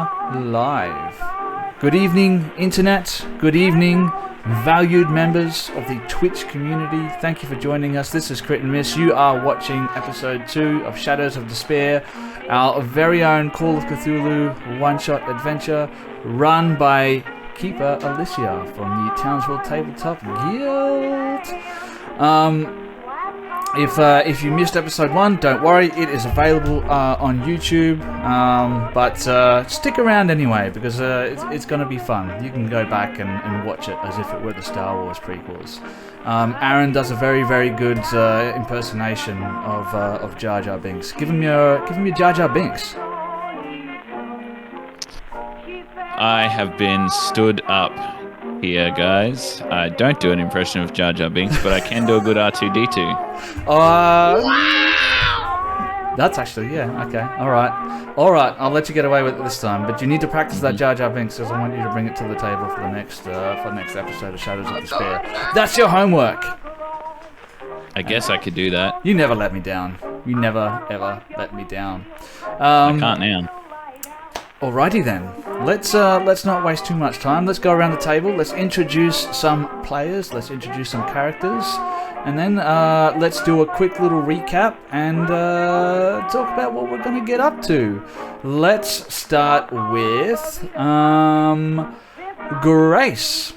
are live. Good evening, Internet. Good evening, valued members of the Twitch community. Thank you for joining us. This is Crit and Miss. You are watching episode 2 of Shadows of Despair, our very own Call of Cthulhu one-shot adventure run by Keeper Alyssia from the Townsville Tabletop Guild. If you missed episode 1, don't worry, it is available on YouTube, but stick around anyway, because it's going to be fun. You can go back and watch it as if it were the Star Wars prequels. Aaron does a very, very good impersonation of Jar Jar Binks. Give him your Jar Jar Binks. I have been stood up here, guys. I don't do an impression of Jar Jar Binks, but I can do a good R2-D2. That's actually, yeah, okay, alright, I'll let you get away with it this time, but you need to practice that Jar Jar Binks, because I want you to bring it to the table for the next episode of Shadows of Despair. That's your homework! I guess I could do that. You never let me down. You never, ever let me down. I can't now. Alrighty then, let's not waste too much time. Let's go around the table, let's introduce some players, let's introduce some characters, and then let's do a quick little recap and talk about what we're going to get up to. Let's start with Grace.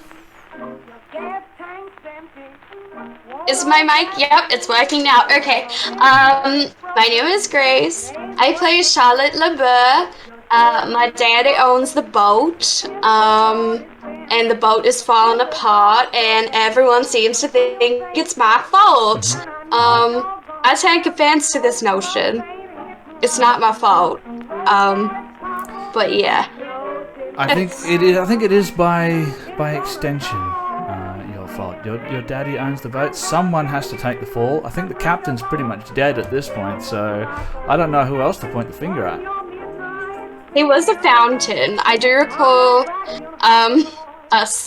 Is my mic? Yep, it's working now. Okay. My name is Grace. I play Charlotte LeBeau. My daddy owns the boat, and the boat is falling apart, and everyone seems to think it's my fault. I take offense to this notion. It's not my fault. But yeah. I think it is by extension your fault. Your daddy owns the boat. Someone has to take the fall. I think the captain's pretty much dead at this point, so I don't know who else to point the finger at. He was a fountain. I do recall us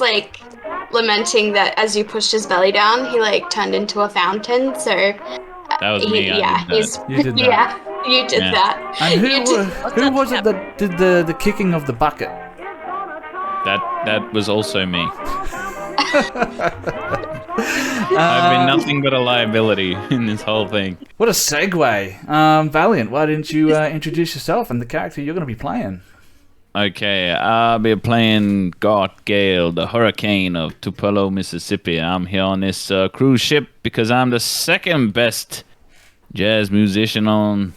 lamenting that as you pushed his belly down, he turned into a fountain. So that was me. You did that. Yeah, you did that. And who was it that did the kicking of the bucket? That was also me. I've been nothing but a liability in this whole thing. What a segue. Valiant, why didn't you introduce yourself and the character you're going to be playing? Okay, I'll be playing Gart Gale, the Hurricane of Tupelo, Mississippi. I'm here on this cruise ship because I'm the second best jazz musician on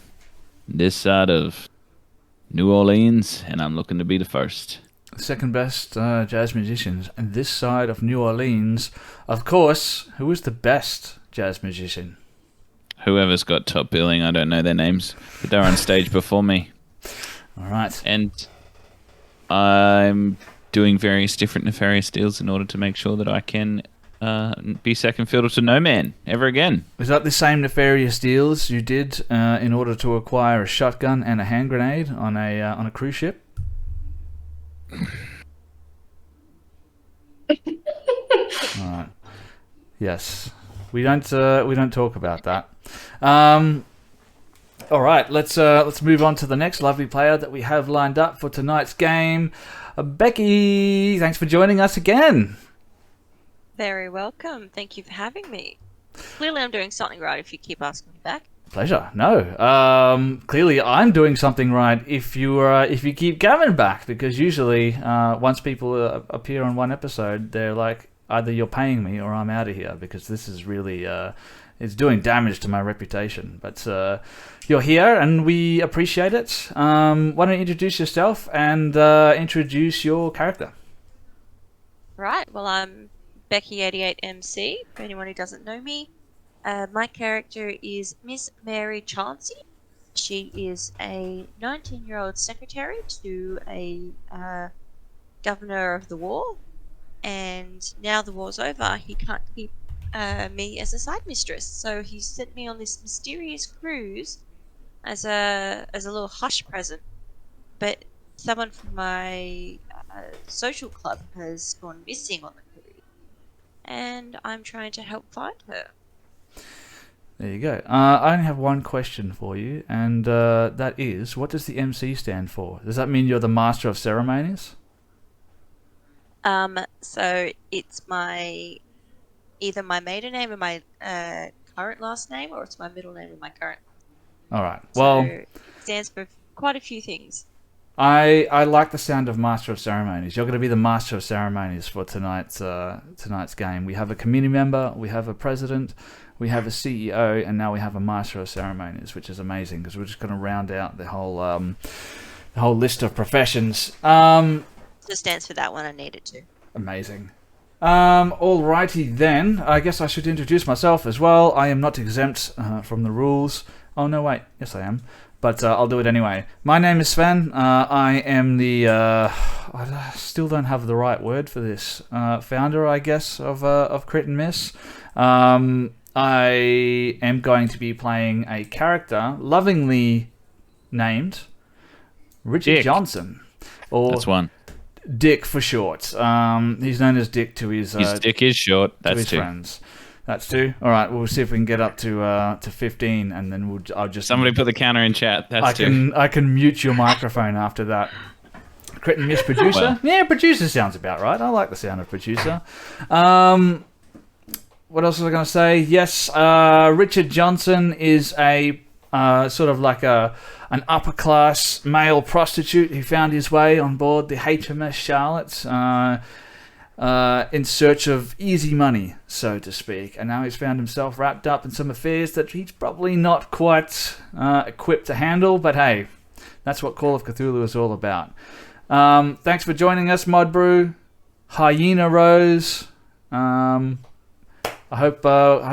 this side of New Orleans, and I'm looking to be the first. Second best jazz musicians on this side of New Orleans. Of course, who is the best jazz musician? Whoever's got top billing, I don't know their names, but they're on stage before me. All right. And I'm doing various different nefarious deals in order to make sure that I can be second fiddle to no man ever again. Was that the same nefarious deals you did in order to acquire a shotgun and a hand grenade on a cruise ship? Alright. Yes. We don't talk about that. Alright, let's move on to the next lovely player that we have lined up for tonight's game. Becky, thanks for joining us again. Very welcome. Thank you for having me. Clearly I'm doing something right if you keep asking me back. Pleasure. No. Clearly, I'm doing something right if you keep coming back, because usually once people appear on one episode, they're like, either you're paying me or I'm out of here, because this is really it's doing damage to my reputation. But you're here and we appreciate it. Why don't you introduce yourself and introduce your character? Right. Well, I'm Becky88MC, for anyone who doesn't know me. My character is Miss Mary Chauncey. She is a 19-year-old secretary to a governor of the war, and now the war's over, he can't keep me as a side mistress, so he sent me on this mysterious cruise as a little hush present. But someone from my social club has gone missing on the cruise, and I'm trying to help find her. There you go. I only have one question for you, and that is, what does the MC stand for? Does that mean you're the Master of Ceremonies? So it's either my maiden name and my current last name, or it's my middle name and my current. All right. Well, so it stands for quite a few things. I like the sound of Master of Ceremonies. You're going to be the Master of Ceremonies for tonight's game. We have a community member, we have a president, we have a CEO, and now we have a Master of Ceremonies, which is amazing because we're just going to round out the whole list of professions. Just stands for that one. I need it to. Amazing. Alrighty then. I guess I should introduce myself as well. I am not exempt from the rules. Oh no, wait. Yes, I am. But I'll do it anyway. My name is Sven. I am the... I still don't have the right word for this. Founder, I guess, of Crit and Miss. I am going to be playing a character lovingly named Richard Dick. Johnson. Or That's one. Dick for short. He's known as Dick to his Dick is short. to That's his two. friends. That's two. All right, we'll see if we can get up to 15, and then I'll just Somebody put the counter in chat. That's two. I can mute your microphone after that. Crit and Miss producer. Well. Yeah, producer sounds about right. I like the sound of producer. What else was I going to say? Yes, Richard Johnson is a sort of like an upper class male prostitute who found his way on board the HMS Charlotte in search of easy money, so to speak. And now he's found himself wrapped up in some affairs that he's probably not quite equipped to handle. But hey, that's what Call of Cthulhu is all about. Thanks for joining us, Mod Brew, Hyena Rose. I hope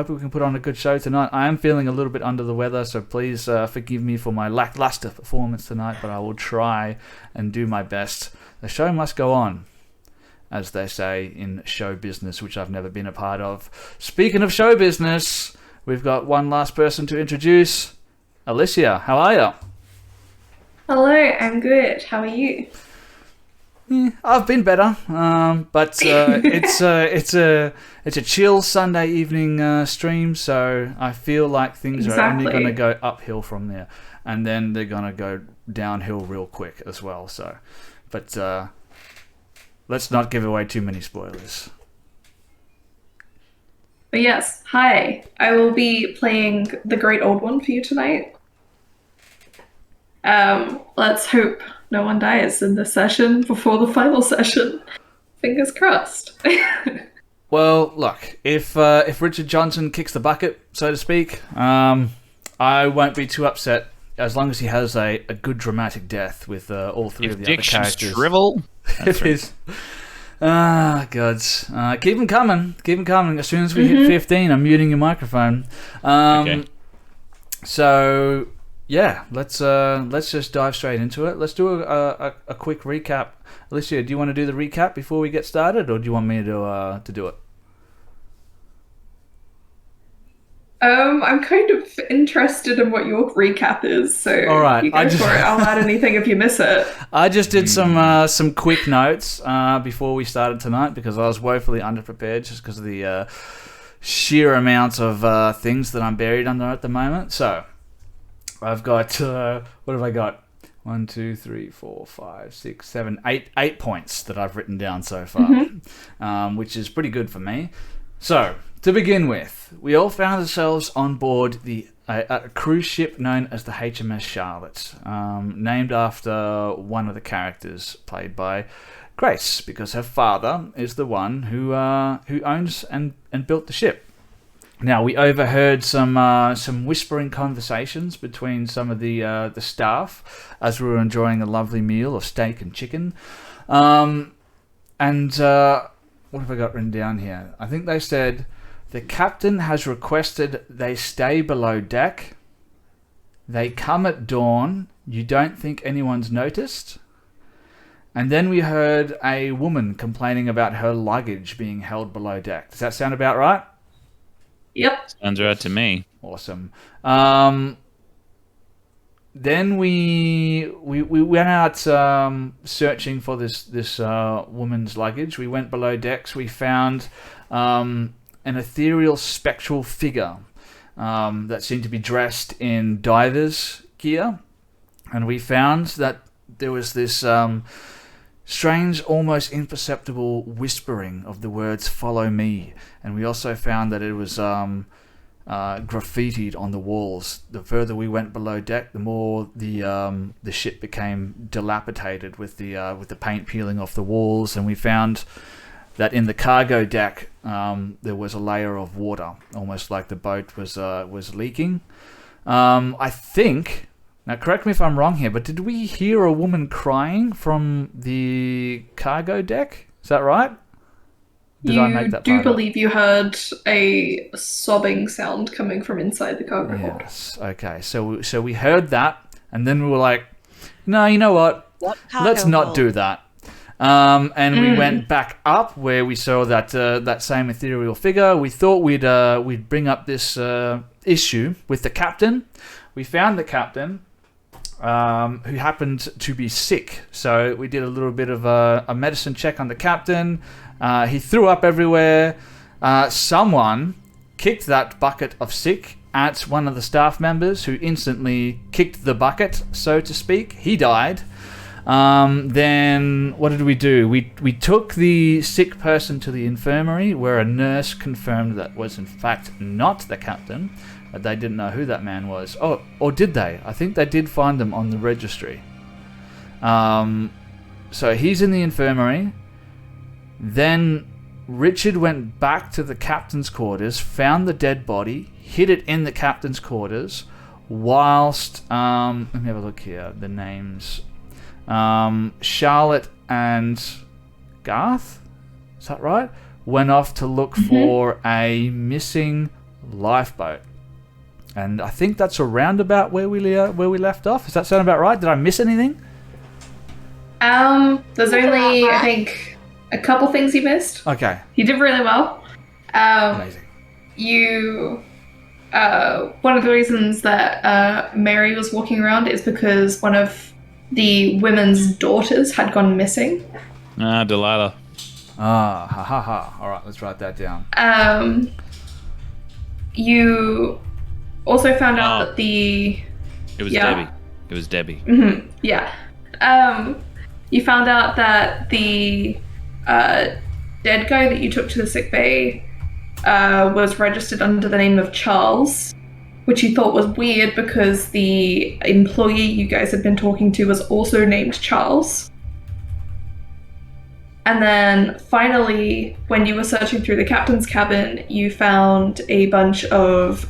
we can put on a good show tonight. I am feeling a little bit under the weather, so please forgive me for my lackluster performance tonight, but I will try and do my best. The show must go on, as they say in show business, which I've never been a part of. Speaking of show business, we've got one last person to introduce. Alyssia, how are you? Hello, I'm good. How are you? I've been better, but it's a chill Sunday evening stream, so I feel like things are only going to go uphill from there, and then they're going to go downhill real quick as well. So, but let's not give away too many spoilers. But yes, hi. I will be playing the Great Old One for you tonight. Let's hope no one dies in this session before the final session. Fingers crossed. Well, look, if Richard Johnson kicks the bucket, so to speak, I won't be too upset as long as he has a good dramatic death with all three of the other characters. Shrivel. It is. Gods. Keep them coming. Keep them coming. As soon as we hit 15, I'm muting your microphone. Okay. So yeah, let's just dive straight into it. Let's do a quick recap. Alyssia, do you want to do the recap before we get started, or do you want me to do it? I'm kind of interested in what your recap is, so all right, you go for it. I'll add anything if you miss it. I just did some quick notes before we started tonight because I was woefully underprepared just because of the sheer amount of things that I'm buried under at the moment. So I've got what have I got? 1, 2, 3, 4, 5, 6, 7, 8 points that I've written down so far, which is pretty good for me. So to begin with, we all found ourselves on board a cruise ship known as the HMS Charlotte, named after one of the characters played by Grace, because her father is the one who owns and built the ship. Now, we overheard some whispering conversations between some of the staff as we were enjoying a lovely meal of steak and chicken. And what have I got written down here? I think they said, the captain has requested they stay below deck. They come at dawn. You don't think anyone's noticed? And then we heard a woman complaining about her luggage being held below deck. Does that sound about right? Yep. Sounds right to me. Awesome. Then we went out searching for this woman's luggage. We went below decks. We found an ethereal spectral figure that seemed to be dressed in divers gear, and we found that there was this strange, almost imperceptible whispering of the words "follow me," and we also found that it was graffitied on the walls. The further we went below deck, the more the ship became dilapidated with the paint peeling off the walls, and we found that in the cargo deck there was a layer of water, almost like the boat was leaking. I think, now correct me if I'm wrong here, but did we hear a woman crying from the cargo deck? Is that right? Did I make that do part up? believe you heard a sobbing sound coming from inside the cargo hold. Yes. Okay. So we heard that, and then we were like, no, you know what? Let's not do that. And we went back up where we saw that same ethereal figure. We thought we'd bring up this issue with the captain. We found the captain, who happened to be sick. So we did a little bit of a medicine check on the captain. He threw up everywhere. Someone kicked that bucket of sick at one of the staff members, who instantly kicked the bucket, so to speak. He died. Then what did we do? We took the sick person to the infirmary, where a nurse confirmed that was in fact not the captain. They didn't know who that man was. Oh, or did they? I think they did find them on the registry. So he's in the infirmary. Then Richard went back to the captain's quarters, found the dead body, hid it in the captain's quarters, whilst let me have a look here. The names. Charlotte and Garth, is that right? Went off to look for a missing lifeboat, and I think that's around about where we left off. Does that sound about right? Did I miss anything? There's only, I think, a couple things you missed. Okay. You did really well. Amazing. One of the reasons that Mary was walking around is because one of the women's daughters had gone missing. Delilah. Ha ha ha. All right, let's write that down. You also found out that the... It was Debbie. It was Debbie. Mm-hmm. Yeah. You found out that the dead guy that you took to the sick bay was registered under the name of Charles, which you thought was weird because the employee you guys had been talking to was also named Charles. And then finally, when you were searching through the captain's cabin, you found a bunch of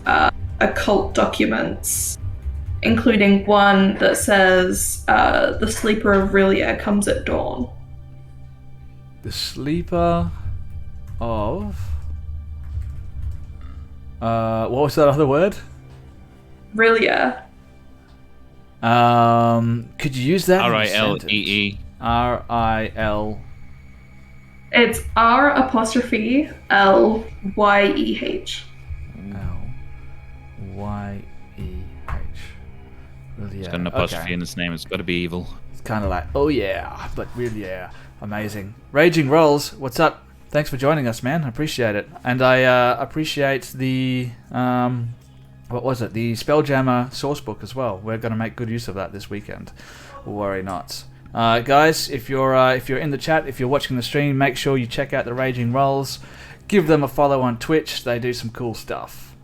occult documents, including one that says the sleeper of Relia comes at dawn. The sleeper of... what was that other word? Relia. Could you use that? R-I-L-E-E. R-I-L... It's R''L''Y''. L-Y-E-H. Really, It's got an apostrophe in its name. It's got to be evil. It's kind of like, oh yeah, but really, yeah. Amazing. Raging Rolls, what's up? Thanks for joining us, man. I appreciate it. And I appreciate the, what was it? The Spelljammer sourcebook as well. We're going to make good use of that this weekend. Worry not. Guys, if you're in the chat, if you're watching the stream, make sure you check out the Raging Rolls. Give them a follow on Twitch. They do some cool stuff.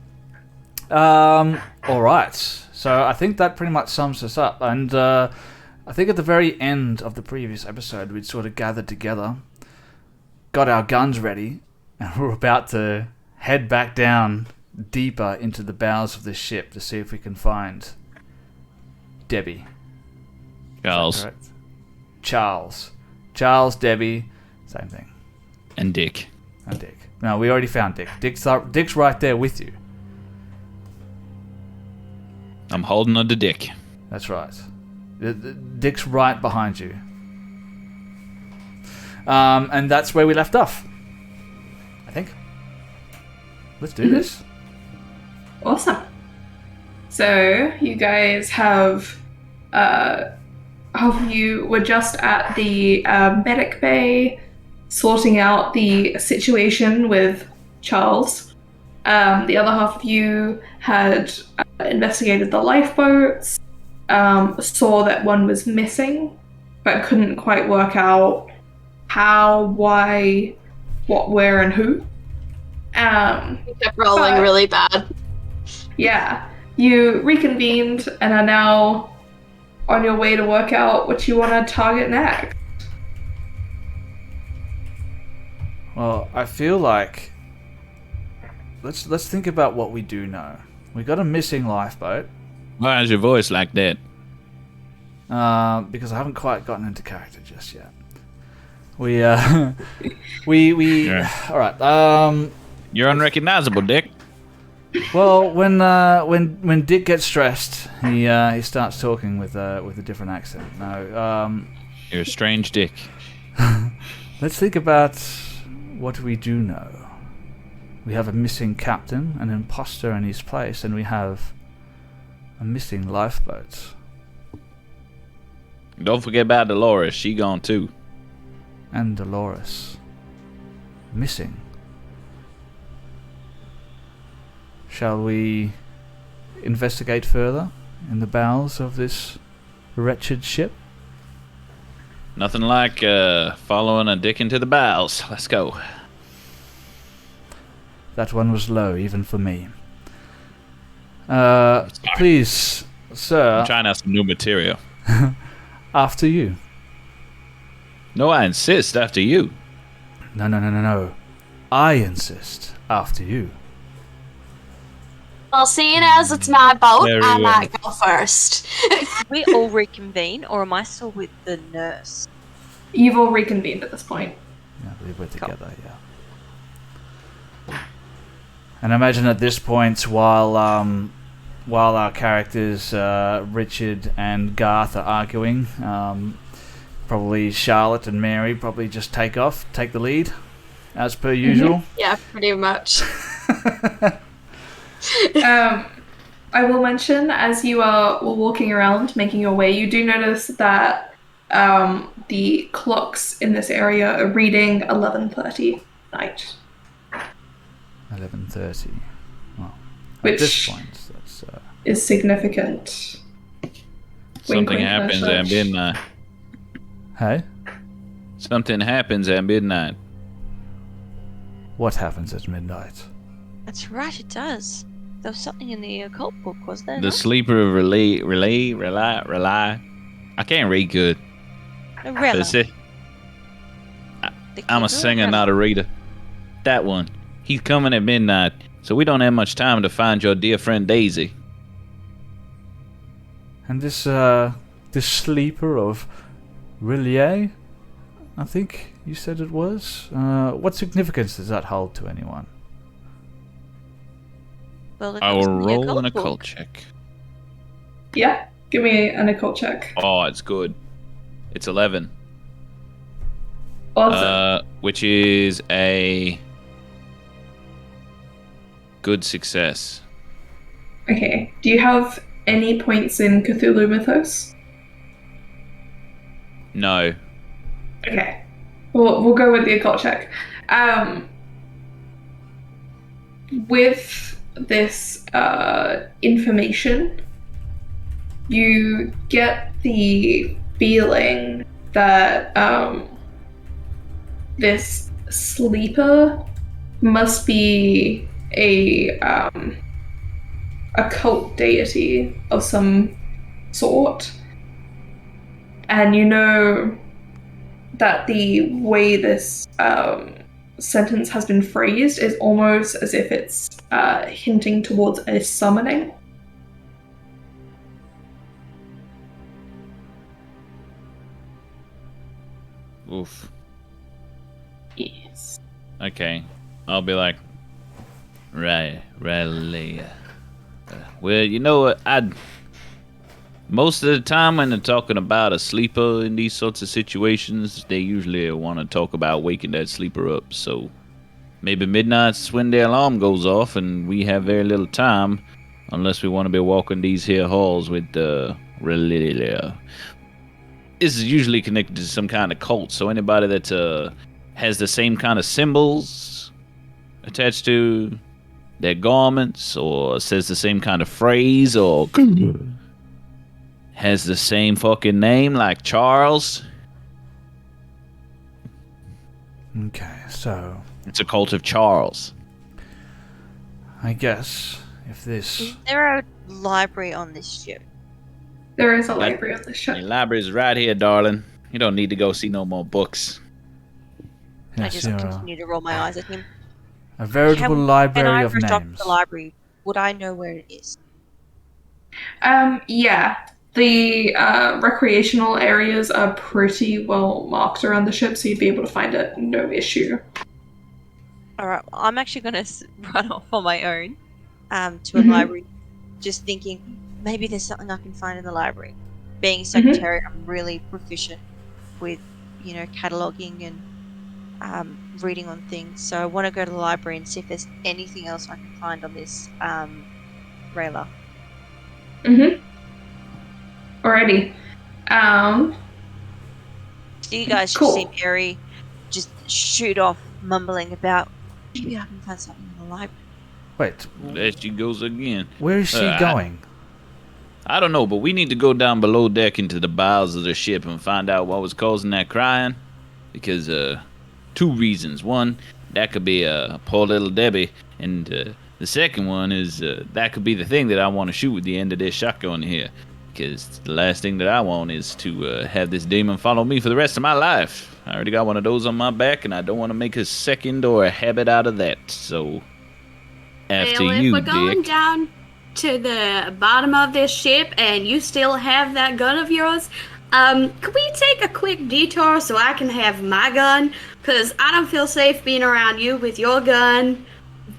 Alright. So I think that pretty much sums us up. And I think at the very end of the previous episode, we'd sort of gathered together, got our guns ready, and we're about to head back down deeper into the bowels of this ship to see if we can find Debbie. Charles. Charles, Debbie, same thing. And Dick. And Dick. No, we already found Dick. Dick's right there with you. I'm holding on to Dick. That's right. Dick's right behind you. And that's where we left off, I think. Let's do this. Awesome. So you guys have you were just at the medic bay sorting out the situation with Charles. The other half of you had investigated the lifeboats, saw that one was missing, but couldn't quite work out how, why, what, where, and who. We kept rolling really bad. Yeah. You reconvened and are now on your way to work out what you want to target next. Well, I feel like let's think about what we do know. We got a missing lifeboat. Why is your voice like that? Because I haven't quite gotten into character just yet. We Yeah. all right. You're unrecognizable, Dick. Well, when Dick gets stressed, he starts talking with a different accent. No, You're a strange Dick. let's think about what we do know. We have a missing captain, an imposter in his place, and we have a missing lifeboat. Don't forget about Dolores. She gone too. And Dolores. Missing. Shall we investigate further in the bowels of this wretched ship? Nothing like following a dick into the bowels. Let's go. That one was low, even for me. Please, sir, I'm trying out some new material. after you. No, I insist after you. No. I insist after you. Well, seeing as it's my boat, Very I well. might go first. We all reconvene, or am I still with the nurse? You've all reconvened at this point. Yeah, I believe we're together, yeah. And imagine at this point, while our characters, Richard and Garth, are arguing, probably Charlotte and Mary probably just take the lead, as per usual. Yeah, pretty much. I will mention, as you are walking around, making your way, you do notice that the clocks in this area are reading 11:30 night. 11:30. Well, Which at this point, that's is significant. Wink, Something wink, happens nudge, at nudge. midnight. hey, Something happens at midnight. what happens at midnight? That's right, it does. There was something in the occult book, was there? The no? sleeper of rely. I can't read good. Rella. That's it. The I'm a keeper of singer, Rella. not a reader. That one. He's coming at midnight, so we don't have much time to find your dear friend Daisy. And this sleeper of Rillier, I think you said it was. What significance does that hold to anyone? Well, if I it was will in the roll occult an book- occult check. Yeah, give me an occult check. Oh, it's good. It's 11. Awesome. Which is a good success. Okay. Do you have any points in Cthulhu Mythos? No. Okay. We'll go with the occult check. With this information, you get the feeling that this sleeper must be a occult deity of some sort, and you know that the way this sentence has been phrased is almost as if it's hinting towards a summoning. Oof. Yes. Okay. I'll be like, right, well, you know what? Most of the time when they're talking about a sleeper in these sorts of situations, they usually want to talk about waking that sleeper up. So maybe midnight's when the alarm goes off and we have very little time, unless we want to be walking these here halls with Relilia. This is usually connected to some kind of cult, so anybody that has the same kind of symbols attached to their garments, or says the same kind of phrase, or has the same fucking name like Charles. Okay, so It's a cult of Charles. I guess if this... Is there a library on this ship? There is a library on the The ship. library's right here, darling. You don't need to go see no more books. I Yes, just you're continue to roll my eyes at him. a veritable library of Can I names. the library? Would I know where it is? Yeah. The recreational areas are pretty well marked around the ship, so you'd be able to find it no issue. Alright, I'm actually going to run off on my own to a library, just thinking maybe there's something I can find in the library. Being a secretary, I'm really proficient with, cataloguing and reading on things. So I want to go to the library and see if there's anything else I can find on this Rayla. Alrighty. So you guys Cool. just see Mary just shoot off, mumbling about maybe I can find something in the library. Wait, There she goes again. where is she going? I don't know, but we need to go down below deck into the bowels of the ship and find out what was causing that crying. Because, 2 reasons. One, that could be poor little Debbie. And the second one is that could be the thing that I want to shoot with the end of this shotgun here. Because the last thing that I want is to have this demon follow me for the rest of my life. I already got one of those on my back, and I don't want to make a second or a habit out of that. So, after Well, if you, we're going Dick. down to the bottom of this ship and you still have that gun of yours, could we take a quick detour so I can have my gun? Because I don't feel safe being around you with your gun,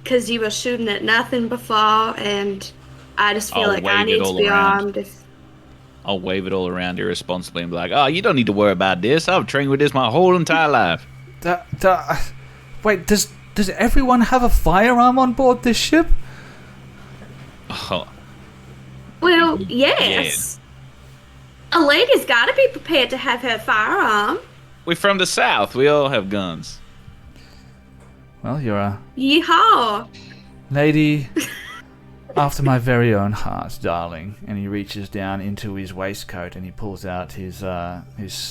because you were shooting at nothing before, and I just feel I'll like I wave it need to all be around. armed. If... I'll wave it all around irresponsibly and be like, oh, you don't need to worry about this. I've trained with this my whole entire life. Wait, does everyone have a firearm on board this ship? Oh, Well, yes. A lady's got to be prepared to have her firearm. we're from the South. We all have guns. Well, you're a Yeehaw! lady after my very own heart, darling. And he reaches down into his waistcoat and he pulls out his Oh,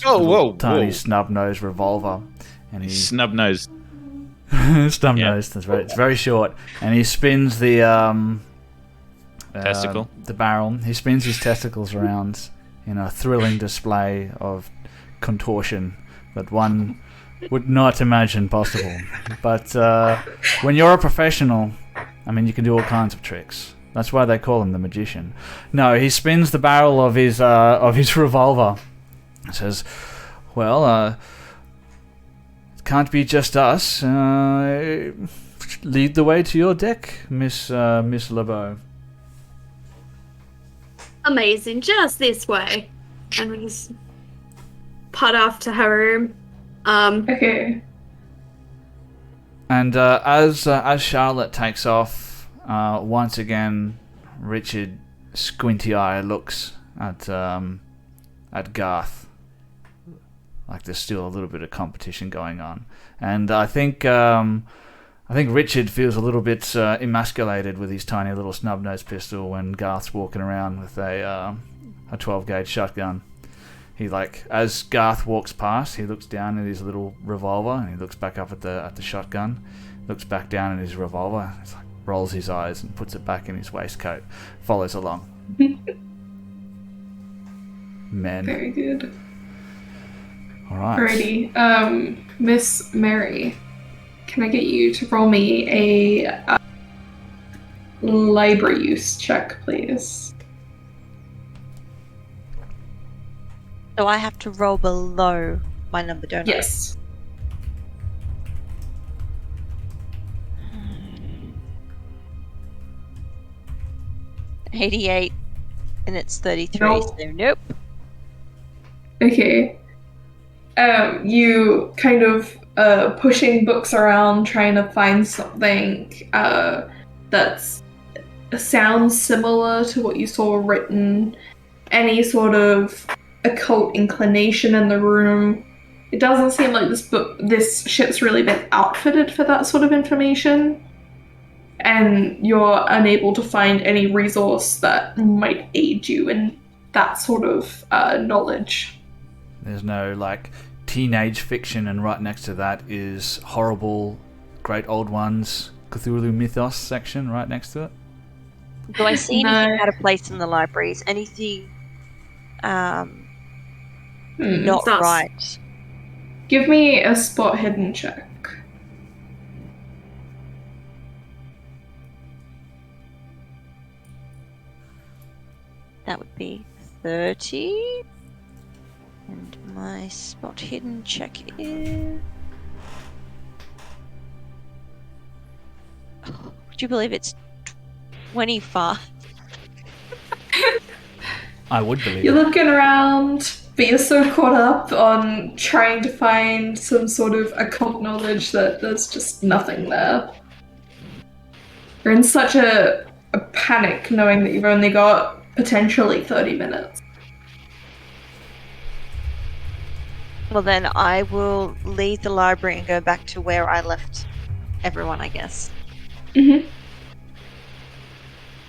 little whoa, tiny whoa. snub-nosed revolver. And he Snub-nosed. snub-nosed. That's right. It's very short. And he spins the Testicle? the barrel. He spins his testicles around in a thrilling display of contortion that one would not imagine possible. But when you're a professional, I mean, you can do all kinds of tricks. That's why they call him the magician. No, he spins the barrel of his revolver. Says, "Well, it can't be just us. Lead the way to your deck, Miss LeBeau." Amazing, just this way. And we just put off to her room. Okay. And as Charlotte takes off, once again, Richard squinty eye looks at Garth, like there's still a little bit of competition going on, and I think Richard feels a little bit emasculated with his tiny little snub-nosed pistol when Garth's walking around with a 12-gauge shotgun. He as Garth walks past, he looks down at his little revolver and he looks back up at the shotgun, looks back down at his revolver, and rolls his eyes and puts it back in his waistcoat, follows along. Men. Very good. All right. Alrighty. Miss Mary, can I get you to roll me a library use check, please? So I have to roll below my number, don't I? Yes. I? 88, and it's 33, Nope. so nope. Okay. You kind of pushing books around, trying to find something that's sounds similar to what you saw written. Any sort of occult inclination in the room. It doesn't seem like this ship's really been outfitted for that sort of information. and you're unable to find any resource that might aid you in that sort of knowledge. There's no, like, teenage fiction, and right next to that is horrible, great old ones, Cthulhu Mythos section right next to it. Do I see No. anything out of place in the libraries? Anything not That's- right? Give me a spot hidden check. That would be 30. And my spot hidden check is... Oh, would you believe it's 25? I would believe You're it. looking around, but you're so caught up on trying to find some sort of occult knowledge that there's just nothing there. You're in such a panic knowing that you've only got potentially 30 minutes. Well, then I will leave the library and go back to where I left everyone, I guess. Mm-hmm.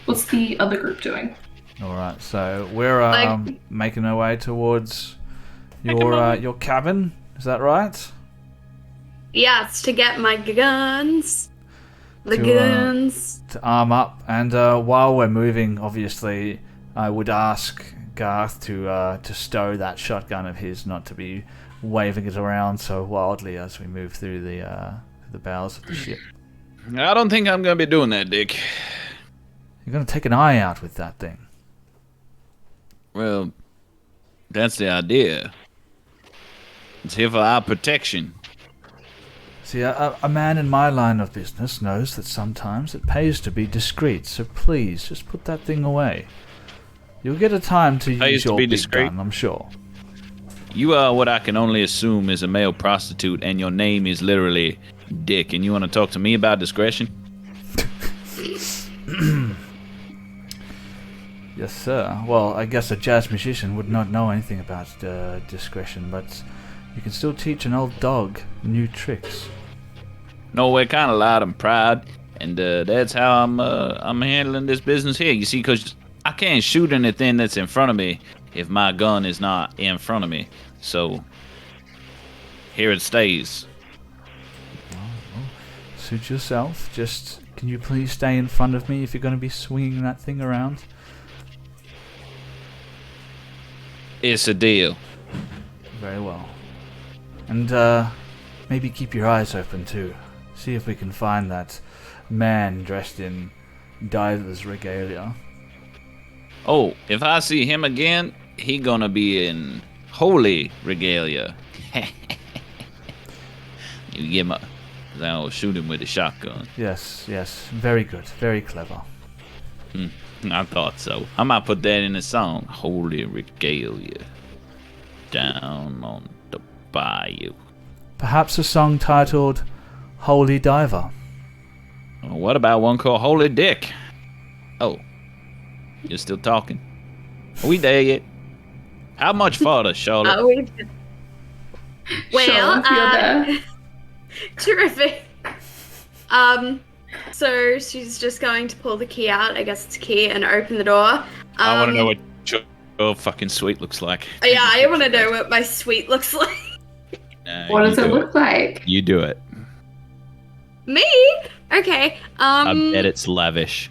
What's the other group doing? Alright, so we're Like- making our way towards your cabin, is that right? Yeah, it's to get my guns. The To, guns. To arm up, and while we're moving, obviously, I would ask Garth to stow that shotgun of his, not to be waving it around so wildly as we move through the bowels of the ship. I don't think I'm gonna be doing that, Dick. You're gonna take an eye out with that thing. Well, that's the idea. It's here for our protection. See, a man in my line of business knows that sometimes it pays to be discreet, so please, just put that thing away. You'll get a time to Pays use to your be big discreet? gun, I'm sure. You are what I can only assume is a male prostitute, and your name is literally Dick, and you want to talk to me about discretion? Yes, sir. Well, I guess a jazz musician would not know anything about discretion, but you can still teach an old dog new tricks. No, we're kind of loud and proud, and that's how I'm handling this business here. You see, because I can't shoot anything that's in front of me if my gun is not in front of me. So here it stays. Suit yourself. Just, can you please stay in front of me if you're going to be swinging that thing around? It's a deal. Very well. And maybe keep your eyes open too. See if we can find that man dressed in diver's regalia. Oh, if I see him again, he gonna be in holy regalia. You give him a... I'll shoot him with a shotgun. Yes, very good, very clever. I thought so. I might put that in a song. Holy regalia. Down on the bayou. Perhaps a song titled Holy Diver. Well, what about one called Holy Dick? Oh, you're still talking. Are we there yet? How much further, Charlotte? Well, Charlotte, you're there. terrific. So she's just going to pull the key out. I guess it's a key, and open the door. I want to know what your fucking suite looks like. Yeah, I want to know what my suite looks like. What does You it do look like? You do it. Me? Okay. I bet it's lavish.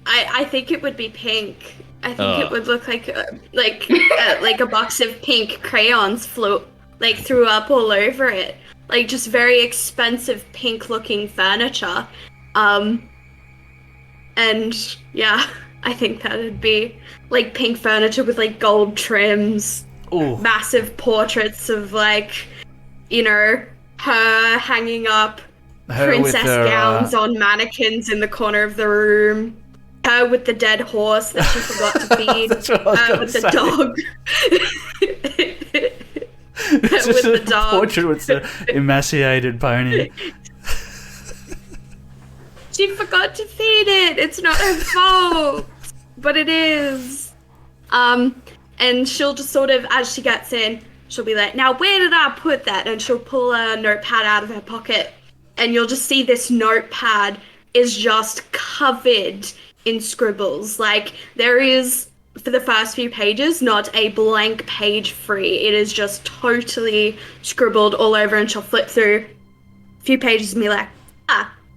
I think it would be pink. I think Ugh. it would look like like a box of pink crayons threw up all over it. Like just very expensive pink looking furniture. And yeah, I think that would be like pink furniture with like gold trims, Ooh, massive portraits of her hanging up, her princess with her, gowns on mannequins in the corner of the room. Her with the dead horse that she forgot to feed. That's what I was gonna With the say. dog. It's just with a the dog. portrait with the emaciated pony. She forgot to feed it. It's not her fault, but it is. And she'll just sort of, as she gets in, she'll be like, "Now, where did I put that?" And she'll pull a notepad out of her pocket, and you'll just see this notepad is just covered in scribbles. Like, there is, for the first few pages, not a blank page free. It is just totally scribbled all over, and she'll flip through a few pages and be like,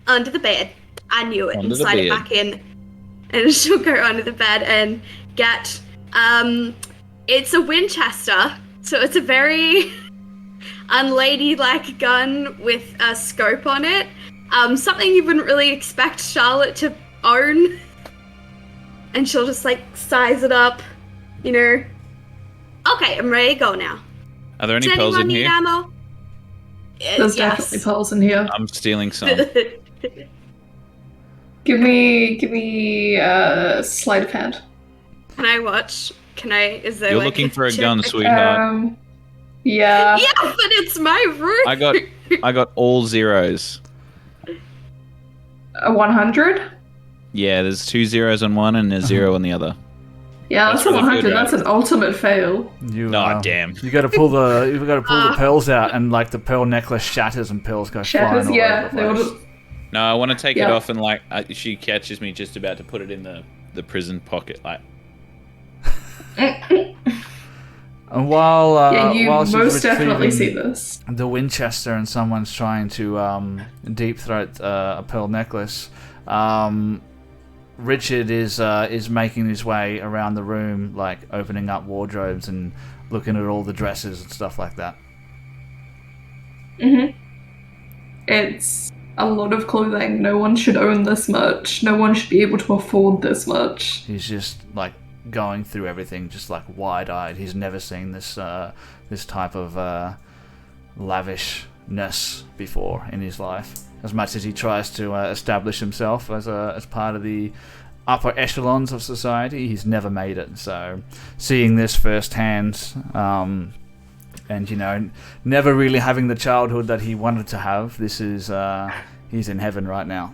under the bed. I knew it. And slide it back in. And she'll go under the bed and get, it's a Winchester, so it's a very unladylike gun with a scope on it. Something you wouldn't really expect Charlotte to own. And she'll just, like, size it up, you know. Okay, I'm ready to go now. Are there any pearls in here? Ammo? There's definitely pearls in here. I'm stealing some. Give me sleight of hand. Can I watch? Is there You're like looking for a check? gun, sweetheart. Yeah. Yeah, but it's my room. I got all zeros. A 100? Yeah, there's 2 zeros on one and a 0 on the other. Yeah, that's a really 100. good, That's an ultimate fail. Damn. You got to pull the pearls out, and like the pearl necklace shatters and pearls go flying all over the place. No, I want to take it off, and like she catches me just about to put it in the prison pocket, like. And while you while she's most definitely see retrieving this. the Winchester and someone's trying to deep throat a pearl necklace, Richard is making his way around the room, like opening up wardrobes and looking at all the dresses and stuff like that. It's a lot of clothing. No one should own this much. No one should be able to afford this much. He's just like going through everything, just like wide-eyed. He's never seen this type of lavishness before in his life. As much as he tries to establish himself as part of the upper echelons of society, he's never made it. So, seeing this firsthand, and you know, never really having the childhood that he wanted to have, this is he's in heaven right now.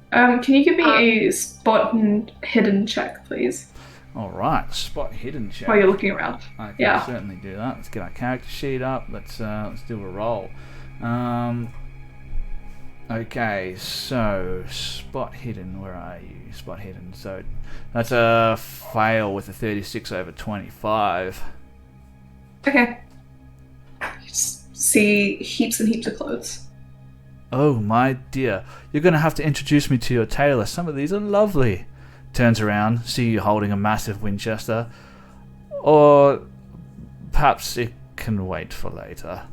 Can you give me a spot and hidden check, please? All right, spot hidden check. While you're looking around. I can certainly do that. Let's get our character sheet up. Let's do a roll. Okay, so spot hidden. Where are you? Spot hidden. So that's a fail with a 36 over 25. Okay. You just see heaps and heaps of clothes. Oh my dear, you're going to have to introduce me to your tailor. Some of these are lovely. Turns around, see you holding a massive Winchester. Or perhaps it can wait for later.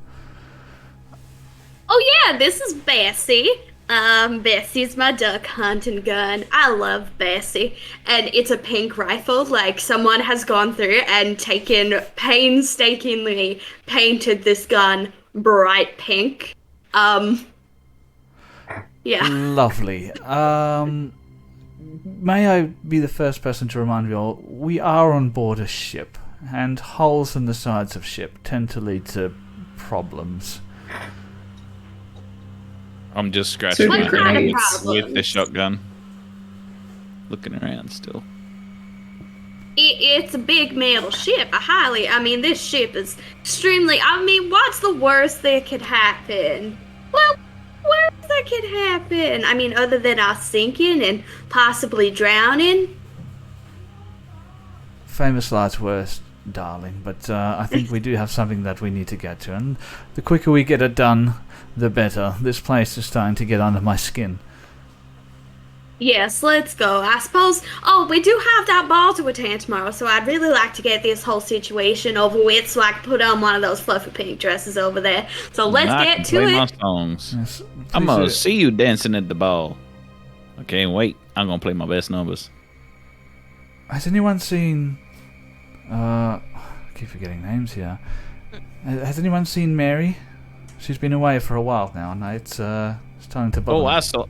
Oh yeah, this is Bessie. Bessie's my duck hunting gun. I love Bessie. And it's a pink rifle. Like, someone has gone through and painstakingly painted this gun bright pink. Yeah. Lovely. May I be the first person to remind you all, we are on board a ship, and holes in the sides of ship tend to lead to problems. I'm just scratching my Super hands with the shotgun. Looking around still. It's a big metal ship. This ship is extremely... what's the worst that could happen? Well, worst that could happen? Other than us sinking and possibly drowning? Famous last words, darling, but I think we do have something that we need to get to, and the quicker we get it done, the better. This place is starting to get under my skin. Yes, let's go. I suppose... Oh, we do have that ball to attend tomorrow, so I'd really like to get this whole situation over with so I can put on one of those fluffy pink dresses over there. So let's get to play it. my songs. Yes, I'm please gonna do. see you dancing at the ball. I can't wait. I'm gonna play my best numbers. Has anyone seen... I keep forgetting names here. Has anyone seen Mary? She's been away for a while now, and it's starting to bother Oh, me. I saw.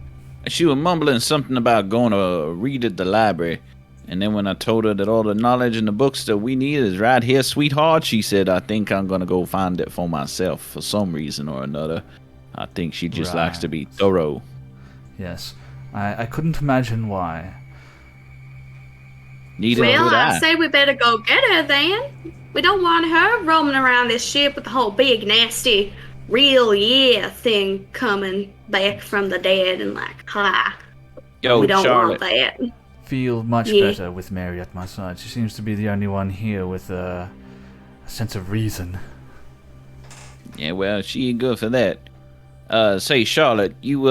She was mumbling something about going to read at the library. And then when I told her that all the knowledge in the books that we need is right here, sweetheart, she said, I think I'm going to go find it for myself for some reason or another. I think she just likes to be thorough. Yes. I couldn't imagine why. Neither Well, would I I. say we better go get her then. We don't want her roaming around this ship with the whole big, nasty real thing coming back from the dead and like, Yo, we don't Charlotte. want that. Feel much Yeah. better with Mary at my side. She seems to be the only one here with a sense of reason. Yeah, well, she ain't good for that. Say, Charlotte, you,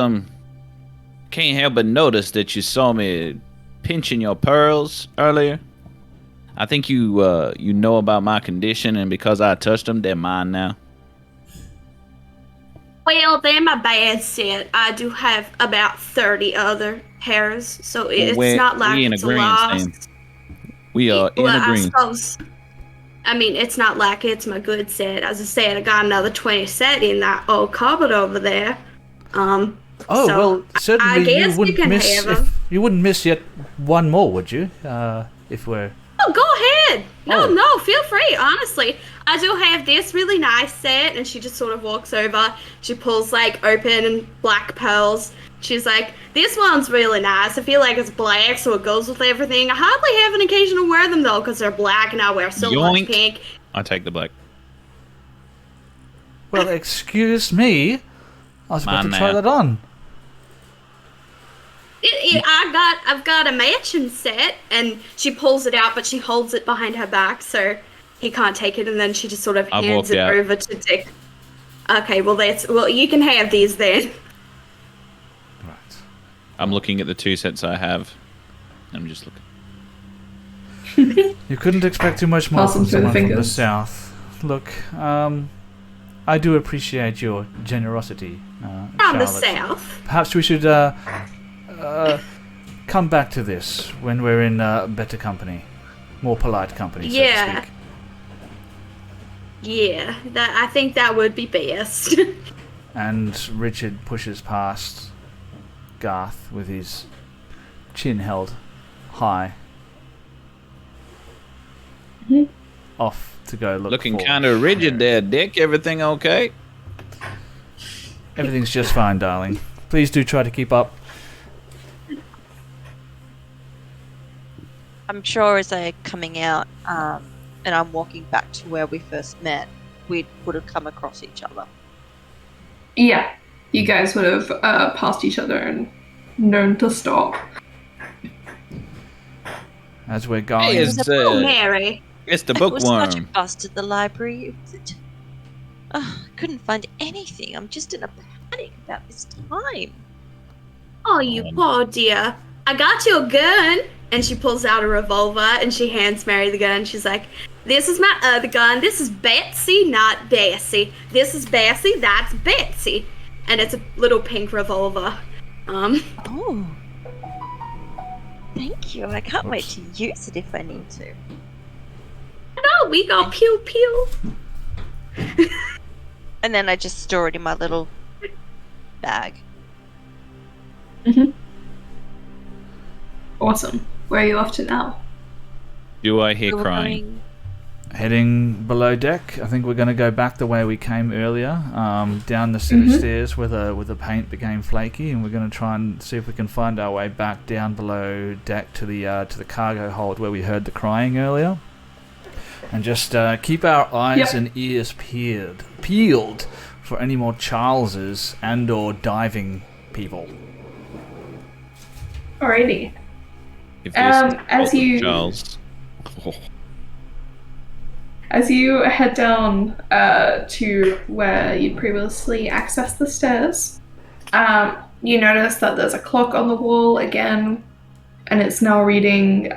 can't help but notice that you saw me pinching your pearls earlier. I think you know about my condition, and because I touched them, they're mine now. Well, they're my bad set. I do have about 30 other hairs, so it's not like we in it's agreement, lost. Sam. We are in Well, I agreement. suppose. I mean, it's not like it's my good set. As I said, I got another 20 set in that old cupboard over there. Oh, So, well, certainly I guess you you wouldn't can miss have 'em. you wouldn't miss yet one more, would you? If we're Oh, go ahead. Oh. No, feel free. Honestly, I do have this really nice set, and she just sort of walks over. She pulls like open and black pearls. She's like, "This one's really nice. I feel like it's black, so it goes with everything. I hardly have an occasion to wear them though, because they're black, and I wear so Yoink. much pink." I take the black. well, excuse me. I was about Mine to try now. that on. I've got a matching set, and she pulls it out, but she holds it behind her back, so he can't take it. And then she just sort of I've hands walked it out. over to Dick. Okay, well you can have these then. Right. I'm looking at the two sets I have. I'm just looking. You couldn't expect too much more Pass them from through the someone from the fingers. south. Look, I do appreciate your generosity, From the Charlotte. south. Perhaps we should come back to this when we're in better company, more polite company, so Yeah. to speak. Yeah, I think that would be best. And Richard pushes past Garth with his chin held high. Off to go look Looking for kind of rigid Mary. there, Dick. Everything okay? Everything's just fine, darling. Please do try to keep up. I'm sure as they're coming out, and I'm walking back to where we first met, we would have come across each other. Yeah, you guys would have passed each other and known to stop. As we're going, Hey, it's, Oh, Mary. it's the It was such a bookworm. bust at the library. I couldn't find anything. I'm just in a panic about this time. Oh, you poor dear. I got you a gun. And she pulls out a revolver and she hands Mary the gun. She's like, "This is my other gun. This is Betsy, not Bessie. This is Bessie, that's Betsy." And it's a little pink revolver. Oh. Thank you. I can't wait to use it if I need to. No, we go pew pew. And then I just store it in my little bag. Awesome. Where are you off to now? Do I hear We were crying? going- heading below deck. I think we're going to go back the way we came earlier, down the city stairs where the paint became flaky, and we're going to try and see if we can find our way back down below deck to the cargo hold where we heard the crying earlier, and just keep our eyes and ears peeled for any more Charleses and/or diving people. Alrighty. If this is as Bolton you- Charles. Oh. As you head down to where you previously accessed the stairs, you notice that there's a clock on the wall again, and it's now reading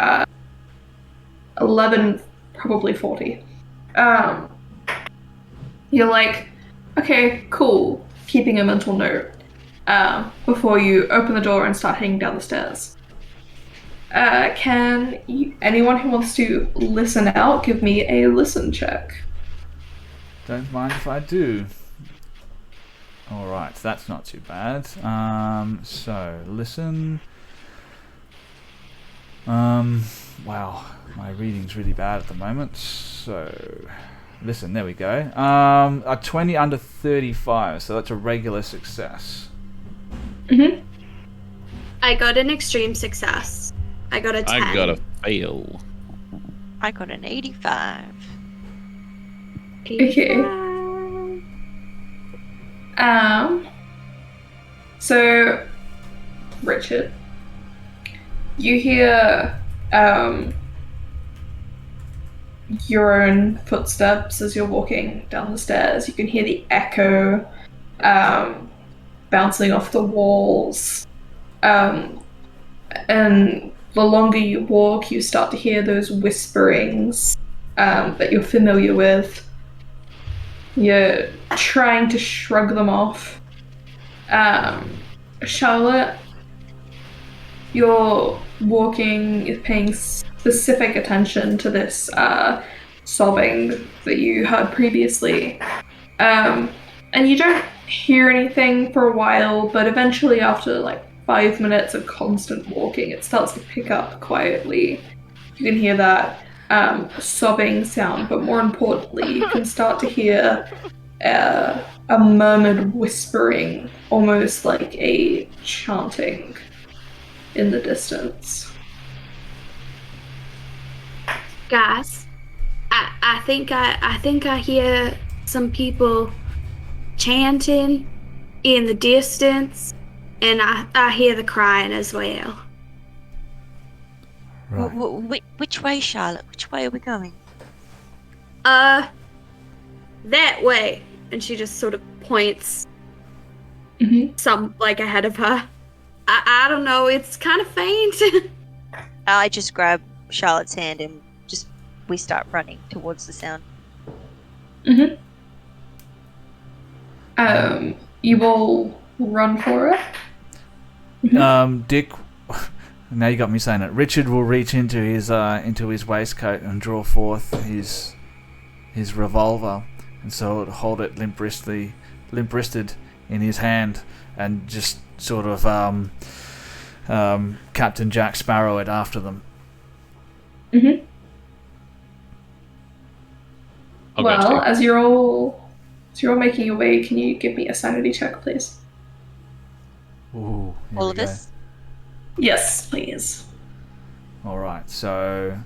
11, probably 40. You're like, okay, cool, keeping a mental note before you open the door and start heading down the stairs. Anyone who wants to listen out, give me a listen check. Don't mind if I do. Alright, that's not too bad. So, listen. Wow, my reading's really bad at the moment. So, listen, there we go. A 20 under 35, so that's a regular success. I got an extreme success. I got a 10. I gotta fail. I got an 85. Okay. So, Richard, you hear your own footsteps as you're walking down the stairs. You can hear the echo bouncing off the walls. And the longer you walk, you start to hear those whisperings that you're familiar with. You're trying to shrug them off. Charlotte, you're walking, you're paying specific attention to this sobbing that you heard previously. And you don't hear anything for a while, but eventually after like 5 minutes of constant walking, it starts to pick up quietly. You can hear that sobbing sound, but more importantly, you can start to hear a murmured whispering, almost like a chanting in the distance. Guys, I think I hear some people chanting in the distance, and I hear the crying as well. Right. Which way, Charlotte? Which way are we going? That way. And she just sort of points some like ahead of her. I don't know, it's kind of faint. I just grab Charlotte's hand and we start running towards the sound. You will run for it. Dick, now you got me saying it. Richard will reach into his waistcoat and draw forth his revolver, and so he'll hold it limp-wristed in his hand, and just sort of Captain Jack Sparrow it after them. Well, as you're all making your way, can you give me a sanity check, please? Ooh, here All we of go. us? Yes, please. All right, so,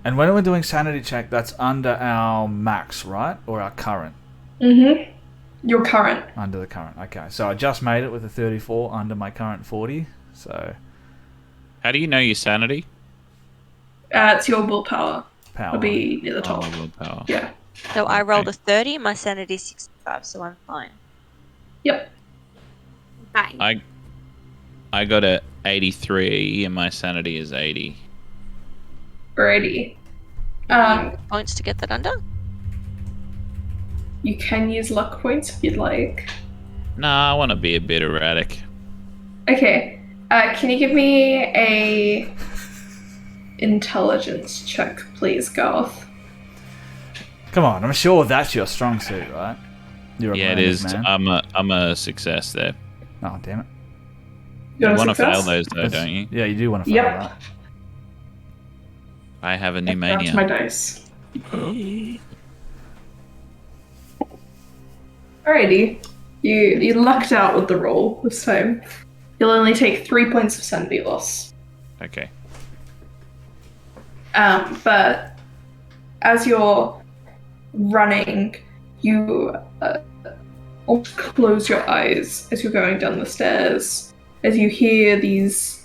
and when we're doing sanity check, that's under our max, right, or our current? Your current. Under the current. Okay, so I just made it with a 34 under my current 40. So, How do you know your sanity? It's your willpower. power. It'll be near the top. Oh, willpower. Yeah. So I rolled a 30 and my sanity is 65, so I'm fine. Yep. Fine. I got a 83 and my sanity is 80. Alrighty. Points to get that under? You can use luck points if you'd like. Nah, I want to be a bit erratic. Okay. Can you give me a intelligence check, please, Garth? Come on, I'm sure that's your strong suit, right? You're a Yeah, it branded is. man. I'm a success there. Oh, damn it. You got a want to fail success? those though, don't you? Yeah, you do want to fail Yep. that. I have a new That's mania. my dice. Alrighty. You lucked out with the roll this time. You'll only take 3 points of sanity loss. Okay. But as you're running, you almost close your eyes as you're going down the stairs. As you hear these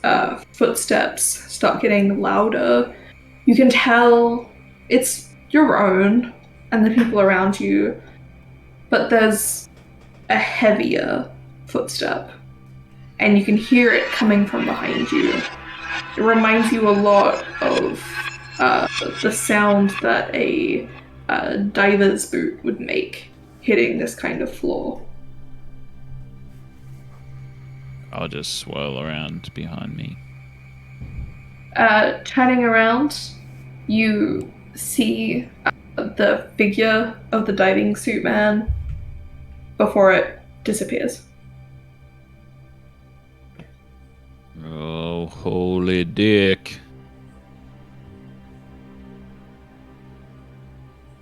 footsteps start getting louder, you can tell it's your own and the people around you, but there's a heavier footstep, and you can hear it coming from behind you. It reminds you a lot of the sound that a diver's boot would make hitting this kind of floor. I'll just swirl around behind me. Turning around, you see the figure of the diving suit man before it disappears. Oh, holy dick.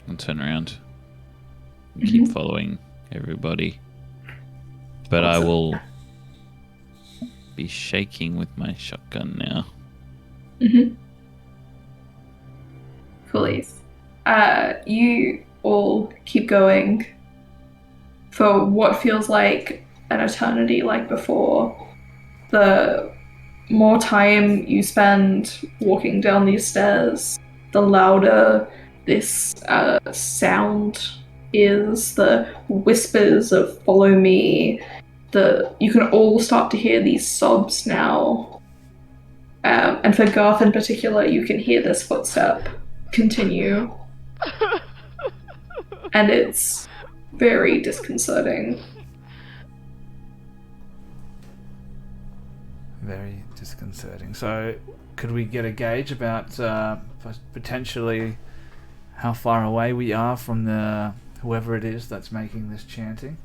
I'll turn around and keep following everybody. But I will be shaking with my shotgun now. Police. You all keep going for what feels like an eternity like before, the more time you spend walking down these stairs, the louder this sound is, the whispers of follow me, you can all start to hear these sobs now. And for Garth in particular, you can hear this footstep continue. And it's very disconcerting. Very disconcerting. So, could we get a gauge about potentially how far away we are from whoever it is that's making this chanting?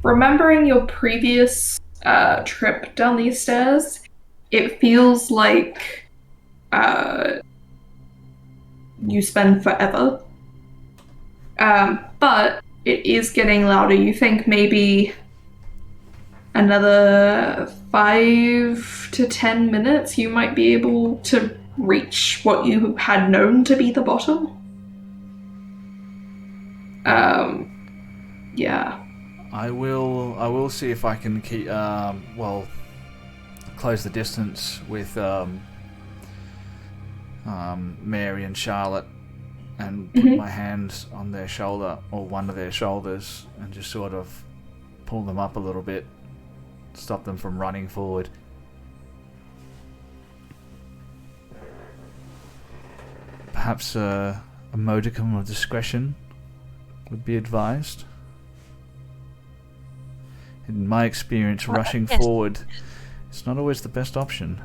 Remembering your previous trip down these stairs, it feels like you spend forever. But it is getting louder. You think maybe another 5 to 10 minutes you might be able to reach what you had known to be the bottom. Yeah. I will see if I can keep close the distance with Mary and Charlotte and put my hands on their shoulder or one of their shoulders and just sort of pull them up a little bit, stop them from running forward. Perhaps a modicum of discretion would be advised. In my experience, rushing forward is not always the best option.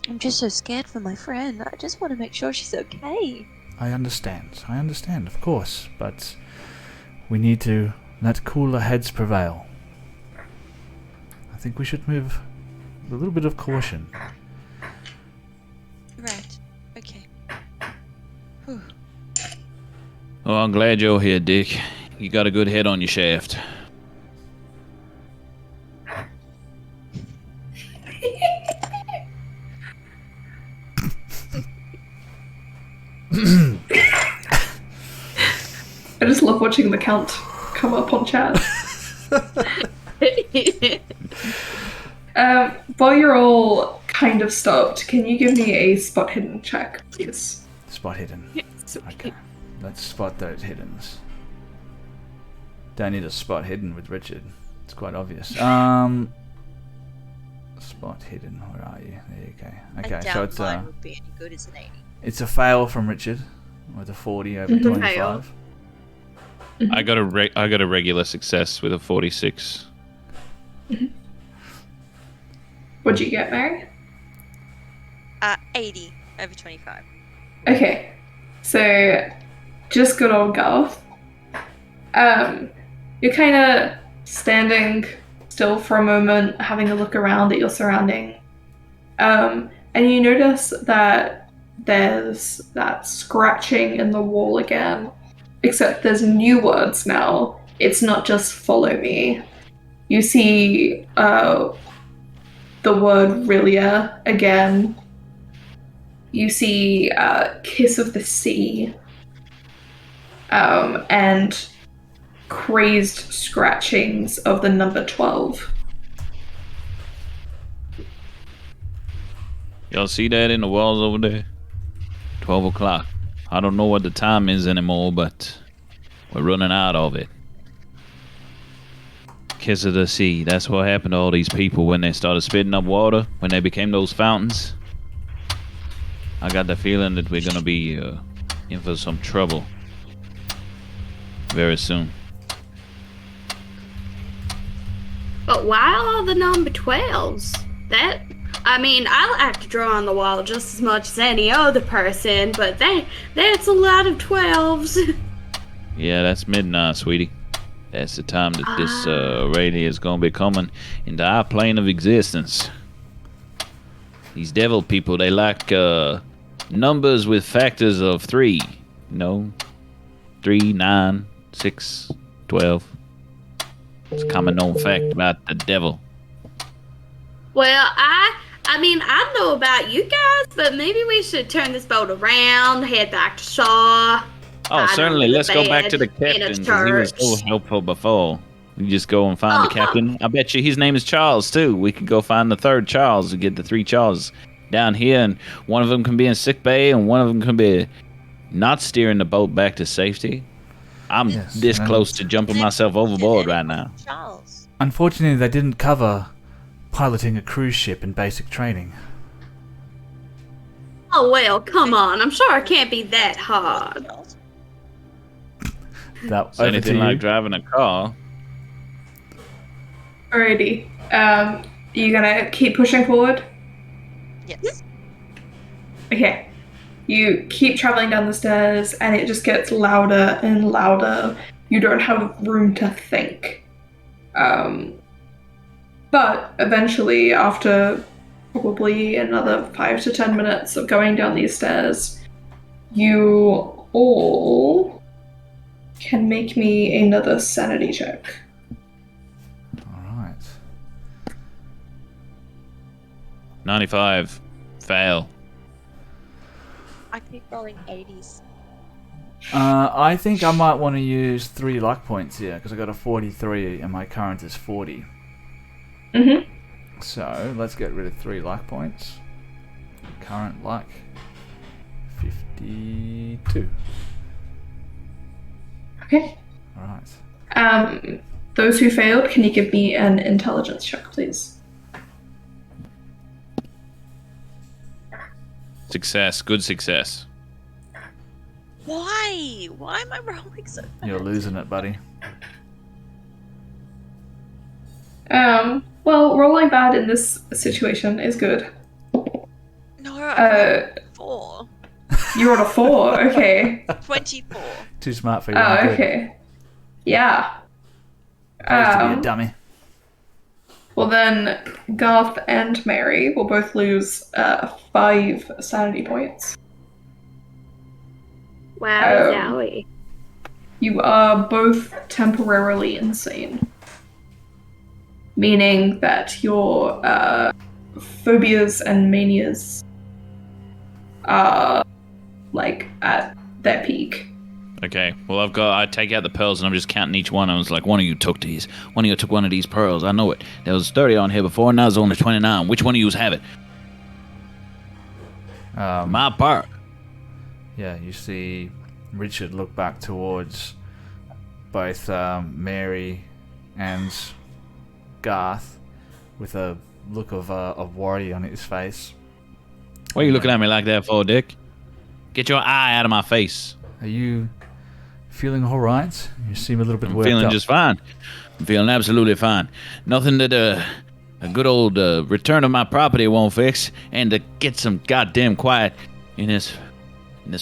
I'm just so scared for my friend. I just want to make sure she's okay. I understand, of course, but we need to let cooler heads prevail. I think we should move with a little bit of caution. Right. Okay. Whew. Oh, I'm glad you're here, Dick. You got a good head on your shaft. I just love watching the count come up on chat. While you're all kind of stopped, can you give me a spot hidden check, please? Spot hidden. Okay. Let's spot those hiddens. Don't need a spot hidden with Richard. It's quite obvious. Spot hidden. Where are you? There you go. Okay, so it's would be any good as an 80. It's a fail from Richard with a 40 over 25. I got a regular success with a 46. What'd you get, Mary? 80 over 25. Okay, so just good old Garth. You're kind of standing still for a moment, having a look around at your surrounding, and you notice that there's that scratching in the wall again, except there's new words now. It's not just follow me. You see the word Rilia again. You see kiss of the sea, and crazed scratchings of the number 12. Y'all see that in the walls over there? 12 o'clock. I don't know what the time is anymore, but we're running out of it. Kiss of the sea. That's what happened to all these people when they started spitting up water, when they became those fountains. I got the feeling that we're gonna be in for some trouble very soon. But why all the number 12s? I like to draw on the wall just as much as any other person, but that's a lot of 12s. Yeah, that's midnight, sweetie. That's the time that this radio is gonna be coming into our plane of existence. These devil people, they like numbers with factors of 3. 3, 9, 6, 12. It's a common known fact about the devil. Well, I I mean, I don't know about you guys, but maybe we should turn this boat around, head back to shore. Oh, certainly. Let's go back to the In a captain, because he was so church. helpful before. We just go and find the captain. I bet you his name is Charles, too. We could go find the third Charles and get the 3 Charles down here, and one of them can be in sick bay, and one of them can be not steering the boat back to safety. I'm this close to jumping myself overboard right now. Charles. Unfortunately, they didn't cover piloting a cruise ship in basic training. Oh, well, come on. I'm sure it can't be that hard. That It's anything like driving a car. Alrighty. You gonna keep pushing forward? Yes. Okay. You keep traveling down the stairs, and it just gets louder and louder. You don't have room to think. But eventually, after probably another 5 to 10 minutes of going down these stairs, you all can make me another sanity check. Alright. 95. Fail. I keep rolling 80s. I think I might want to use 3 luck points here, because I got a 43 and my current is 40. Mm-hmm. So, let's get rid of 3 luck points. Current luck, 52. Okay. Alright. Those who failed, can you give me an intelligence check, please? Success. Good success. Why? Why am I rolling so bad? You're losing it, buddy. Well, rolling bad in this situation is good. No, I rolled 4. You rolled a 4, okay. 24. Too smart for you. Oh, okay. Yeah. Supposed to be a dummy. Well then, Garth and Mary will both lose 5 sanity points. Wow, Zowie. You are both temporarily insane. Meaning that your phobias and manias are, like, at their peak. Okay, well, I take out the pearls and I'm just counting each one. I was like, one of you took these. One of you took one of these pearls. I know it. There was 30 on here before, and now there's only 29. Which one of you have it? My part. Yeah, you see Richard look back towards both Mary and Garth with a look of worry on his face. What are you looking at me like that for, Dick? Get your eye out of my face. Are you feeling all right? You seem a little bit I'm worked feeling up. just fine. I'm feeling absolutely fine. Nothing that a good old return of my property won't fix, and to get some goddamn quiet in this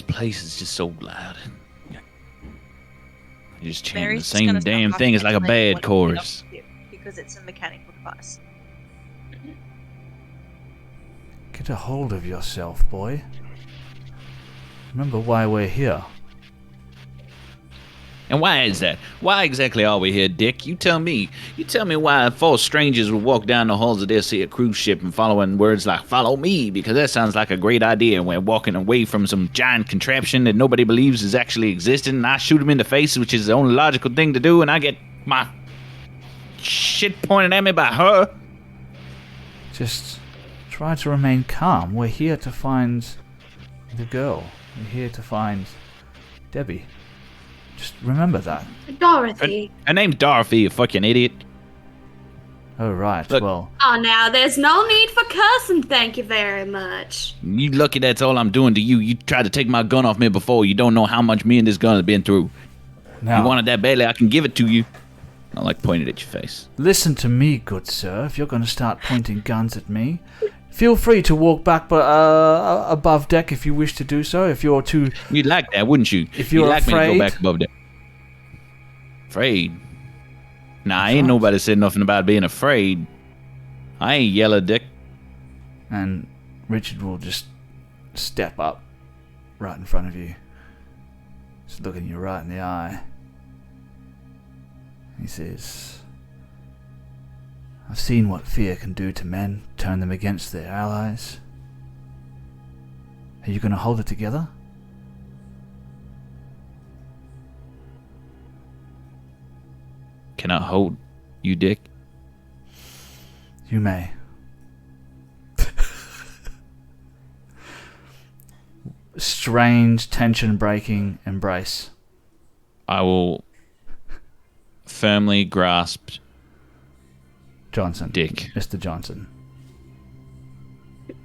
place is just so loud. You're just chanting Mary's the just same gonna start damn thing. It's like a hyperventilating bad when we chorus. get up here, because it's a mechanical device. Get a hold of yourself, boy. Remember why we're here. And why is that? Why exactly are we here, Dick? You tell me. You tell me why 4 strangers would walk down the halls of their sea a cruise ship and following words like, follow me, because that sounds like a great idea. We're walking away from some giant contraption that nobody believes is actually existing, and I shoot him in the face, which is the only logical thing to do, and I get my shit pointed at me by her. Just try to remain calm. We're here to find the girl. We're here to find Debbie. Just remember that. Dorothy. Her name's Dorothy, you fucking idiot. Oh, right. Look. Well, Oh, now, there's no need for cussing, thank you very much. You lucky that's all I'm doing to you. You tried to take my gun off me before. You don't know how much me and this gun have been through. now, You wanted that badly, I can give it to you. I like pointed at your face. listen to me, good sir. If you're going to start pointing guns at me, feel free to walk back above deck if you wish to do so. If you're too... You'd like that, wouldn't you? If you're You'd like me to afraid- go back above there. Afraid? Nah, ain't right. nobody said nothing about being afraid. I ain't yellow, Dick. And Richard will just step up right in front of you. Just looking you right in the eye. He says, I've seen what fear can do to men, turn them against their allies. Are you going to hold it together? Can I hold you, Dick? You may. Strange, tension-breaking embrace. I will firmly grasp Johnson. Dick. Mr. Johnson.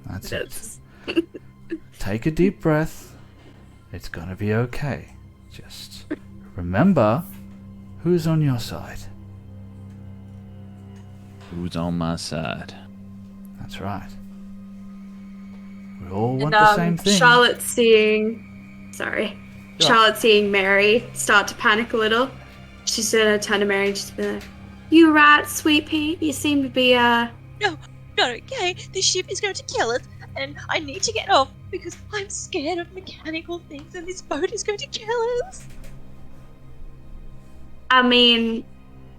That's it. Take a deep breath. It's gonna be okay. Just remember who's on your side. Who's on my side? That's right. We all want the same thing. Charlotte seeing Mary start to panic a little. She's gonna turn to Mary and just be like, "You right, sweet pea? You seem to be No, okay. This ship is going to kill us, and I need to get off because I'm scared of mechanical things, and this boat is going to kill us." I mean,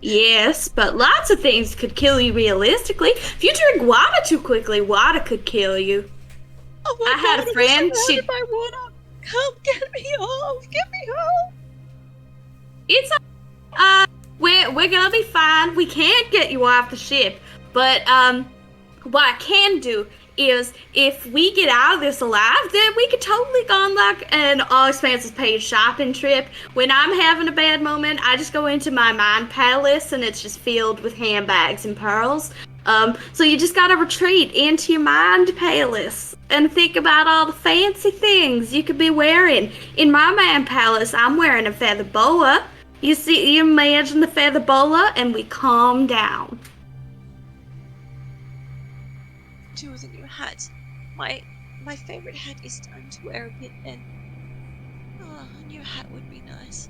yes, but lots of things could kill you realistically. If you drink water too quickly, water could kill you. Oh my I had God, a friend, I'm surrounded by water. Come get me off. Get me home. It's we're gonna be fine. We can't get you off the ship, but what I can do is if we get out of this alive, then we could totally go on like an all expenses paid shopping trip. When I'm having a bad moment, I just go into my mind palace and it's just filled with handbags and pearls. So you just gotta retreat into your mind palace and think about all the fancy things you could be wearing. In my mind palace, I'm wearing a feather boa. You imagine the feather boa, and we calm down. Do with a new hat. My favorite hat is time to wear a bit, and a new hat would be nice.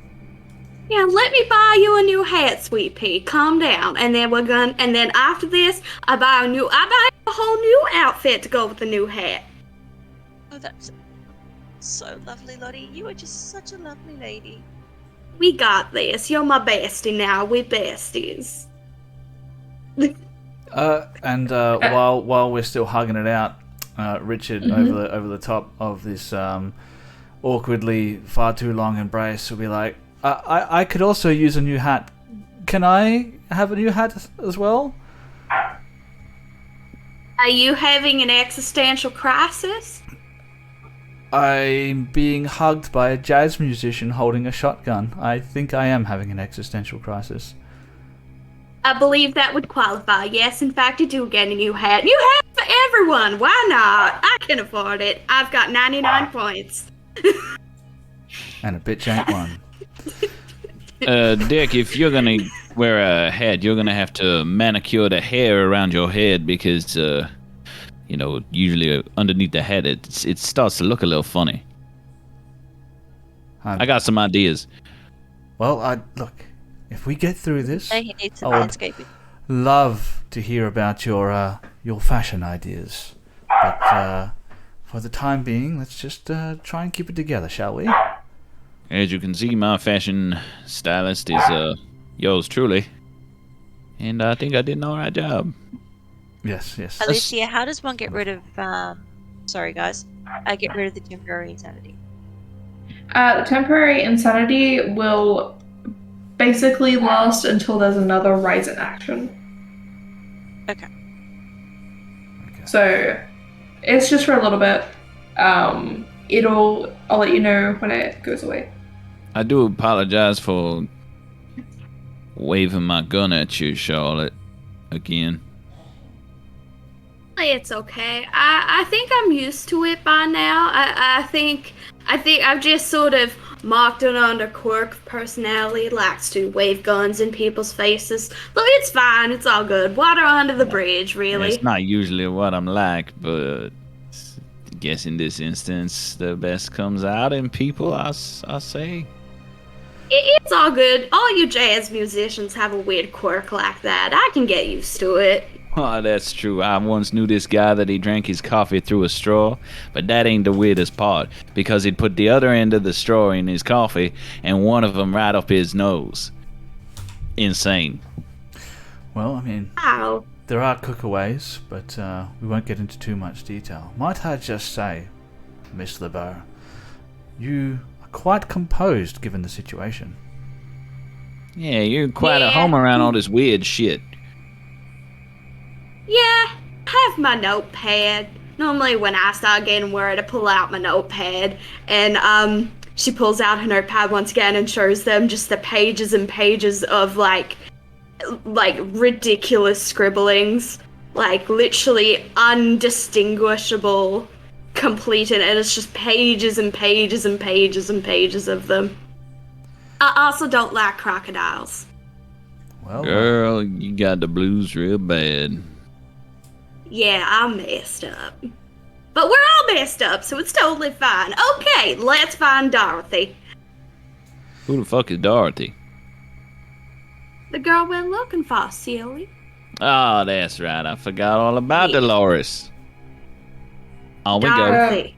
Yeah, let me buy you a new hat, sweet pea. Calm down, and then after this, I buy a whole new outfit to go with the new hat. Oh, that's so lovely, Lottie. You are just such a lovely lady. We got this. You're my bestie now. We besties. While we're still hugging it out, Richard over the top of this awkwardly far too long embrace will be like, I could also use a new hat. Can I have a new hat as well? Are you having an existential crisis? I'm being hugged by a jazz musician holding a shotgun. I think I am having an existential crisis. I believe that would qualify. Yes, in fact, you do get a new hat. New hat for everyone. Why not? I can afford it. I've got 99 points. And a bitch ain't one. Dick, if you're gonna wear a hat, you're gonna have to manicure the hair around your head because, usually underneath the head, it starts to look a little funny. I got some ideas. Well, look, if we get through this, He needs some I would landscaping. love to hear about your fashion ideas. But for the time being, let's just try and keep it together, shall we? As you can see, my fashion stylist is yours truly. And I think I did an alright job. Yes. Alyssia, how does one get rid of, sorry guys, get rid of the temporary insanity? The temporary insanity will basically last until there's another rise in action. Okay. So it's just for a little bit. I'll let you know when it goes away. I do apologize for waving my gun at you, Charlotte, again. It's okay. I think I'm used to it by now. I think I've just sort of marked it under quirk of personality, likes to wave guns in people's faces. Look, it's fine. It's all good. Water under the bridge, really. It's not usually what I'm like, but I guess in this instance, the best comes out in people, I say. It's all good. All you jazz musicians have a weird quirk like that. I can get used to it. Oh, that's true. I once knew this guy that he drank his coffee through a straw, but that ain't the weirdest part, because he'd put the other end of the straw in his coffee and one of them right up his nose. Insane. Well, I mean, Ow. There are cookaways, but we won't get into too much detail. Might I just say, Miss LeBeau, you are quite composed given the situation. Yeah, you're quite at home around all this weird shit. Yeah, I have my notepad. Normally when I start getting worried, I pull out my notepad, and she pulls out her notepad once again and shows them just the pages and pages of like ridiculous scribblings, like literally undistinguishable, completed, and it's just pages and pages and pages and pages of them. I also don't like crocodiles. Well, Girl, you got the blues real bad. Yeah, I'm messed up. But we're all messed up, so it's totally fine. Okay, let's find Dorothy. Who the fuck is Dorothy? The girl we're looking for, silly. Oh, that's right. I forgot all about Dolores. On we go. Dorothy.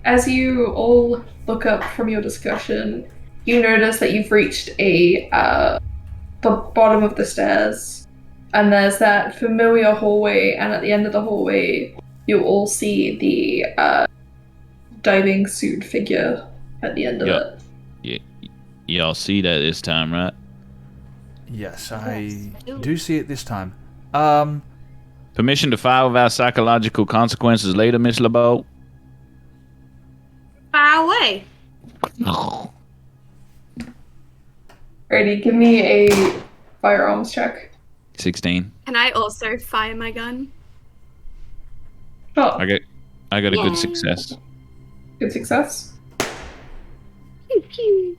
As you all look up from your discussion, you notice that you've reached the bottom of the stairs, and there's that familiar hallway, and at the end of the hallway, you all see the diving suit figure at the end of it. Yeah, y'all see that this time, right? yes, I do see it this time. Permission to file without psychological consequences later, Miss LeBeau? Fire away. Alrighty, give me a firearms check. 16. Can I also fire my gun? Oh, I got a good success. good success. Pew, pew.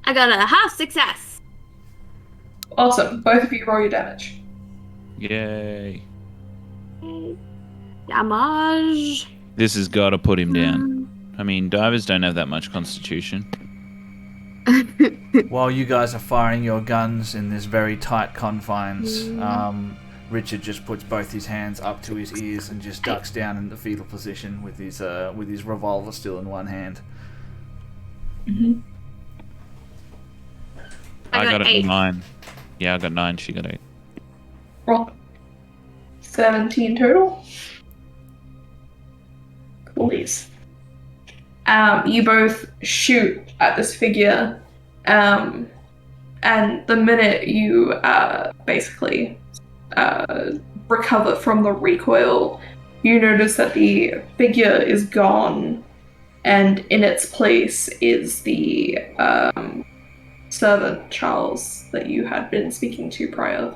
I got a half success. Awesome. Both of you roll your damage. Yay. Damage. This has got to put him down. I mean, divers don't have that much constitution. While you guys are firing your guns in this very tight confines, Richard just puts both his hands up to his ears and just ducks down in the fetal position with his revolver still in one hand. Mm-hmm. I got it 8. 9. Yeah, I got 9. She got 8. Roll. 17 total. Coolies. You both shoot at this figure, and the minute you basically recover from the recoil, you notice that the figure is gone, and in its place is the servant Charles that you had been speaking to prior.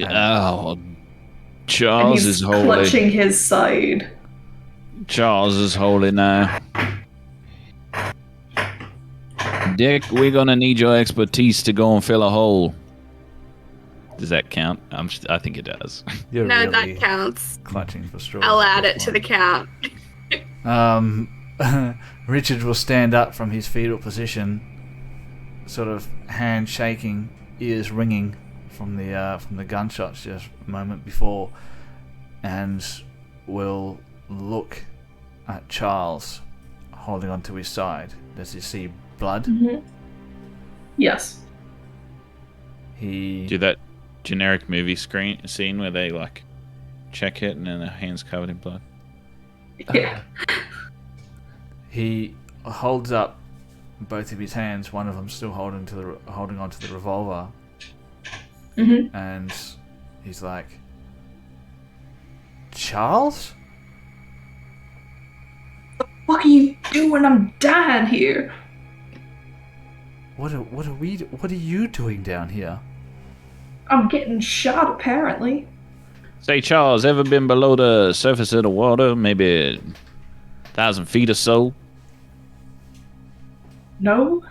Oh, And Charles he's is holy. clutching his side. Charles is holy now. Dick, we're gonna need your expertise to go and fill a hole. Does that count? I think it does. You're No, really that counts. clutching for straws. I'll at add this it to the point. count. Richard will stand up from his fetal position, sort of hand shaking, ears ringing from the gunshots just a moment before, and will look at Charles holding onto his side. Does he see blood? Mm-hmm. Yes. He Do that generic movie scene where they like check it and then their hands covered in blood. Yeah. He holds up both of his hands, one of them still holding onto the revolver, Mm-hmm. and he's like, Charles? What are you doing? I'm dying here. What are you doing down here? I'm getting shot, apparently. Say, Charles, ever been below the surface of the water? Maybe 1,000 feet or so? No?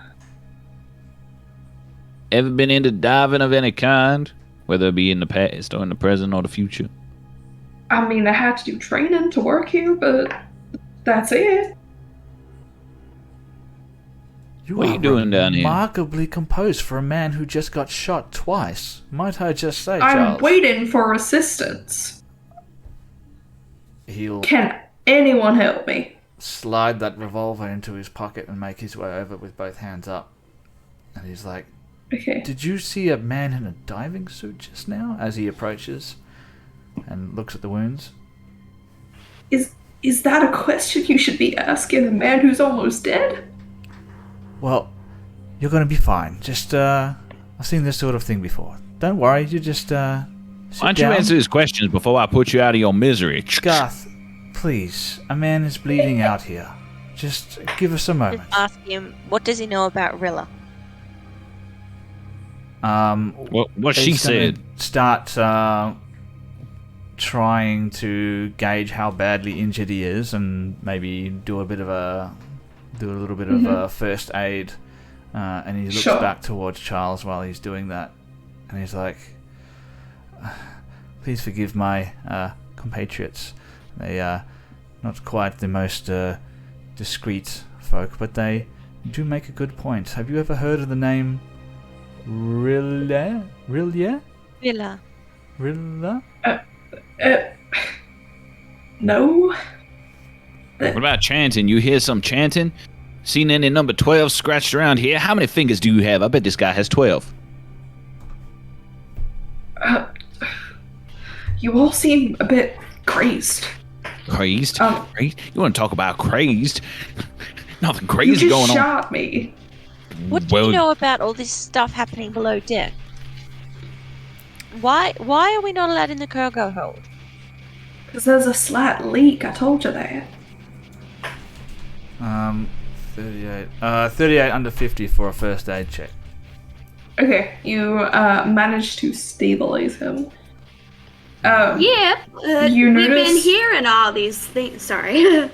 Ever been into diving of any kind? Whether it be in the past or in the present or the future? I mean, I had to do training to work here, but that's it. What are you doing down here? Remarkably composed for a man who just got shot twice. Might I just say, I'm Charles? waiting for assistance. He'll Can anyone help me? slide that revolver into his pocket and make his way over with both hands up. And he's like, Okay. Did you see a man in a diving suit just now as he approaches and looks at the wounds? Is that a question you should be asking a man who's almost dead? Well, you're going to be fine. Just, I've seen this sort of thing before. Don't worry, you just, sit Why don't you down. answer these questions before I put you out of your misery? Garth, please, a man is bleeding out here. Just give us a moment. Just ask him, what does he know about Rilla? What she he's gonna said. Start trying to gauge how badly injured he is, and maybe do a little bit of first aid. And he looks back towards Charles while he's doing that, and he's like, "Please forgive my compatriots. They are not quite the most discreet folk, but they do make a good point. Have you ever heard of the name Rilla? Rilla. Rilla? No. What about chanting? You hear some chanting? Seen any number 12 scratched around here? How many fingers do you have? I bet this guy has 12. You all seem a bit crazed. Crazed? Crazed? You want to talk about crazed? Nothing You crazy just going on. shot me. What do you know about all this stuff happening below deck? Why are we not allowed in the cargo hold? Because there's a slight leak, I told you that. 38. 38 under 50 for a first aid check. Okay, you managed to stabilize him. Yeah, You we've been notice- hearing all these things. Sorry.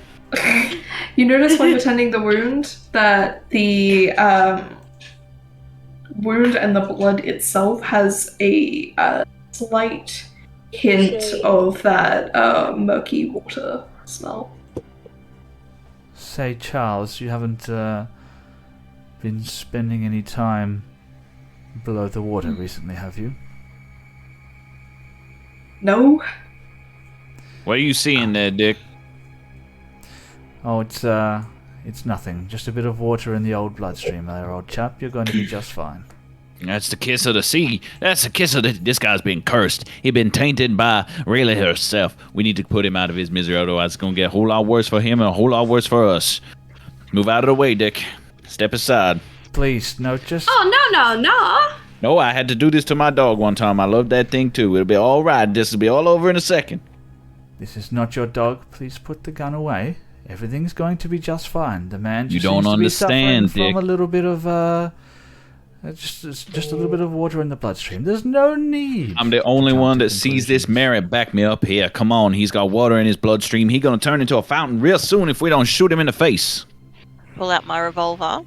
You notice when you're tending the wound that the wound and the blood itself has a slight hint of that murky water smell. Say, Charles, you haven't been spending any time below the water recently, have you? No? What are you seeing there, Dick? Oh, it's nothing. Just a bit of water in the old bloodstream there, old chap. You're going to be just fine. That's the kiss of the sea. That's the kiss of this guy's been cursed. He been tainted by Rayla herself. We need to put him out of his misery, otherwise it's going to get a whole lot worse for him and a whole lot worse for us. Move out of the way, Dick. Step aside. Please, no, just... Oh, no. No, I had to do this to my dog one time. I love that thing too. It'll be all right. This will be all over in a second. This is not your dog. Please put the gun away. Everything's going to be just fine. The man just You don't seems to be suffering understand, from Dick. a little bit of just a little bit of water in the bloodstream. There's no need. I'm the only one that sees this merit. Back me up here. Come on, he's got water in his bloodstream. He's gonna turn into a fountain real soon if we don't shoot him in the face. Pull out my revolver.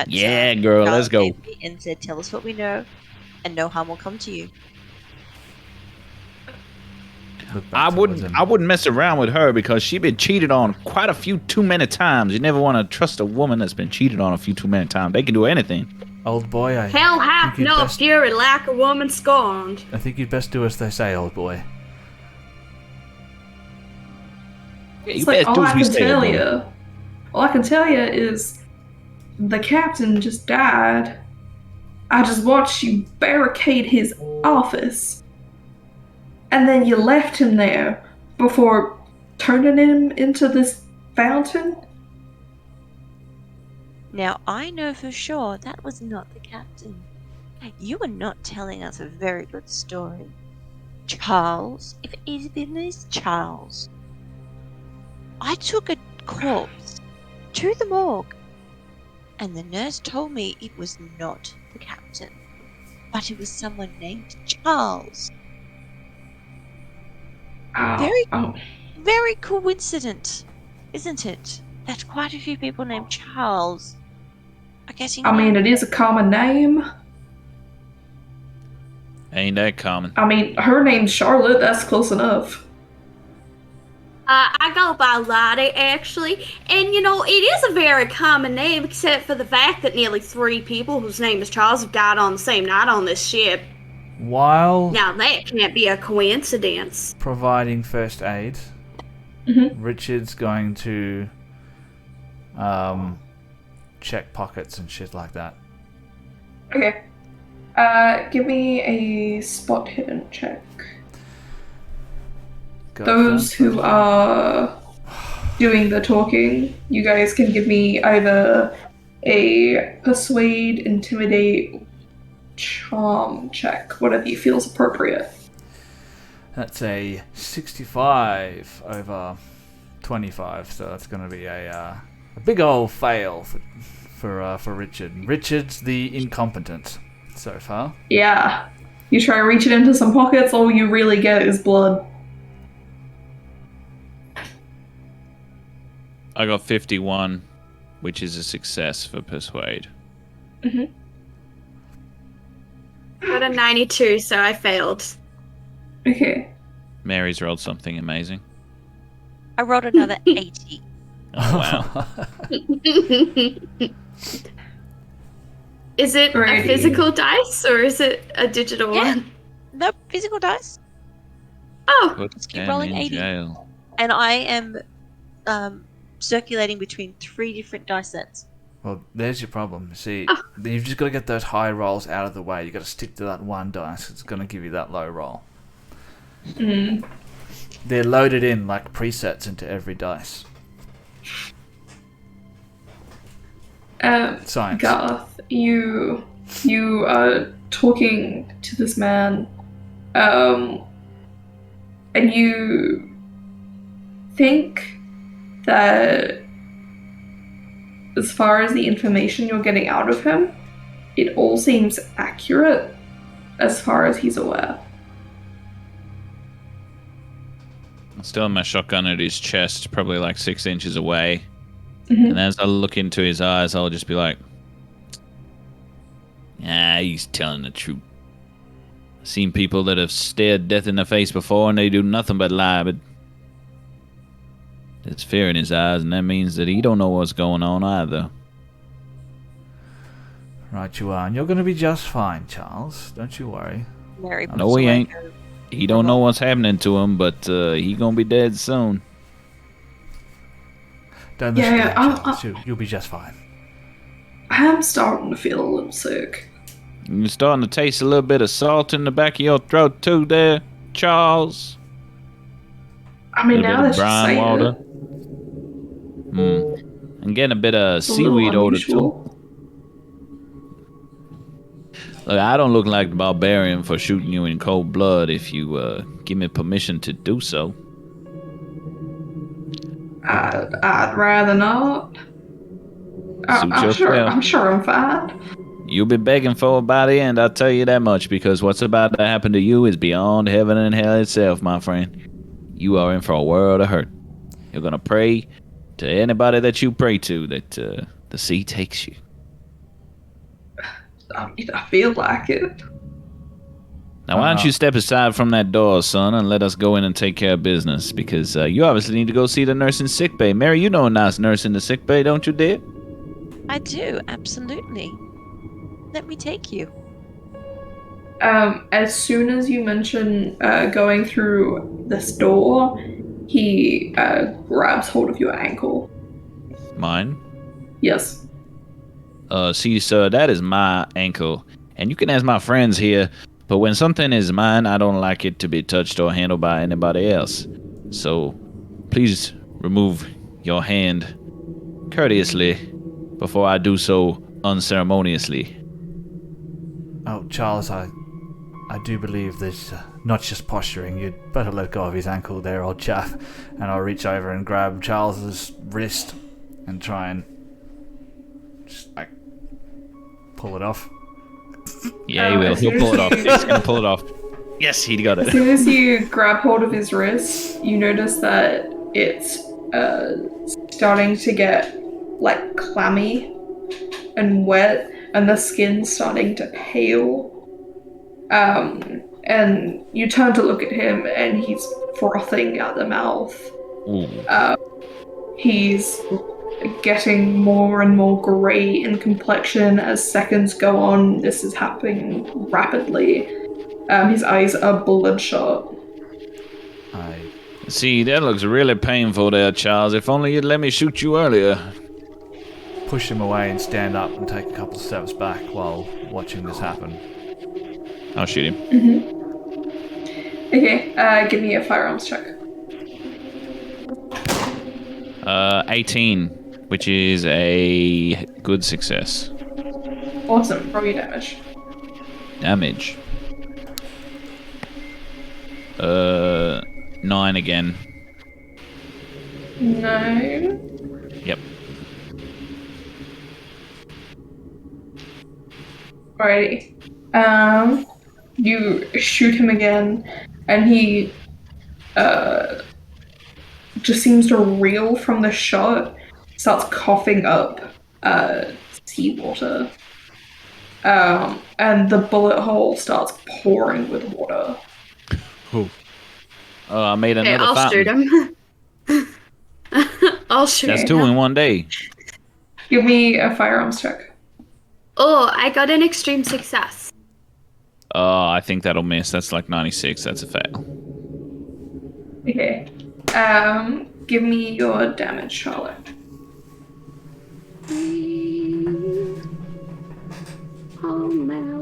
Yeah, girl, let's go. gave me and said, "Tell us what we know, and no harm will come to you." Look back I towards him. wouldn't mess around with her because she been cheated on quite a few too many times. You never want to trust a woman that's been cheated on a few too many times. They can do anything. Old boy, Hell hath think you'd no best- fury like a woman scorned. I think you'd best do as they say, old boy. Yeah, It's you like, best all do I as we can say, tell bro. you. All I can tell you is the captain just died. I just watched you barricade his office. And then you left him there before turning him into this fountain? Now I know for sure that was not the captain. You are not telling us a very good story, Charles. If it even is Charles, I took a corpse to the morgue, and the nurse told me it was not the captain, but it was someone named Charles. Oh. Very coincident, isn't it? That quite a few people named Charles are getting. I mean, it is a common name. Ain't that common? I mean, her name's Charlotte. That's close enough. I go by Lottie, actually. And, you know, it is a very common name, except for the fact that nearly 3 people whose name is Charles have died on the same night on this ship. While Now, that can't be a coincidence. providing first aid, Richard's going to check pockets and shit like that. Okay. Give me a spot hidden check. Go Those first. who are doing the talking, you guys can give me either a persuade, intimidate, charm check, whatever you feels appropriate. That's a 65 over 25, so that's going to be a big old fail for Richard. Richard's the incompetent so far. Yeah. You try to reach it into some pockets, all you really get is blood. I got 51, which is a success for persuade. I got a 92, so I failed. Okay. Mary's rolled something amazing. I rolled another 80. Oh wow. Is it a Alrighty. physical dice or is it a digital Yeah. one? Nope, physical dice. Oh, Put keep them rolling in 80. jail. And I am circulating between 3 different dice sets. Well, there's your problem. See, you've just got to get those high rolls out of the way. You've got to stick to that one dice. It's going to give you that low roll. Mm. They're loaded in like presets into every dice. Science. Garth, you are talking to this man, and you think that as far as the information you're getting out of him, it all seems accurate as far as he's aware. I'm still in my shotgun at his chest, probably like 6 inches away. Mhm. And as I look into his eyes, I'll just be like, he's telling the truth. I've seen people that have stared death in the face before and they do nothing but lie, but there's fear in his eyes, and that means that he don't know what's going on either. Right, you are. And you're going to be just fine, Charles. Don't you worry. Mary No, No, pulls he away ain't. her- He don't know what's happening to him, but he gonna be dead soon. Don't listen Yeah, to him, Charles. You'll be just fine. I am starting to feel a little sick. You're starting to taste a little bit of salt in the back of your throat too there, Charles. I mean, A little now bit that of you brine say water. it, And getting a bit of it's a little seaweed odor unusual. too. Look, I don't look like the barbarian for shooting you in cold blood if you give me permission to do so. I'd rather not. Suit yourself. I'm sure I'm fine. You'll be begging for it by the end, I'll tell you that much, because what's about to happen to you is beyond heaven and hell itself, my friend. You are in for a world of hurt. You're gonna pray to anybody that you pray to that the sea takes you. I feel like it. Now, why don't you step aside from that door, son, and let us go in and take care of business, because you obviously need to go see the nurse in sickbay. Mary, you know a nice nurse in the sickbay, don't you, dear? I do, absolutely. Let me take you. As soon as you mention going through this door, he grabs hold of your ankle. Mine? Yes. See, sir, that is my ankle. And you can ask my friends here, but when something is mine, I don't like it to be touched or handled by anybody else. So, please remove your hand courteously before I do so unceremoniously. Oh, Charles, I do believe there's not just posturing. You'd better let go of his ankle there, old chap. And I'll reach over and grab Charles's wrist and try and just, like, pull it off. Yeah, he will. He'll pull it off. He's gonna pull it off. Yes, he got As it. soon as you grab hold of his wrist, you notice that it's starting to get like clammy and wet, and the skin's starting to pale. And you turn to look at him, and he's frothing at the mouth. Ooh. He's getting more and more grey in complexion as seconds go on. This is happening rapidly. His eyes are bloodshot. I See, that looks really painful there, Charles. If only you'd let me shoot you earlier. push him away and stand up and take a couple steps back while watching this happen. I'll shoot him. Okay, give me a firearms check. 18, which is a good success. Awesome. Roll your damage. Damage. 9 again. 9. Yep. Alrighty. You shoot him again, and he just seems to reel from the shot, starts coughing up seawater. And the bullet hole starts pouring with water. Oh, I made Hey, another I'll fountain. shoot him. I'll shoot That's him. 2 in one day. Give me a firearms check. Oh, I got an extreme success. I think that'll miss. That's like 96. That's a fail. Okay. Give me your damage, Charlotte. Oh, man.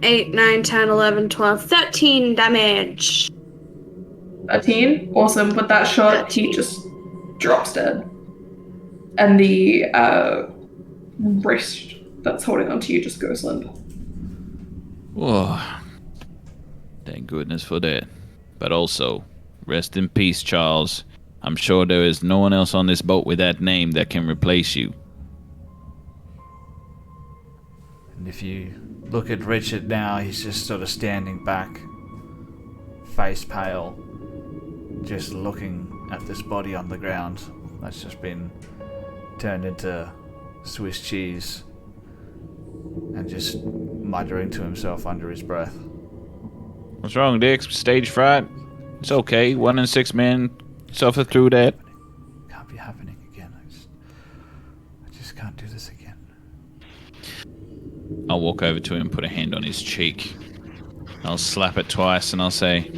8, 9, 10, 11, 12, 13 damage. 13? Awesome. With that shot, he just drops dead. And the wrist that's holding onto you just goes limp. Whoa. Thank goodness for that. But also, rest in peace, Charles. I'm sure there is no one else on this boat with that name that can replace you. And if you look at Richard now, he's just sort of standing back, face pale, just looking at this body on the ground that's just been turned into Swiss cheese, and just muttering to himself under his breath. What's wrong, Dick? Stage fright? It's okay. 1 in 6 men suffer through that. Can't be happening again. I just can't do this again. I'll walk over to him and put a hand on his cheek. I'll slap it twice and I'll say,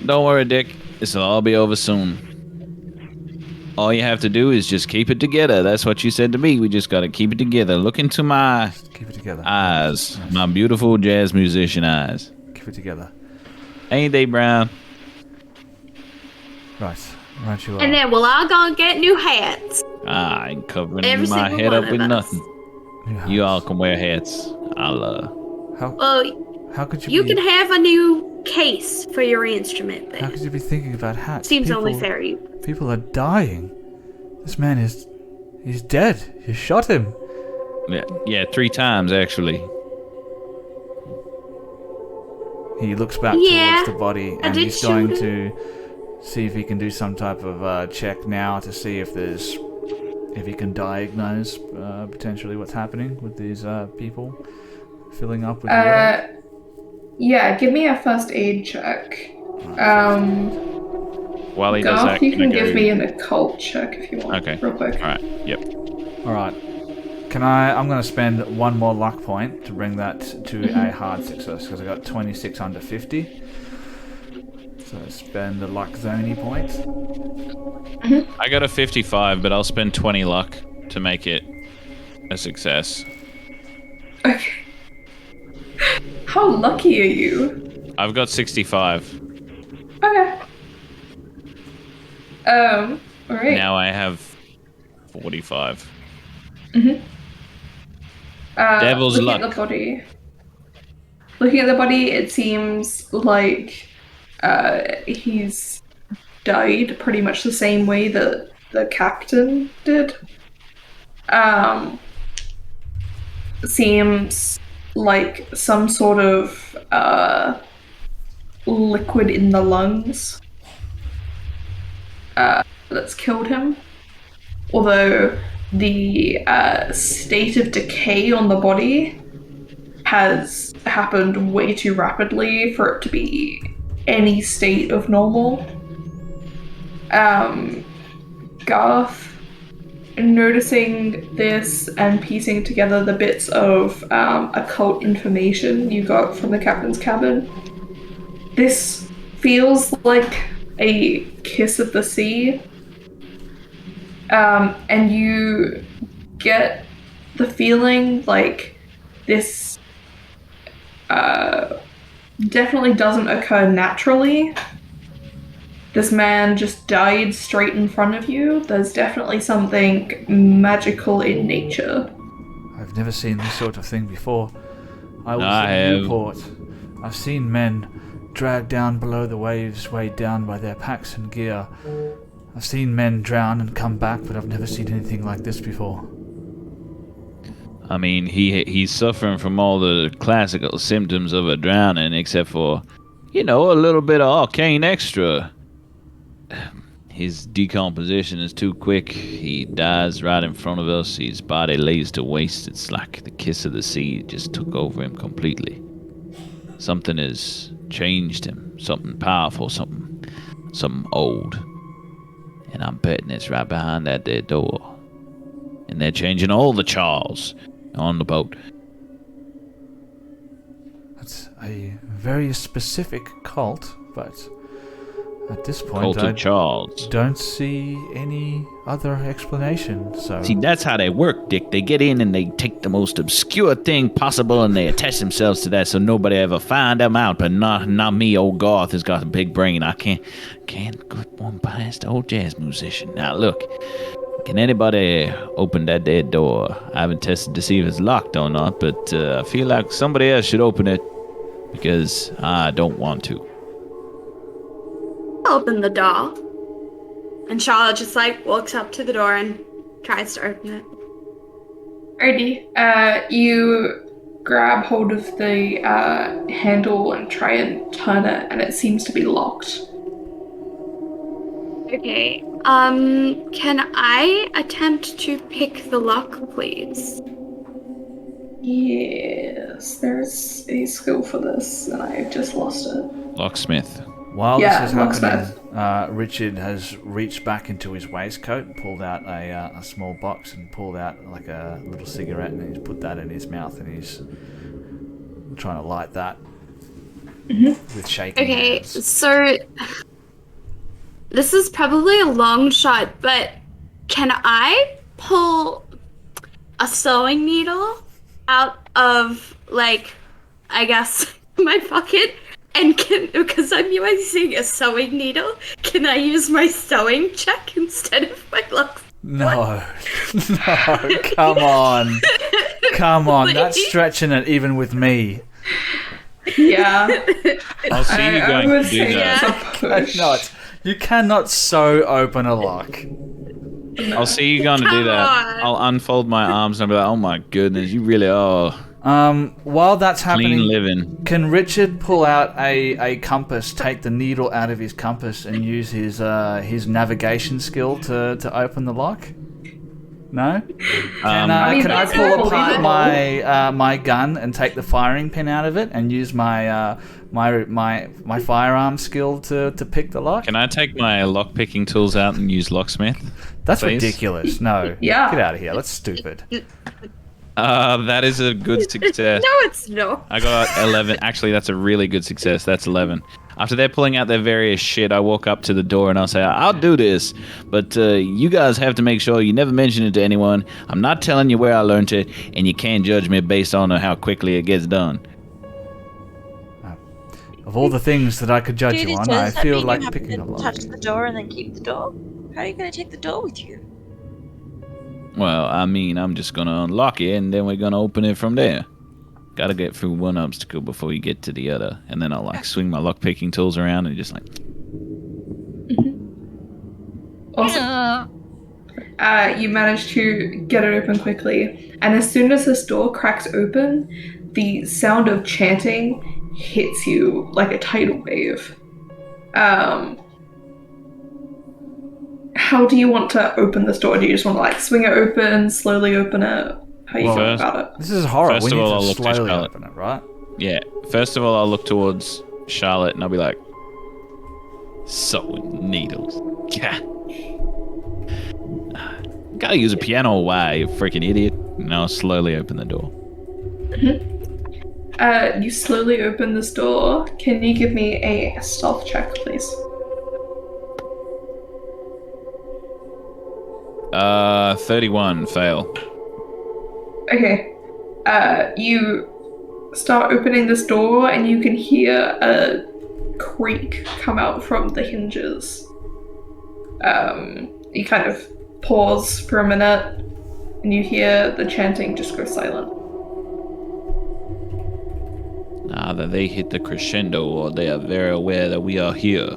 "Don't worry, Dick. This'll all be over soon. All you have to do is just keep it together. That's what you said to me. We just gotta keep it together. Look into my Just keep it together. eyes. My beautiful jazz musician eyes. Keep it together. Ain't they, Brown?" Right you are. And then we'll all go and get new hats. I ain't covering Every my single head one up with of us. nothing. New You all house. can wear hats. How could You be? can have a new case for your instrument How then. could you be thinking about hats? Seems only fair. People are dying. This man he's dead. You shot him. Yeah, 3 times actually. He looks back Yeah, towards the body, I and did he's going shoot to see if he can do some type of check now to see if he can diagnose potentially what's happening with these people filling up with water. Yeah, give me a first aid check. While he does Garth, that, you can I can go... give me an occult check if you want. Okay. Real quick. Alright, yep. All right. I'm going to spend 1 more luck point to bring that to a hard success because I got 26 under 50. So spend a luck zoney point. I got a 55, but I'll spend 20 luck to make it a success. Okay. How lucky are you? I've got 65. Okay. Alright. Now I have 45. Devil's looking luck. At the body. Looking at the body, it seems like he's died pretty much the same way that the captain did. Seems like some sort of liquid in the lungs that's killed him. Although the state of decay on the body has happened way too rapidly for it to be any state of normal. Garth, noticing this and piecing together the bits of occult information you got from the captain's cabin, this feels like a kiss of the sea. And you get the feeling like this definitely doesn't occur naturally. This man just died straight in front of you. There's definitely something magical in nature. I've never seen this sort of thing before. I was I in have. Newport. I've seen men dragged down below the waves, weighed down by their packs and gear. I've seen men drown and come back, but I've never seen anything like this before. I mean, he's suffering from all the classical symptoms of a drowning, except for, a little bit of arcane extra. His decomposition is too quick. He dies right in front of us. His body lays to waste. It's like the kiss of the sea just took over him completely. Something has changed him. Something powerful, something old. And I'm betting it's right behind that dead door. And they're changing all the Charles on the boat. That's a very specific cult, but at this point Cult I of Charles. don't see any other explanation. So See, that's how they work, Dick. They get in and they take the most obscure thing possible and they attach themselves to that so nobody ever find them out. But not me, old Garth has got a big brain. I can't get one past the old jazz musician. Now look, can anybody open that dead door? I haven't tested to see if it's locked or not, but I feel like somebody else should open it because I don't want to. Open the door. And Charlotte just walks up to the door and tries to open it. Alrighty. You grab hold of the handle and try and turn it, and it seems to be locked. Okay. Can I attempt to pick the lock, please? Yes, there's a skill for this, and I've just lost it. Locksmith. while Yeah, this is happening, locksmith. Richard has reached back into his waistcoat and pulled out a small box and pulled out like a little cigarette, and he's put that in his mouth and he's trying to light that with shaking hands. So this is probably a long shot, but can I pull a sewing needle out of, like, I guess, my pocket? And because I'm using a sewing needle, can I use my sewing check instead of my luck? No, come on. Come on, that's stretching it even with me. Yeah. I'll see you I going would to do say that. it's a push. You cannot sew open a lock. I'll see you going to do that. on. I'll unfold my arms and I'll be like, oh my goodness, you really are While that's happening, clean living. can Richard pull out a compass, take the needle out of his compass, and use his navigation skill to open the lock? No. Can I that's pull not apart believable. my gun and take the firing pin out of it and use my my firearm skill to pick the lock? Can I take my lock-picking tools out and use locksmith? That's please? ridiculous. No. Yeah. Get out of here. That's stupid. That is a good success. No, it's not. I got 11. Actually, that's a really good success. That's 11. After they're pulling out their various shit, I walk up to the door and I'll say, I'll do this, but you guys have to make sure you never mention it to anyone. I'm not telling you where I learned it, and you can't judge me based on how quickly it gets done. Of all the things that I could judge you on, I Does that feel mean like you have picking to a lock. touch the door and then keep the door? How are you going to take the door with you? Well, I mean, I'm just going to unlock it, and then we're going to open it from there. Gotta get through one obstacle before you get to the other. And then I'll, like, swing my lock-picking tools around and just, like... Awesome. You manage to get it open quickly, and as soon as this door cracks open, the sound of chanting hits you like a tidal wave. How do you want to open this door? Do you just want to, like, swing it open, slowly open it? How you feel about it? This is horror. First We of need all, I'll to look to slowly Charlotte. open it, right? Yeah. First of all, I'll look towards Charlotte, and I'll be like... Sewing needles. Yeah. Gotta use a piano why, you freaking idiot. And I'll slowly open the door. You slowly open this door. Can you give me a stealth check, please? 31, fail. Okay. You start opening this door, and you can hear a creak come out from the hinges. You kind of pause for a minute, and you hear the chanting just go silent. Either they hit the crescendo, or they are very aware that we are here.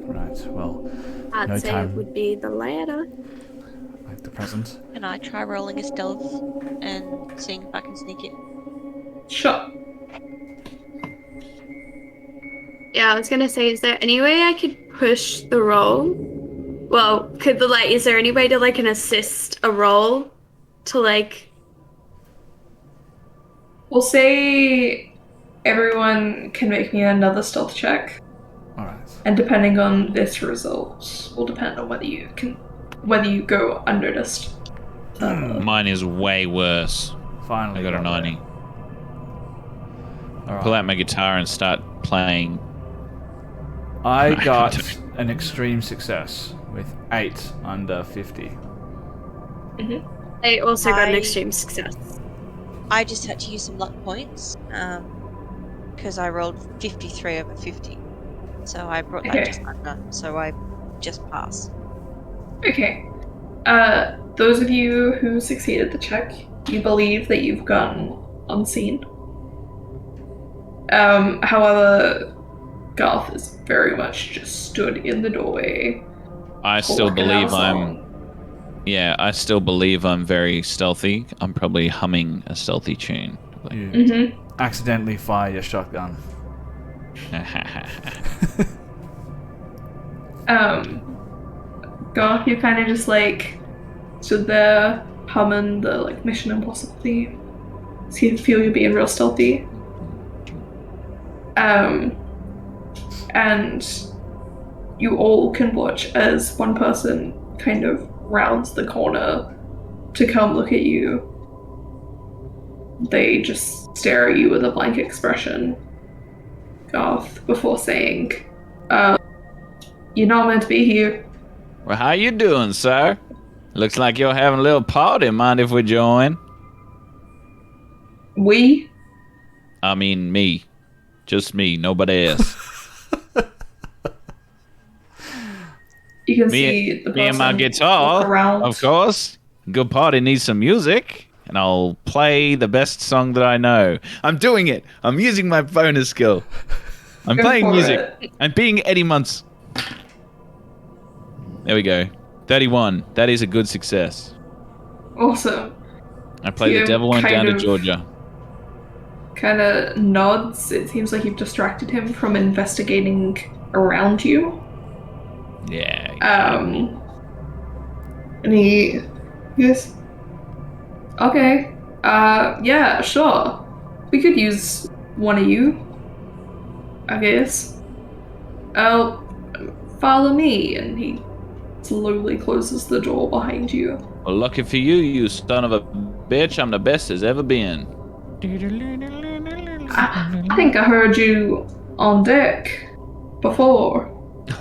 Right, well, I'd no say time it would be the latter. like the present. Can I try rolling a stealth and seeing if I can sneak in? Sure. Yeah, I was gonna say, is there any way I could push the roll? Well, is there any way to can assist a roll to We'll say everyone can make me another stealth check, Alright. and depending on this result, will depend on whether you go unnoticed. Mine is way worse. Finally. I got a there. 90. Alright. Pull out my guitar and start playing. I got an extreme success with 8 under 50. I also got an I- extreme success. I just had to use some luck points because I rolled 53 over 50. So I brought that Okay. just under. So I just passed. Okay. Those of you who succeeded the check, you believe that you've gone unseen. However, Garth is very much just stood in the doorway. I still for like an believe hour I'm. long. Yeah, I still believe I'm very stealthy. I'm probably humming a stealthy tune. You Mhm. accidentally fire your shotgun. Garth, you kind of just stood there humming the Mission Impossible theme. So you feel you're being real stealthy. And you all can watch as one person kind of rounds the corner to come look at you. They just stare at you with a blank expression, Garth, before saying, you're not meant to be here. Well, how you doing, sir? Looks like you're having a little party. Mind if we join? We? I mean, me. Just me, nobody else. You can see the person Me and my guitar, walk around. of course. Good party needs some music, and I'll play the best song that I know. I'm doing it. I'm using my bonus skill. I'm Go playing for music. it. I'm being Eddie Muntz. There we go. 31. That is a good success. Awesome. I play You The Devil Went kind Down to of- Georgia. Kind of nods. It seems like you've distracted him from investigating around you. Yeah. And he goes, okay, yeah, sure. We could use one of you, I guess. Follow me. And he slowly closes the door behind you. Well, lucky for you, you son of a bitch. I'm the best there's ever been. I think I heard you on deck before.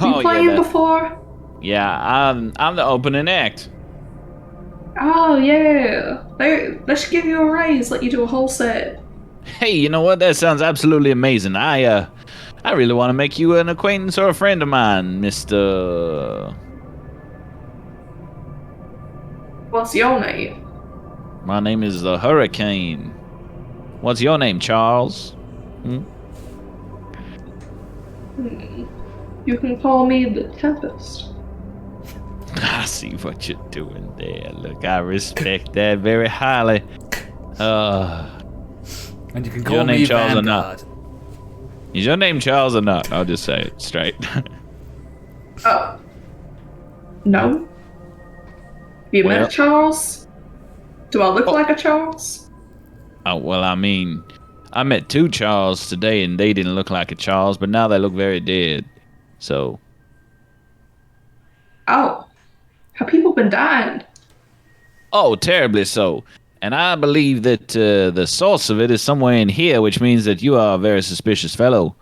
You playing yeah, before? I'm the opening act. Oh, yeah. Let's give you a raise, let you do a whole set. Hey, you know what? That sounds absolutely amazing. I really want to make you an acquaintance or a friend of mine, Mr. What's your name? My name is the Hurricane. What's your name, Charles? You can call me the Tempest. I see what you're doing there. Look, I respect that very highly. And you can Your call name me Charles or Vanguard. Is your name Charles or not? I'll just say it straight. Oh. No? Have you Well- met Charles? Do I look like a Charles? Oh, well, I mean, I met two Charles today and they didn't look like a Charles, but now they look very dead. So, Oh. Have people been dying? oh, terribly so. And I believe that the source of it is somewhere in here, which means that you are a very suspicious fellow.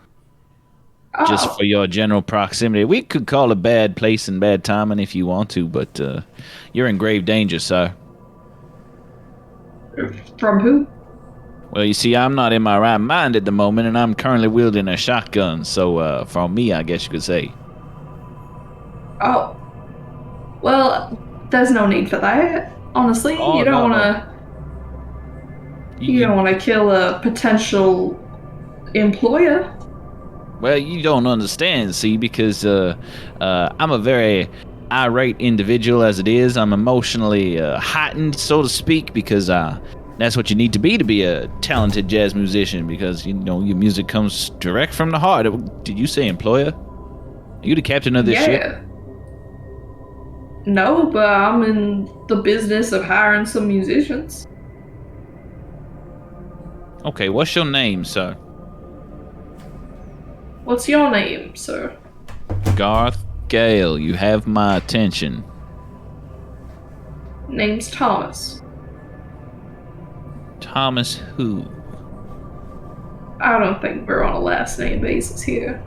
Oh. Just for your general proximity. We could call it bad place and bad timing if you want to, but you're in grave danger, sir. From who? Well, you see, I'm not in my right mind at the moment, and I'm currently wielding a shotgun. So, from me, I guess you could say. Oh. Well, there's no need for that. Honestly, Oh, you don't no, want to. You don't want to kill a potential employer. Well, you don't understand, see, because I'm a very irate individual as it is. I'm emotionally heightened, so to speak, because that's what you need to be a talented jazz musician, because, you know, your music comes direct from the heart. Did you say employer? Are you the captain of this ship? No, but I'm in the business of hiring some musicians. Okay, what's your name, sir? What's your name, sir? Garth Gale, you have my attention. Name's Thomas. Thomas who? I don't think we're on a last name basis here.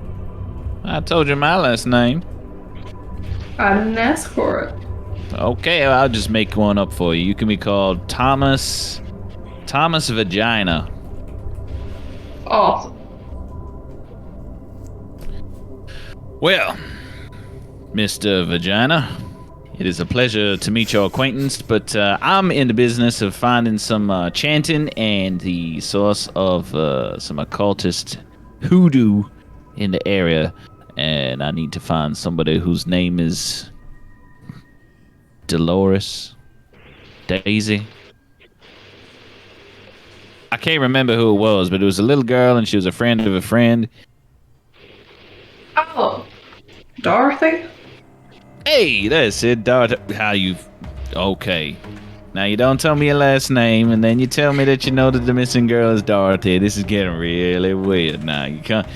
I told you my last name. I didn't ask for it. Okay, I'll just make one up for you. You can be called Thomas Vagina. Oh. Well, Mr. Vagina, it is a pleasure to meet your acquaintance, but I'm in the business of finding some chanting and the source of some occultist hoodoo in the area, and I need to find somebody whose name is Dolores, Daisy. I can't remember who it was, but it was a little girl, and she was a friend of a friend. Oh. Dorothy? Hey, that's it, Dorothy. How you... Okay. Now, you don't tell me your last name, and then you tell me that you know that the missing girl is Dorothy. This is getting really weird now. You can't...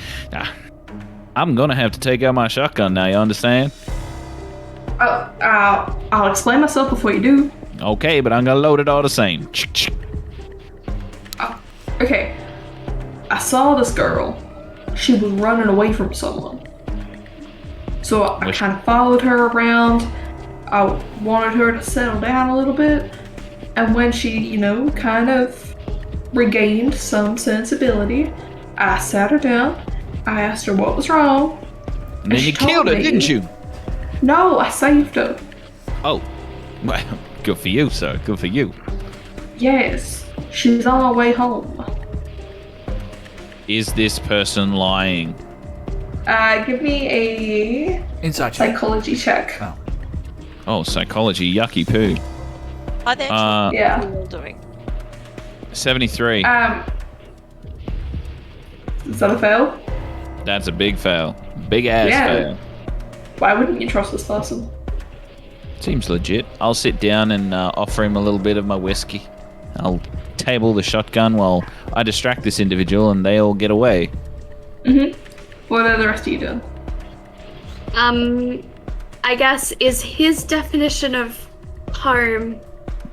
I'm gonna have to take out my shotgun now, you understand? I'll explain myself before you do. Okay, but I'm gonna load it all the same. Okay. I saw this girl. She was running away from someone. So I kind of followed her around. I wanted her to settle down a little bit. And when she, kind of regained some sensibility, I sat her down. I asked her what was wrong. And then you killed her, didn't you? No, I saved her. Oh. Well, good for you, sir. Good for you. Yes. She's on her way home. Is this person lying? Give me a Insight check. psychology check. Oh, psychology. Yucky poo. Are they Yeah. all doing? 73. Is that a fail? That's a big fail. Big ass fail. Why wouldn't you trust this person? Seems legit. I'll sit down and offer him a little bit of my whiskey. I'll table the shotgun while I distract this individual and they all get away. Mm-hmm. What are the rest of you doing? I guess, is his definition of harm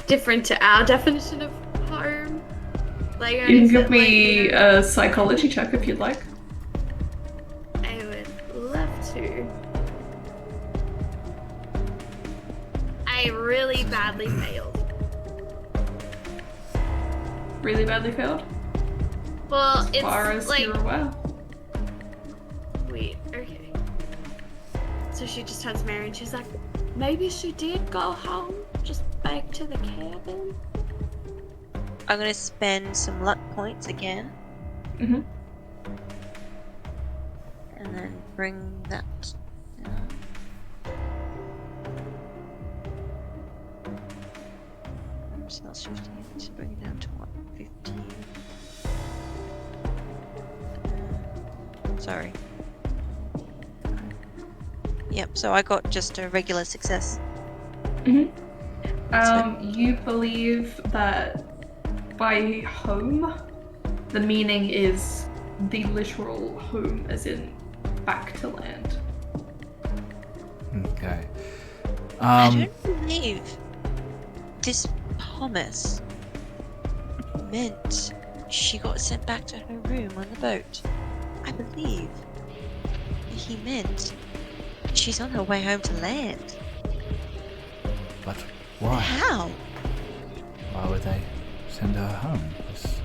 different to our definition of harm? Like, You can give me a psychology check if you'd like. I would love to. I really badly failed. Really badly failed? Well, As far as it's you're aware. Wait, okay. So she just turns to Mary and she's like, maybe she did go home, just back to the cabin. I'm gonna spend some luck points again. Mm-hmm. And then bring that down. Spell shifting it to bring it down to what? 15. Sorry. Yep, so I got just a regular success. Mm-hmm. You believe that by home, the meaning is the literal home, as in back to land. Okay. I don't believe this Thomas meant she got sent back to her room on the boat. I believe he meant she's on her way home to land. But why? How? Why would they send her home. This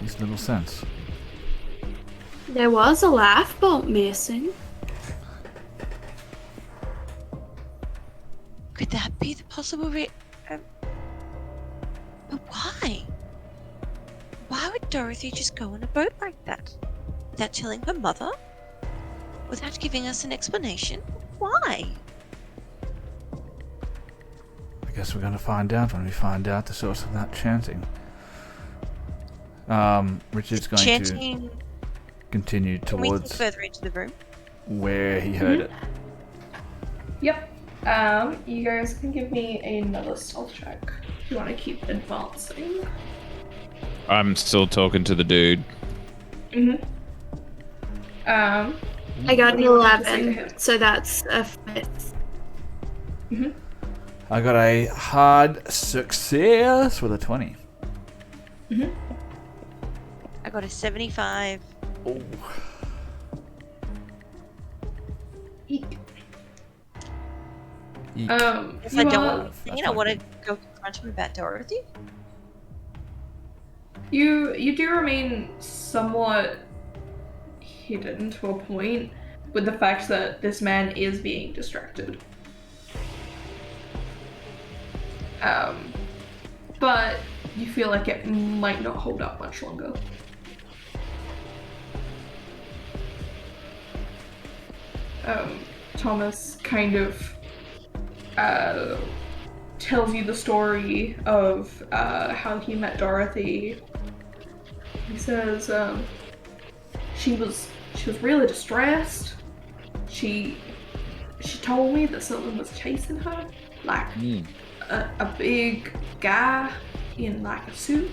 makes little sense. There was a lifeboat missing. Could that be the possible but why? Why would Dorothy just go on a boat like that? Without telling her mother? Without giving us an explanation? Why? I guess we're gonna find out when we find out the source of that chanting. Richard's going to continue Can we towards get further into the room? where he heard it. Yep. You guys can give me another stealth check if you want to keep advancing. I'm still talking to the dude. I got an 11, so that's a 5th. I got a hard success with a 20. I got a 75. Oh. Eek. Eek. If I don't want to, I want to go confront him about Dorothy. You do remain somewhat hidden to a point with the fact that this man is being distracted. But you feel like it might not hold up much longer. Thomas kind of tells you the story of how he met Dorothy. He says she was really distressed. She told me that someone was chasing her, like a big guy in like a suit,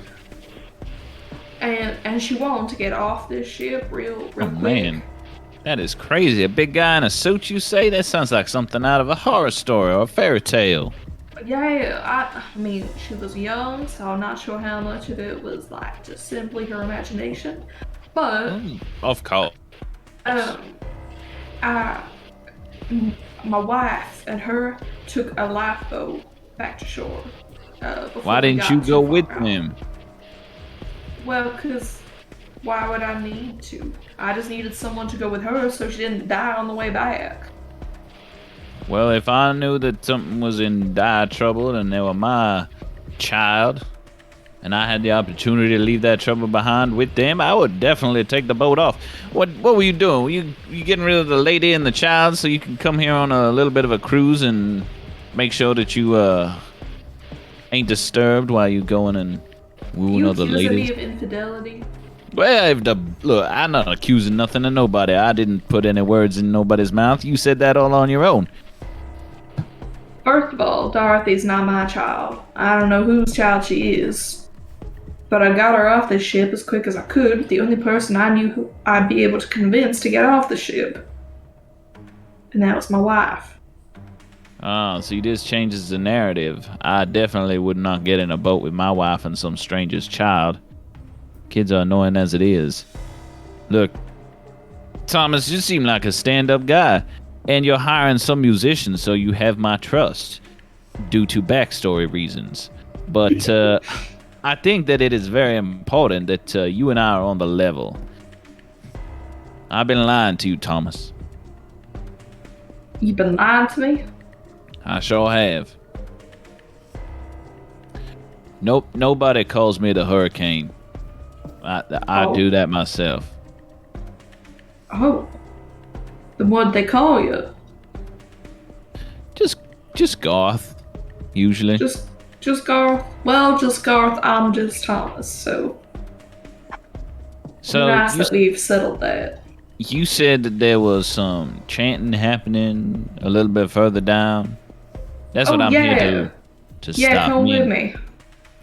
and she wanted to get off this ship real quick. Man, that is crazy. A big guy in a suit, you say? That sounds like something out of a horror story or a fairy tale. Yeah, I mean, she was young, so I'm not sure how much of it was like just simply her imagination. But Of course. My wife and her took a lifeboat back to shore. Why didn't you go with him? Well, because why would I need to? I just needed someone to go with her so she didn't die on the way back. Well, if I knew that something was in dire trouble and they were my child, and I had the opportunity to leave that trouble behind with them, I would definitely take the boat off. What were you doing? Were you getting rid of the lady and the child so you can come here on a little bit of a cruise and make sure that you ain't disturbed while you going and wooing other ladies? You accuse me of infidelity? Well, look, I'm not accusing nothing of nobody. I didn't put any words in nobody's mouth. You said that all on your own. First of all, Dorothy's not my child. I don't know whose child she is. But I got her off this ship as quick as I could. The only person I knew who I'd be able to convince to get off the ship. And that was my wife. Oh, see, this changes the narrative. I definitely would not get in a boat with my wife and some stranger's child. Kids are annoying as it is. Look, Thomas, you seem like a stand-up guy. And you're hiring some musicians, so you have my trust. Due to backstory reasons. But, I think that it is very important that you and I are on the level. I've been lying to you, Thomas. You've been lying to me? I sure have. Nope, nobody calls me the Hurricane. I do that myself. Oh. Then what'd they call you? Just Garth, usually. Just Garth? Well, just Garth, I'm just Thomas, so nice that we've settled that. You said that there was some chanting happening a little bit further down. That's what I'm here to stop. Come with me.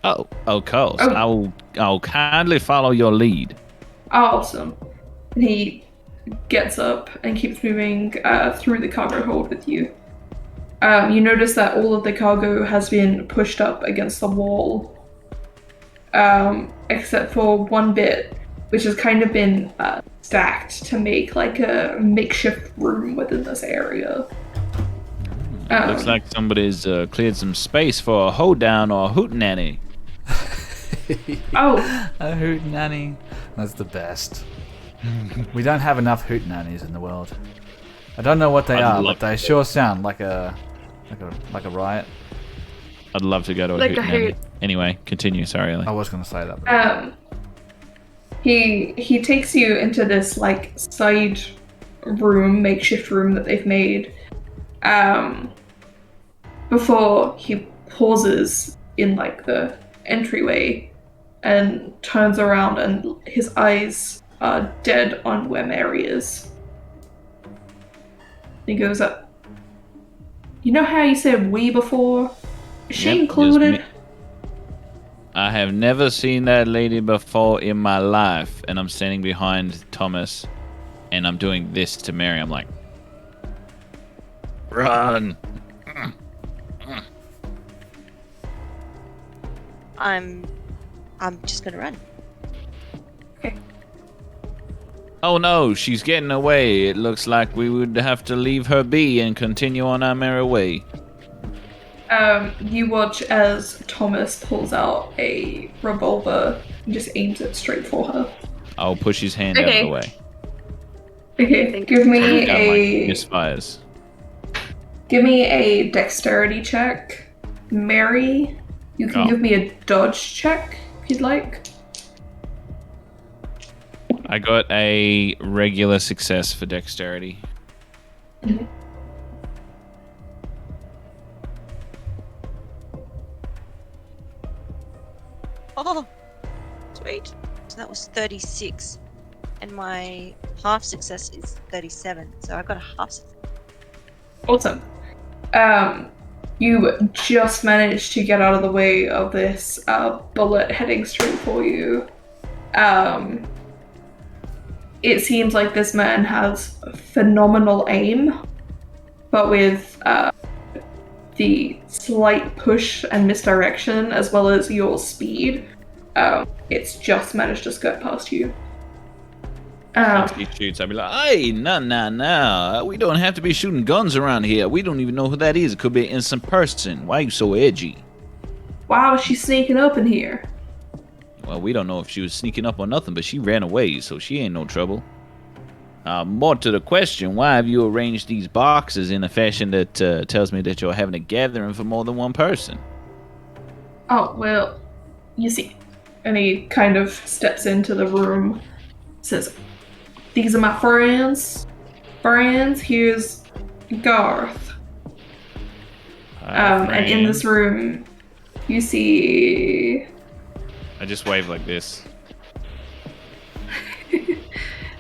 Oh, of course. I'll kindly follow your lead. Awesome. And he gets up and keeps moving through the cargo hold with you. You notice that all of the cargo has been pushed up against the wall, except for one bit, which has kind of been stacked to make like a makeshift room within this area. Looks like somebody's cleared some space for a hoedown or a hootenanny. Oh, A hoot nanny. That's the best. We don't have enough hoot nannies in the world. I don't know what they are, but they sure sound like a riot. I'd love to go to a Like hoot a nanny. hoot. Anyway, continue. Sorry, Ellie. I was going to say that. But he takes you into this like side room, makeshift room that they've made. Before he pauses in like the entryway and turns around, and his eyes are dead on where Mary is. He goes up. You know how you said we before? Is she Yep, included? just me. I have never seen that lady before in my life, and I'm standing behind Thomas, and I'm doing this to Mary. I'm like, run. I'm just gonna run. Oh no, she's getting away. It looks like we would have to leave her be and continue on our merry way. You watch as Thomas pulls out a revolver and just aims it straight for her. I'll push his hand out of Okay. the way. Okay, give me Down, a misfires. dexterity check. Mary, you can Oh. give me a dodge check if you'd like. I got a regular success for dexterity. Oh, sweet. So that was 36, and my half success is 37. So I got a half success. Awesome. You just managed to get out of the way of this bullet heading straight for you. It seems like this man has phenomenal aim, but with the slight push and misdirection, as well as your speed, it's just managed to skirt past you. Once he shoots, I'll be like, hey, no. We don't have to be shooting guns around here. We don't even know who that is. It could be an innocent person. Why are you so edgy? Why was she sneaking up in here? Well, we don't know if she was sneaking up or nothing, but she ran away, so she ain't no trouble. More to the question, why have you arranged these boxes in a fashion that tells me that you're having a gathering for more than one person? Oh, well, you see. And he kind of steps into the room, says, these are my friends. Here's Garth. And in this room, you see... I just wave like this.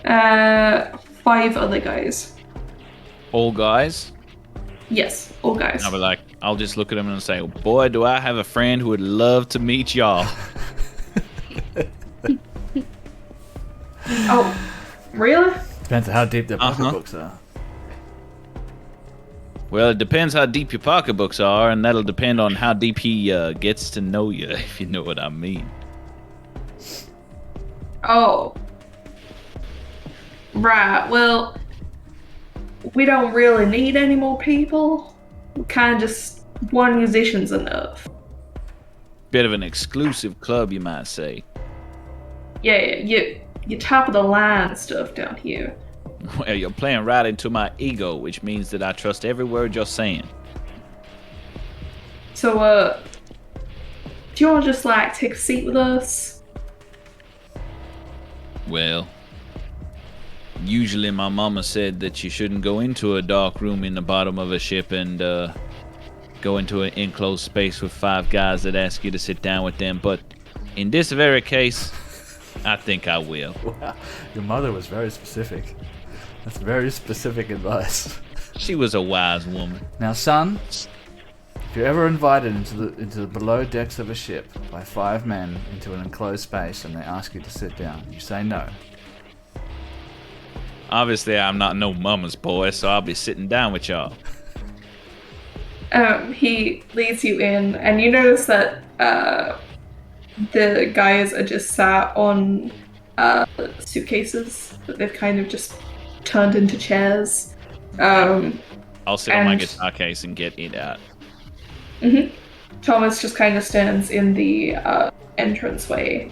5 other guys. All guys? Yes, all guys. I'll be like, I'll just look at them and say, boy, do I have a friend who would love to meet y'all. Oh, really? Depends on how deep their pocketbooks are. Well, it depends how deep your pocketbooks are, and that'll depend on how deep he gets to know you, if you know what I mean. Oh. Right, well, we don't really need any more people. We kind of just, one musician's enough. Bit of an exclusive club, you might say. Yeah, you're top of the line stuff down here. Well, you're playing right into my ego, which means that I trust every word you're saying. So, do you want to just, like, take a seat with us? Well, usually my mama said that you shouldn't go into a dark room in the bottom of a ship and go into an enclosed space with 5 guys that ask you to sit down with them, but in this very case, I think I will. Wow, your mother was very specific. That's very specific advice. She was a wise woman. Now, son, if you're ever invited into the below decks of a ship by 5 men into an enclosed space and they ask you to sit down, you say no. Obviously, I'm not no mama's boy, so I'll be sitting down with y'all. He leads you in, and you notice that the guys are just sat on suitcases that they've kind of just turned into chairs. I'll sit on my and- guitar case and get it out. Mhm. Thomas just kind of stands in the entranceway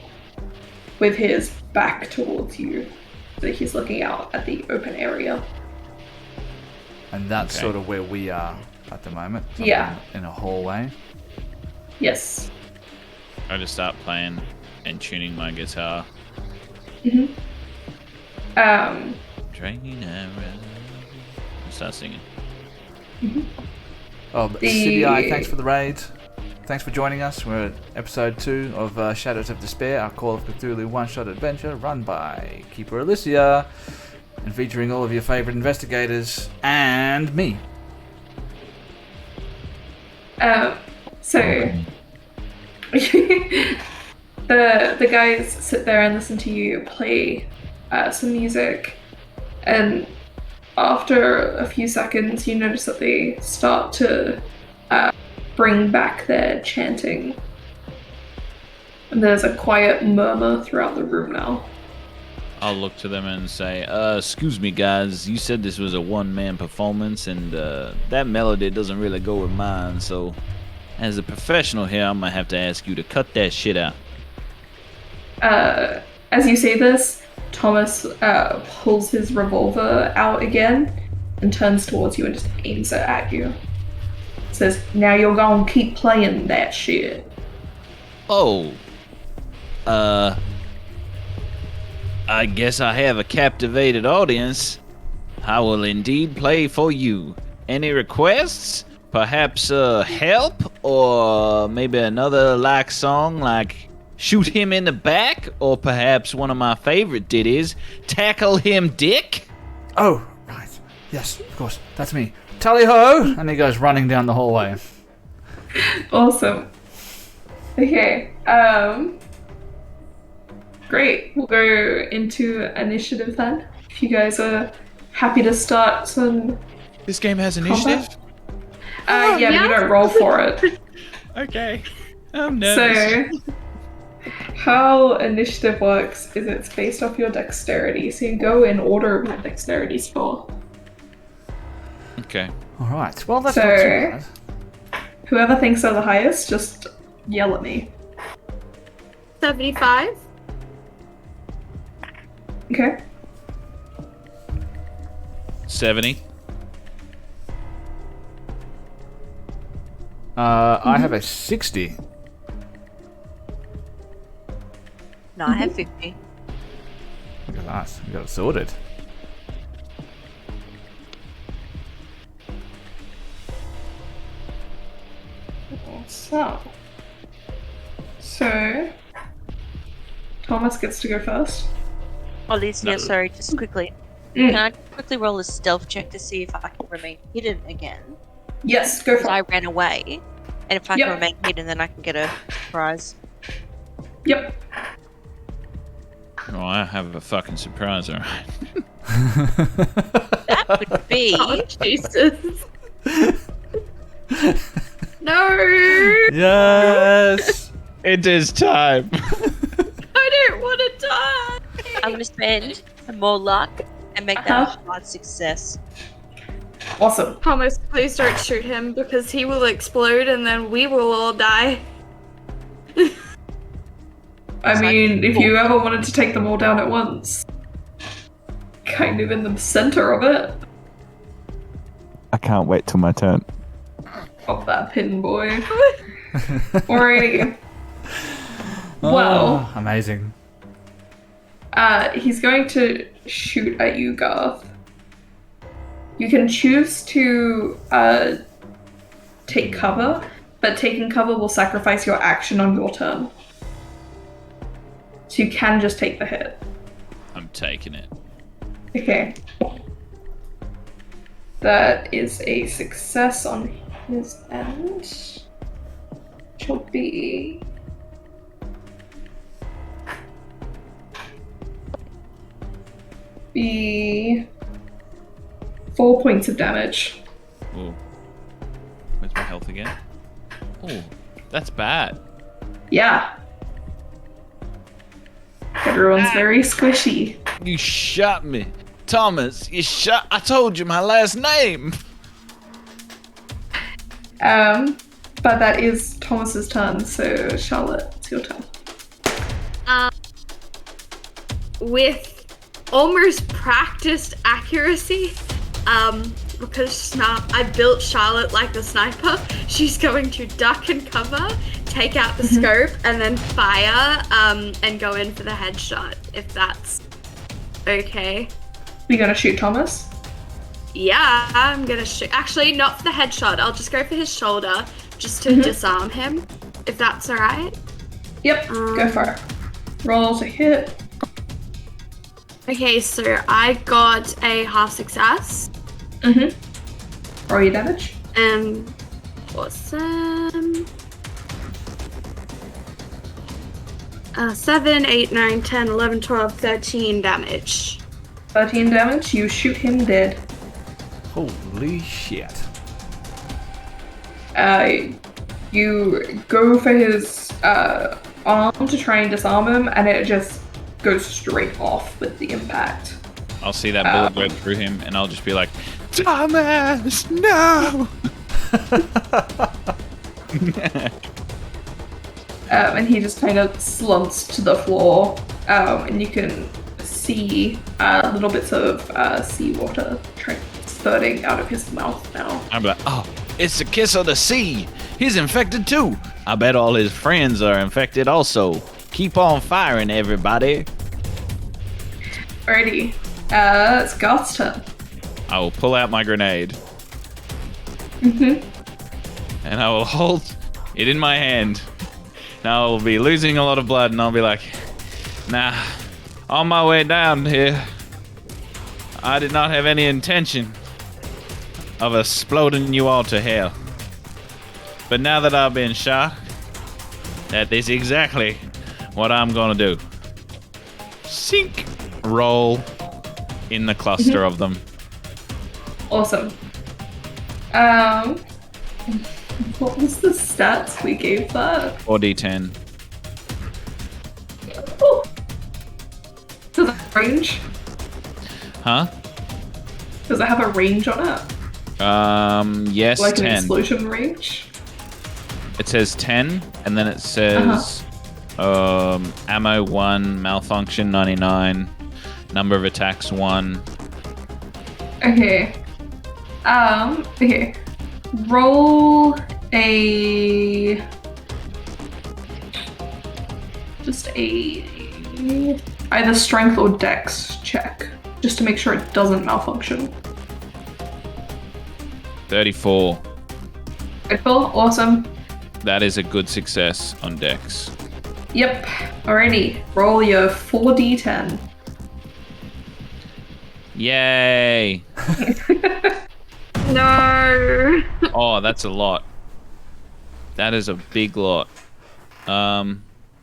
with his back towards you. So he's looking out at the open area. And that's Okay. sort of where we are at the moment. Yeah. In a hallway. Yes. I just start playing and tuning my guitar. Mm-hmm. Drain arrow. Start singing. Oh, The- CBI, thanks for the raid. Thanks for joining us. We're at episode 2 of Shadows of Despair, our Call of Cthulhu one-shot adventure run by Keeper Alyssia and featuring all of your favourite investigators and me. So the guys sit there and listen to you play some music, and after a few seconds, you notice that they start to bring back their chanting. And there's a quiet murmur throughout the room now. I'll look to them and say, excuse me, guys. You said this was a one-man performance, and that melody doesn't really go with mine, so as a professional here, I'm going to have to ask you to cut that shit out. As you say this, Thomas pulls his revolver out again and turns towards you and just aims it at you. Says, now you're gonna keep playing that shit. Oh. I guess I have a captivated audience. I will indeed play for you. Any requests? Perhaps help? Or maybe another like song like Shoot Him in the Back? Or perhaps one of my favorite ditties, Tackle Him Dick? Oh, right. Yes, of course. That's me. Tally-ho! And he goes running down the hallway. Awesome. Okay, great. We'll go into initiative then. If you guys are happy to start some... This game has initiative? Yeah, but you don't roll for it. Okay. I'm nervous. So, how initiative works is it's based off your dexterity. So you go in order of your dexterity score. Okay. Alright, well that's So- not too bad. Whoever thinks they're the highest, just yell at me. 75. Okay? 70. I have a 60. No, I have 50. Look at that. We got it sorted. So, Thomas gets to go first. Alyssia, No. sorry, just quickly. Mm. Can I quickly roll a stealth check to see if I can remain hidden again? Yes, go Because for I it. ran away. And if I Yep. can remain hidden, then I can get a prize. Yep. Oh, I have a fucking surprise, alright. That would be... Oh, Jesus. No! Yes! It is time. I don't want to die! I'm going to spend some more luck and make that a hard success. Awesome. Thomas, please don't shoot him because he will explode and then we will all die. I mean, if you ever wanted to take them all down at once, kind of in the center of it. I can't wait till my turn. Of that pin boy. Alrighty. Well, Oh, amazing. he's going to shoot at you, Garth. You can choose to take cover, but taking cover will sacrifice your action on your turn. So you can just take the hit. I'm taking it. Okay. That is a success on his end. Which will be... be 4 points of damage. Ooh. Where's my health again? Oh, that's bad. Yeah. Everyone's very squishy. You shot me. Thomas, you shot. I told you my last name. But that is Thomas's turn, so Charlotte, it's your turn. With almost practiced accuracy, because I built Charlotte like the sniper, she's going to duck and cover, take out the scope, and then fire, and go in for the headshot, if that's okay. You gonna shoot Thomas? Yeah, I'm gonna shoot. Actually, not for the headshot. I'll just go for his shoulder, just to disarm him, if that's alright. Yep, go for it. Roll to hit. Okay, so I got a half success. Roll your damage. Awesome. 7, 8, 9, 10, 11, 12, 13 damage. 13 damage, you shoot him dead. Holy shit. You go for his arm to try and disarm him, and it just goes straight off with the impact. I'll see that bullet go through him, and I'll just be like, Thomas, no! And he just kind of slumps to the floor, and you can see little bits of seawater spurting out of his mouth now. I'm like, oh, it's the kiss of the sea. He's infected too. I bet all his friends are infected also. Keep on firing, everybody. Alrighty, it's Garth's turn. I will pull out my grenade. And I will hold it in my hand. Now I'll be losing a lot of blood, and I'll be like, nah, on my way down here, I did not have any intention of exploding you all to hell. But now that I've been shot, that is exactly what I'm gonna do. Sink, roll in the cluster of them. Awesome. What was the stats we gave that? 4d10. Oh. Does it have a range? Huh? Does it have a range on it? Yes, Like 10. an explosion range? It says 10, and then it says ammo 1, malfunction 99, number of attacks 1. Okay. Okay. Roll a... Just a... either strength or dex check. Just to make sure it doesn't malfunction. 34. Cool, awesome. That is a good success on dex. Yep. Alrighty. Roll your 4d10. Yay! No. Oh, that's a lot. That is a big lot.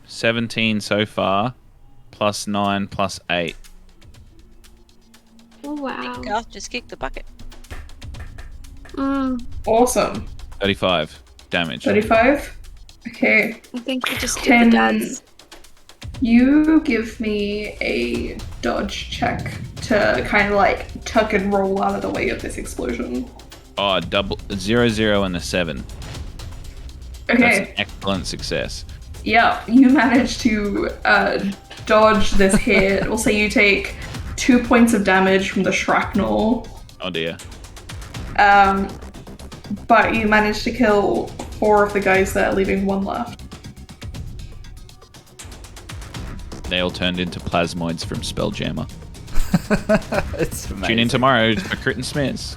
17 so far, plus 9, plus 8. Oh, wow. Garth just kicked the bucket. Awesome. 35 damage. 35? Okay. I think you just did Can the dance. you give me a dodge check to kind of like tuck and roll out of the way of this explosion? Oh, 0, 0, and a 7. Okay. That's an excellent success. Yeah, you manage to dodge this hit. We'll say you take 2 points of damage from the shrapnel. Oh dear. But you manage to kill 4 of the guys there, leaving 1 left. They all turned into plasmoids from Spelljammer. It's amazing. Tune in tomorrow for Crit and Smiths.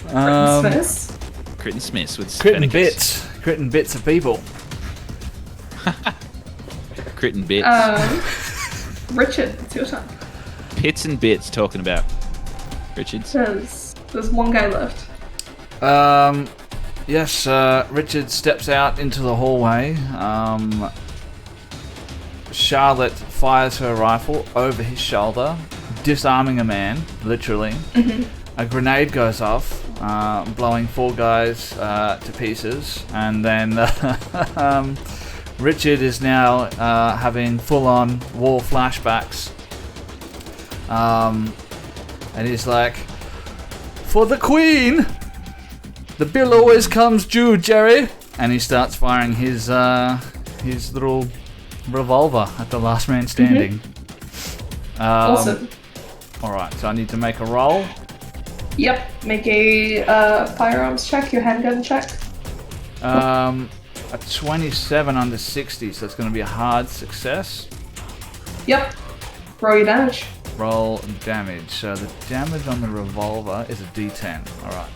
Smiths? Crit and Smiths with Crit and Spenicus. bits. Crit and bits of people. Crit and bits. Richard, it's your turn. Pits and bits talking about Richards. There's 1 guy left. Yes, Richard steps out into the hallway. Charlotte fires her rifle over his shoulder, disarming a man, literally. A grenade goes off, blowing 4 guys to pieces, and then Richard is now having full-on war flashbacks. And he's like, "For the Queen! The bill always comes due, Jerry, and he starts firing his little revolver at the last man standing. Awesome. All right, so I need to make a roll. Yep. Make a firearms check, your handgun check. A 27 under 60, so it's going to be a hard success. Yep. Roll your damage. Roll damage. So the damage on the revolver is a D10. All right,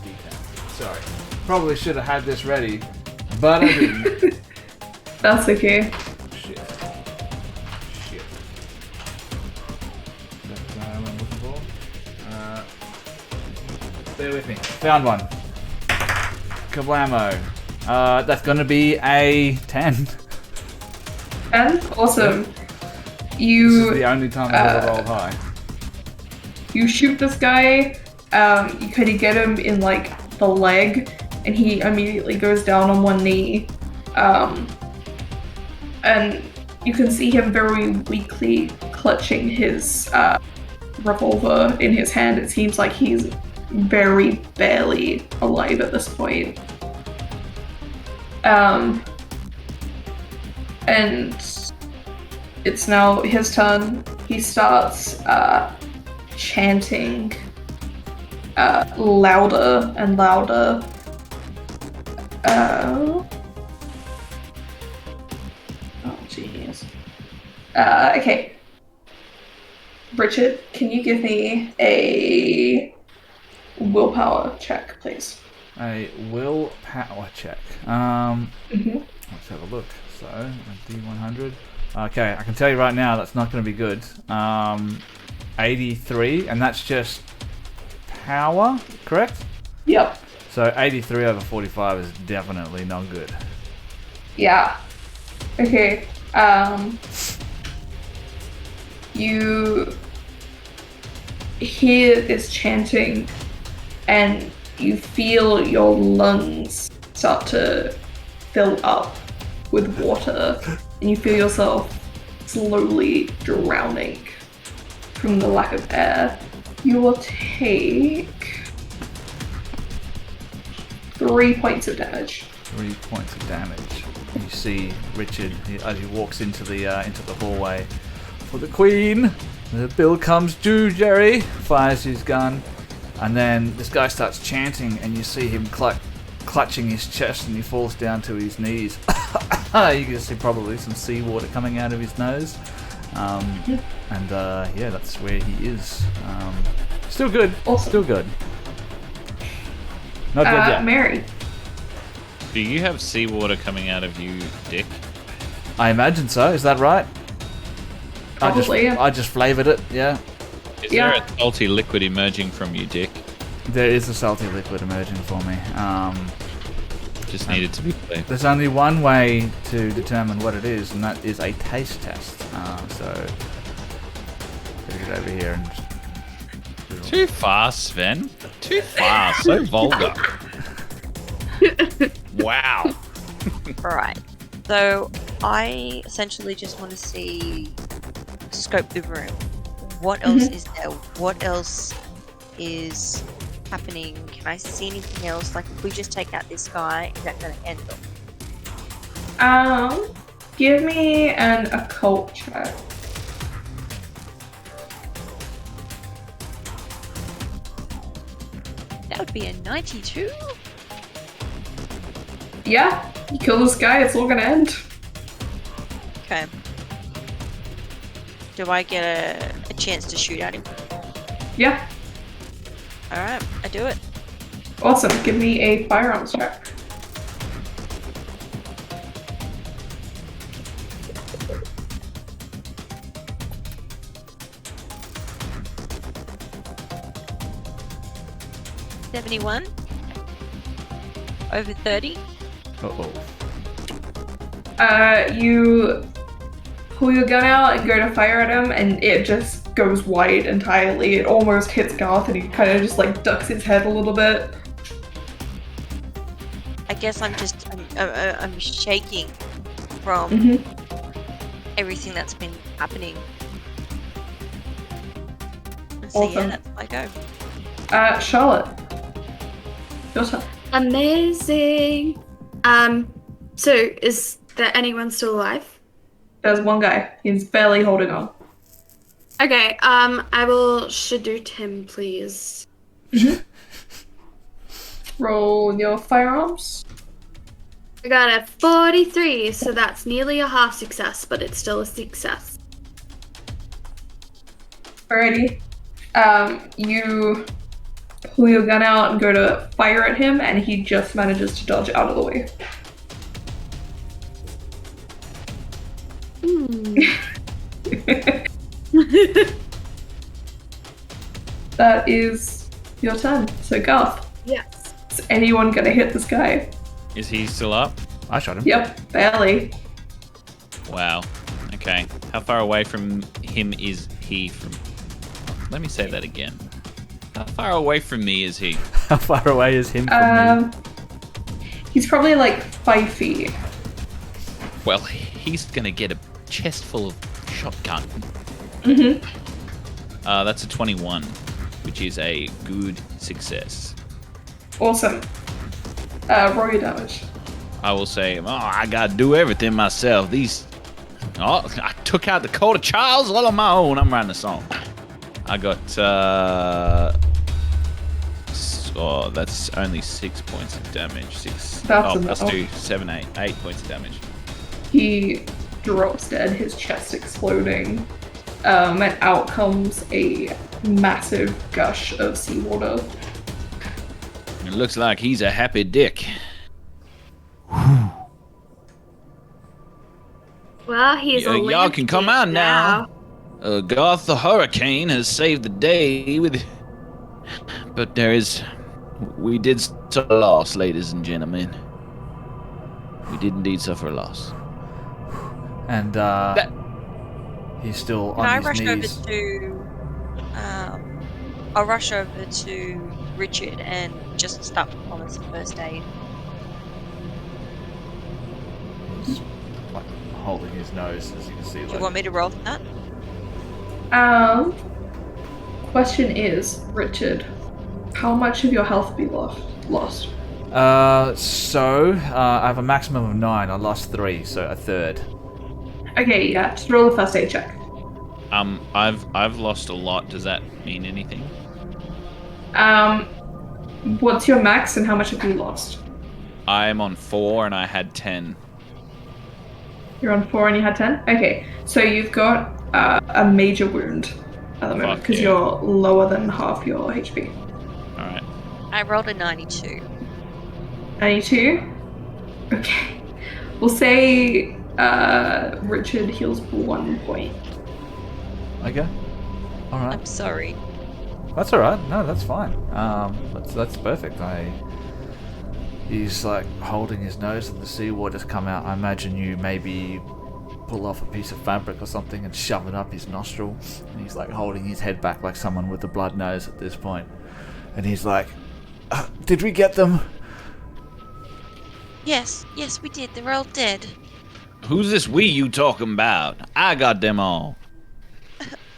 D10. Sorry, probably should have had this ready, but I didn't. That's okay. Shit. That's what I'm looking for. Bear with me. Found one. Kablamo. That's gonna be a 10. 10? Awesome. This You is the only time I've ever rolled high. you shoot this guy, you kind of get him in like the leg, and he immediately goes down on one knee. And you can see him very weakly clutching his revolver in his hand. It seems like he's very barely alive at this point. And it's now his turn. He starts chanting louder and louder. Oh, jeez. Okay. Richard, can you give me a willpower check, please? A willpower check. Mm-hmm. Let's have a look. So, a D100. Okay, I can tell you right now that's not going to be good. 83, and that's just power, correct? Yep. So 83 over 45 is definitely not good. Yeah. Okay. You hear this chanting, and you feel your lungs start to fill up with water, and you feel yourself slowly drowning from the lack of air. You will take 3 points of damage. 3 points of damage. You see Richard as he walks into the hallway. For the Queen, the bill comes due. Jerry fires his gun, and then this guy starts chanting, and you see him clutching his chest, and he falls down to his knees. You can see probably some seawater coming out of his nose, and yeah, that's where he is. Still good. Awesome. Still good. Not good yet. Mary. Do you have seawater coming out of you, Dick? I imagine so. Is that right? Probably. I just flavoured it. Yeah. Is there a salty liquid emerging from you, Dick? There is a salty liquid emerging for me. Just needed to be clear. There's only one way to determine what it is, and that is a taste test. So, get it over here and. Too fast, Sven. Too fast. So vulgar. Wow. Alright. So I essentially just want to scope the room. What else is there? What else is happening? Can I see anything else? Like if we just take out this guy, is that going to end them? Give me an occult check. That would be a 92. Yeah, you kill this guy, it's all gonna end. Okay. Do I get a chance to shoot at him? Yeah, Alright, I do it. awesome. Give me a firearms check. $71 over 30. Uh-oh. You pull your gun out and go to fire at him, and it just goes wide entirely. It almost hits Garth, and he kind of just like ducks his head a little bit. I guess I'm shaking from everything that's been happening. So Awesome. yeah, that's my go. Charlotte, your turn. Amazing. So is there anyone still alive? There's one guy. He's barely holding on. Okay, I will shoot him, please. Roll your firearms. I got a 43, so that's nearly a half success, but it's still a success. Alrighty. You pull your gun out and go to fire at him, and he just manages to dodge out of the way. That is your turn. So, Garth, Yes. is anyone gonna hit this guy? Is he still up? I shot him. Yep, barely. Wow. Okay. How far away from him is he from... Let me say that again. How far away from me is he? How far away is him from me? He's probably like 5 feet. Well, he's gonna get a chest full of shotgun. That's a 21, which is a good success. Awesome. Roll your damage. I will say, I gotta do everything myself. I took out the coat of Charles all on my own. I'm writing a song. I got, that's only 6 points of damage. That's plus enough. 2, 7, 8. 8 points of damage. He drops dead, his chest exploding, and out comes a massive gush of seawater. It looks like he's a happy dick. Well, he's a Y'all can come out now. now. Garth the Hurricane has saved the day but we did suffer a loss, ladies and gentlemen. We did indeed suffer a loss. And he's still Can on I his rush knees. over to? I'll rush over to Richard and just start performing some first aid. He's like holding his nose, as you can see. Do you Like, want me to roll for that? Question is, Richard, how much of your health have you lost? I have a maximum of 9. I lost 3, so a third. Okay, yeah, just roll a first aid check. I've lost a lot. Does that mean anything? What's your max and how much have you lost? I'm on 4 and I had 10. You're on 4 and you had 10? Okay, so you've got a major wound at the moment Fuck because yeah. you're lower than half your HP. Alright. I rolled a 92. 92? Okay. We'll say Richard heals 1 point. Okay. All right. I'm sorry. That's all right. No, that's fine. That's perfect. He's like holding his nose and the seawater's come out. I imagine you maybe pull off a piece of fabric or something and shove it up his nostril. And he's like holding his head back like someone with a blood nose at this point. And he's like, "Did we get them?" Yes, we did. They're all dead. Who's this we you talking about? I got them all.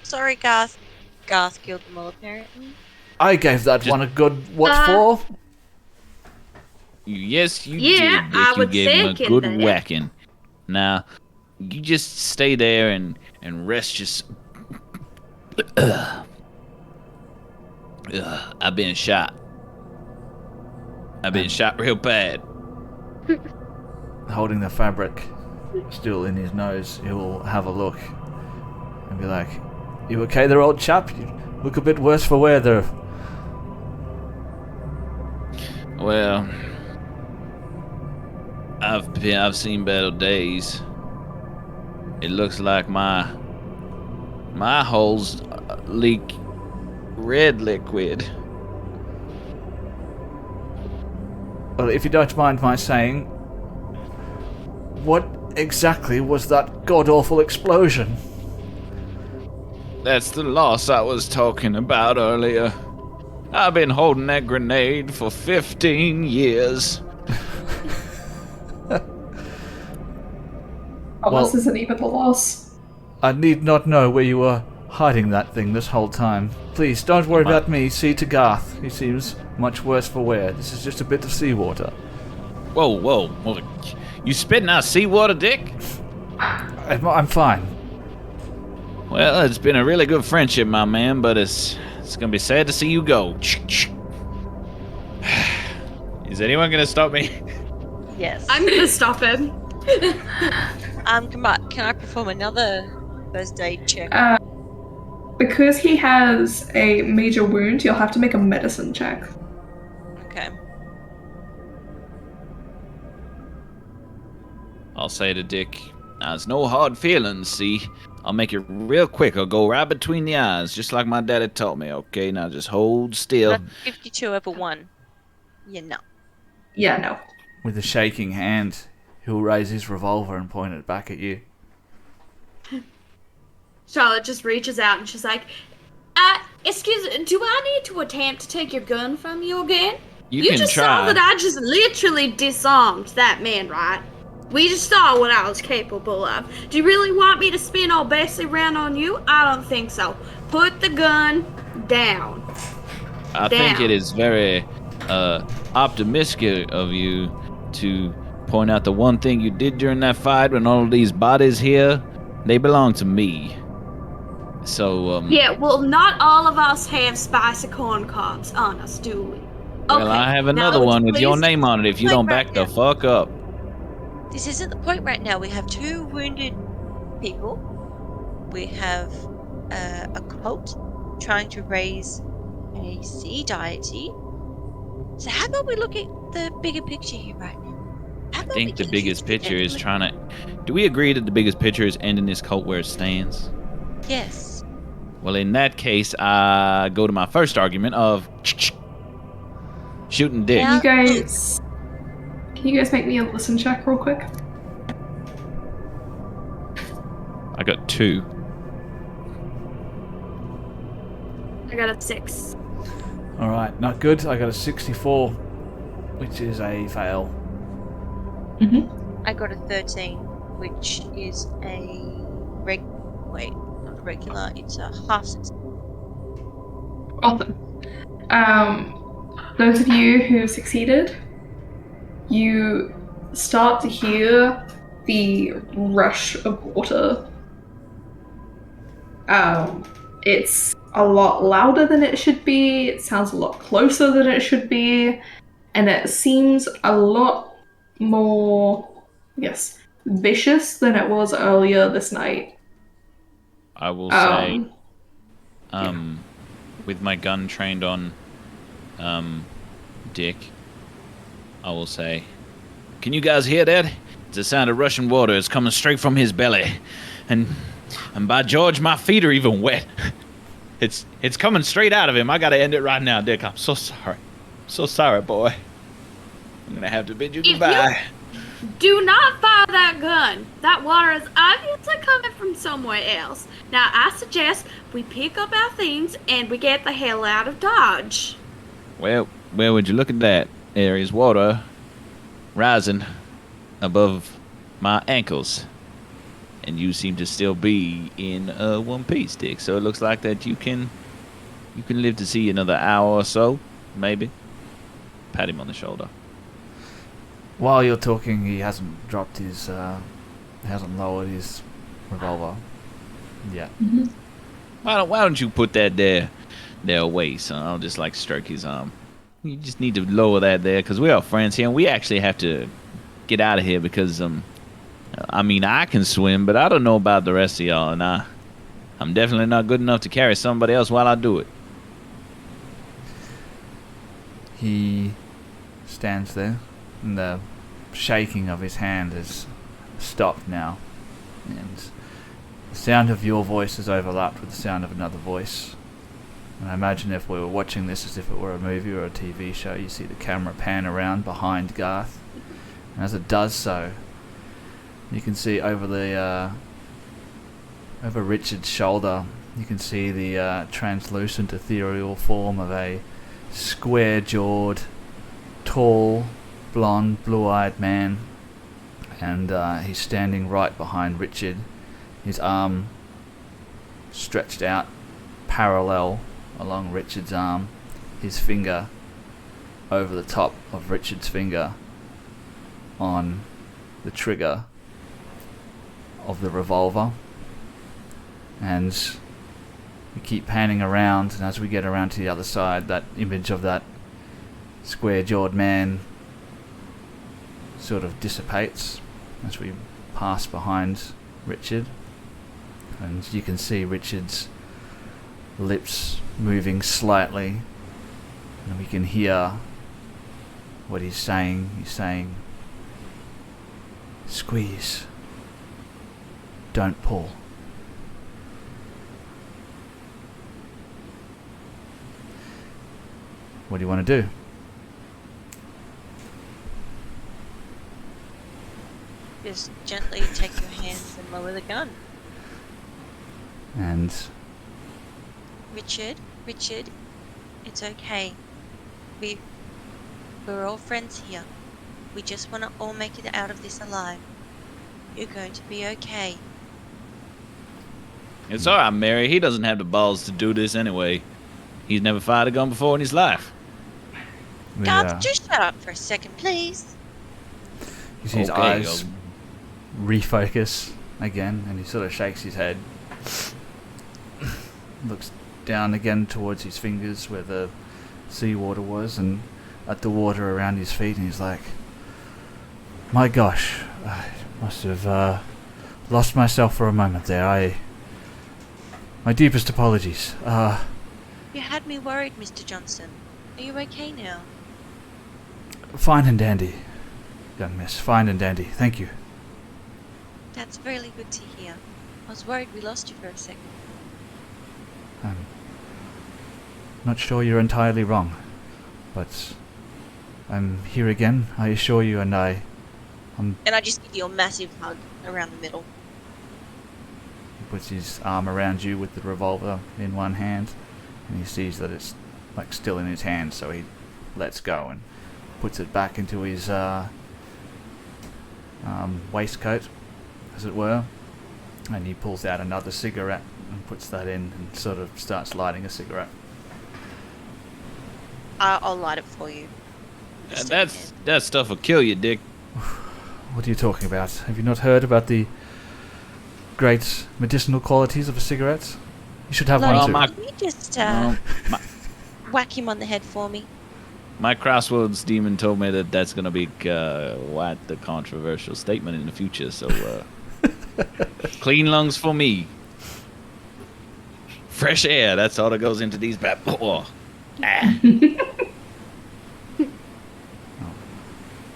Sorry, Garth. Garth killed them all, apparently. I gave that one a good what for? Yes, you Yeah, did. I You would gave him a think good that. whacking. Now, you just stay there and rest your... I've been shot. I've been shot real bad. Holding the fabric still in his nose, he'll have a look and be like, "You okay there, old chap? You look a bit worse for wear there." Well, I've seen better days. It looks like my holes leak red liquid. Well, if you don't mind my saying, what exactly was that god-awful explosion? That's the loss I was talking about earlier. I've been holding that grenade for 15 years. Almost isn't even the loss. I need not know where you were hiding that thing this whole time. Please, don't worry about me. See to Garth. He seems much worse for wear. This is just a bit of seawater. Whoa. You spitting out seawater, Dick? I'm fine. Well, it's been a really good friendship, my man, but it's gonna be sad to see you go. Is anyone gonna stop me? Yes. I'm gonna stop him. Can I perform another first aid check? Because he has a major wound, you'll have to make a medicine check. Okay. I'll say to Dick, now it's no hard feelings, see? I'll make it real quick. I'll go right between the eyes, just like my daddy taught me, okay? Now just hold still. That's 52 over 1. No. Yeah, no. With a shaking hand, he'll raise his revolver and point it back at you. Charlotte just reaches out and she's like, excuse me, do I need to attempt to take your gun from you again? You You can just try. saw that I just literally disarmed that man, right? We just saw what I was capable of. Do you really want me to spin all Bessie around on you? I don't think so. Put the gun down. I think it is very optimistic of you to point out the one thing you did during that fight when all of these bodies here, they belong to me. So, Yeah, well, not all of us have spicy corn cobs on us, do we? well, I have another now one with your please name on it if you don't back the fuck up. This isn't the point right now. We have 2 wounded people. We have a cult trying to raise a sea deity. So how about we look at the bigger picture here right now? I think the biggest picture is trying to... Do we agree that the biggest picture is ending this cult where it stands? Yes. Well, in that case, I go to my first argument of shooting Dick. Yeah. Can you guys make me a listen check real quick? I got 2. I got a 6. Alright, not good. I got a 64, which is a fail. I got a 13, which is a wait, not a regular, it's a half success. Awesome. Those of you who succeeded, you start to hear the rush of water. It's a lot louder than it should be, it sounds a lot closer than it should be, and it seems a lot more, vicious than it was earlier this night. I will say, with my gun trained on Dick, I will say, can you guys hear that? It's the sound of rushing water. It's coming straight from his belly. And by George, my feet are even wet. It's coming straight out of him. I gotta end it right now, Dick. I'm so sorry. So sorry, boy. I'm gonna have to bid you goodbye. Do not fire that gun. That water is obviously coming from somewhere else. Now, I suggest we pick up our things and we get the hell out of Dodge. Well, would you look at that? There is water rising above my ankles. And you seem to still be in one piece, Dick. So it looks like that you can live to see another hour or so, maybe. Pat him on the shoulder. While you're talking, he hasn't lowered his revolver yet. Why don't you put that there away, son? I'll just stroke his arm. You just need to lower that there, because we are friends here, and we actually have to get out of here because I can swim, but I don't know about the rest of y'all, and I'm definitely not good enough to carry somebody else while I do it. He stands there, and the shaking of his hand has stopped now, and the sound of your voice is overlapped with the sound of another voice. And I imagine if we were watching this as if it were a movie or a TV show, you see the camera pan around behind Garth, and as it does so, you can see over Richard's shoulder, you can see the translucent ethereal form of a square-jawed, tall, blonde, blue-eyed man, and he's standing right behind Richard, his arm stretched out parallel along Richard's arm, his finger over the top of Richard's finger, on the trigger of the revolver, and we keep panning around, and as we get around to the other side, that image of that square-jawed man sort of dissipates as we pass behind Richard, and you can see Richard's lips moving slightly, and we can hear what he's saying. He's saying, "Squeeze. Don't pull." What do you want to do? Just gently take your hands and lower the gun. And Richard, it's okay. We're all friends here. We just want to all make it out of this alive. You're going to be okay. It's all right, Mary. He doesn't have the balls to do this anyway. He's never fired a gun before in his life. Guards, just shut up for a second, please. You see his eyes refocus again, and he sort of shakes his head. Looks down again towards his fingers where the seawater was, and at the water around his feet, and he's like, "My gosh, I must have lost myself for a moment there. My deepest apologies. You had me worried, Mr. Johnson. Are you okay now? Fine and dandy, young miss. Fine and dandy. Thank you." That's really good to hear. I was worried we lost you for a second. I'm not sure you're entirely wrong, but I'm here again, I assure you, and I'm... And I just give you a massive hug around the middle. He puts his arm around you with the revolver in one hand, and he sees that it's like still in his hand, so he lets go and puts it back into his waistcoat, as it were, and he pulls out another cigarette and puts that in and sort of starts lighting a cigarette. I'll light it for you. That stuff will kill you, Dick. What are you talking about? Have you not heard about the great medicinal qualities of a cigarette? You should have Look, one too. can you just whack him on the head for me? My crossroads demon told me that that's going to be quite the controversial statement in the future, so clean lungs for me. Fresh air, that's all that goes into these bad... Oh.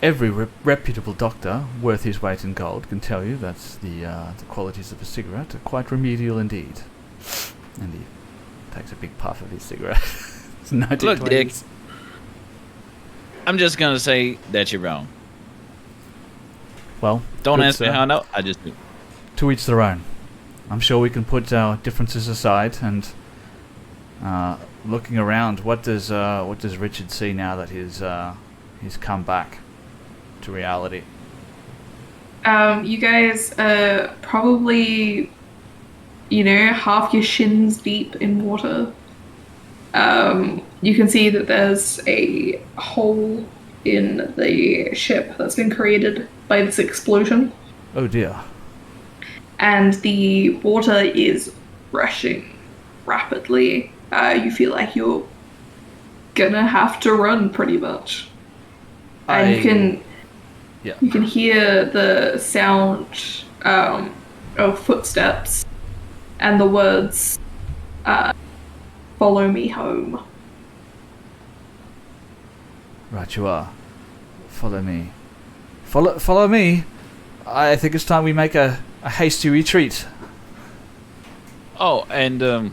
Every reputable doctor worth his weight in gold can tell you that the qualities of a cigarette are quite remedial indeed. And he takes a big puff of his cigarette. Look, Dick, I'm just going to say that you're wrong. Well, don't good, ask me sir. how I know, I just do. To each their own. I'm sure we can put our differences aside and looking around, what does Richard see now that he's come back to reality? You guys are probably, half your shins deep in water. You can see that there's a hole in the ship that's been created by this explosion. Oh dear. And the water is rushing rapidly. You feel like you're gonna have to run pretty much. And you can hear the sound of footsteps and the words, "Follow me home." Right you are. Follow me. Follow me? I think it's time we make a hasty retreat. Oh, and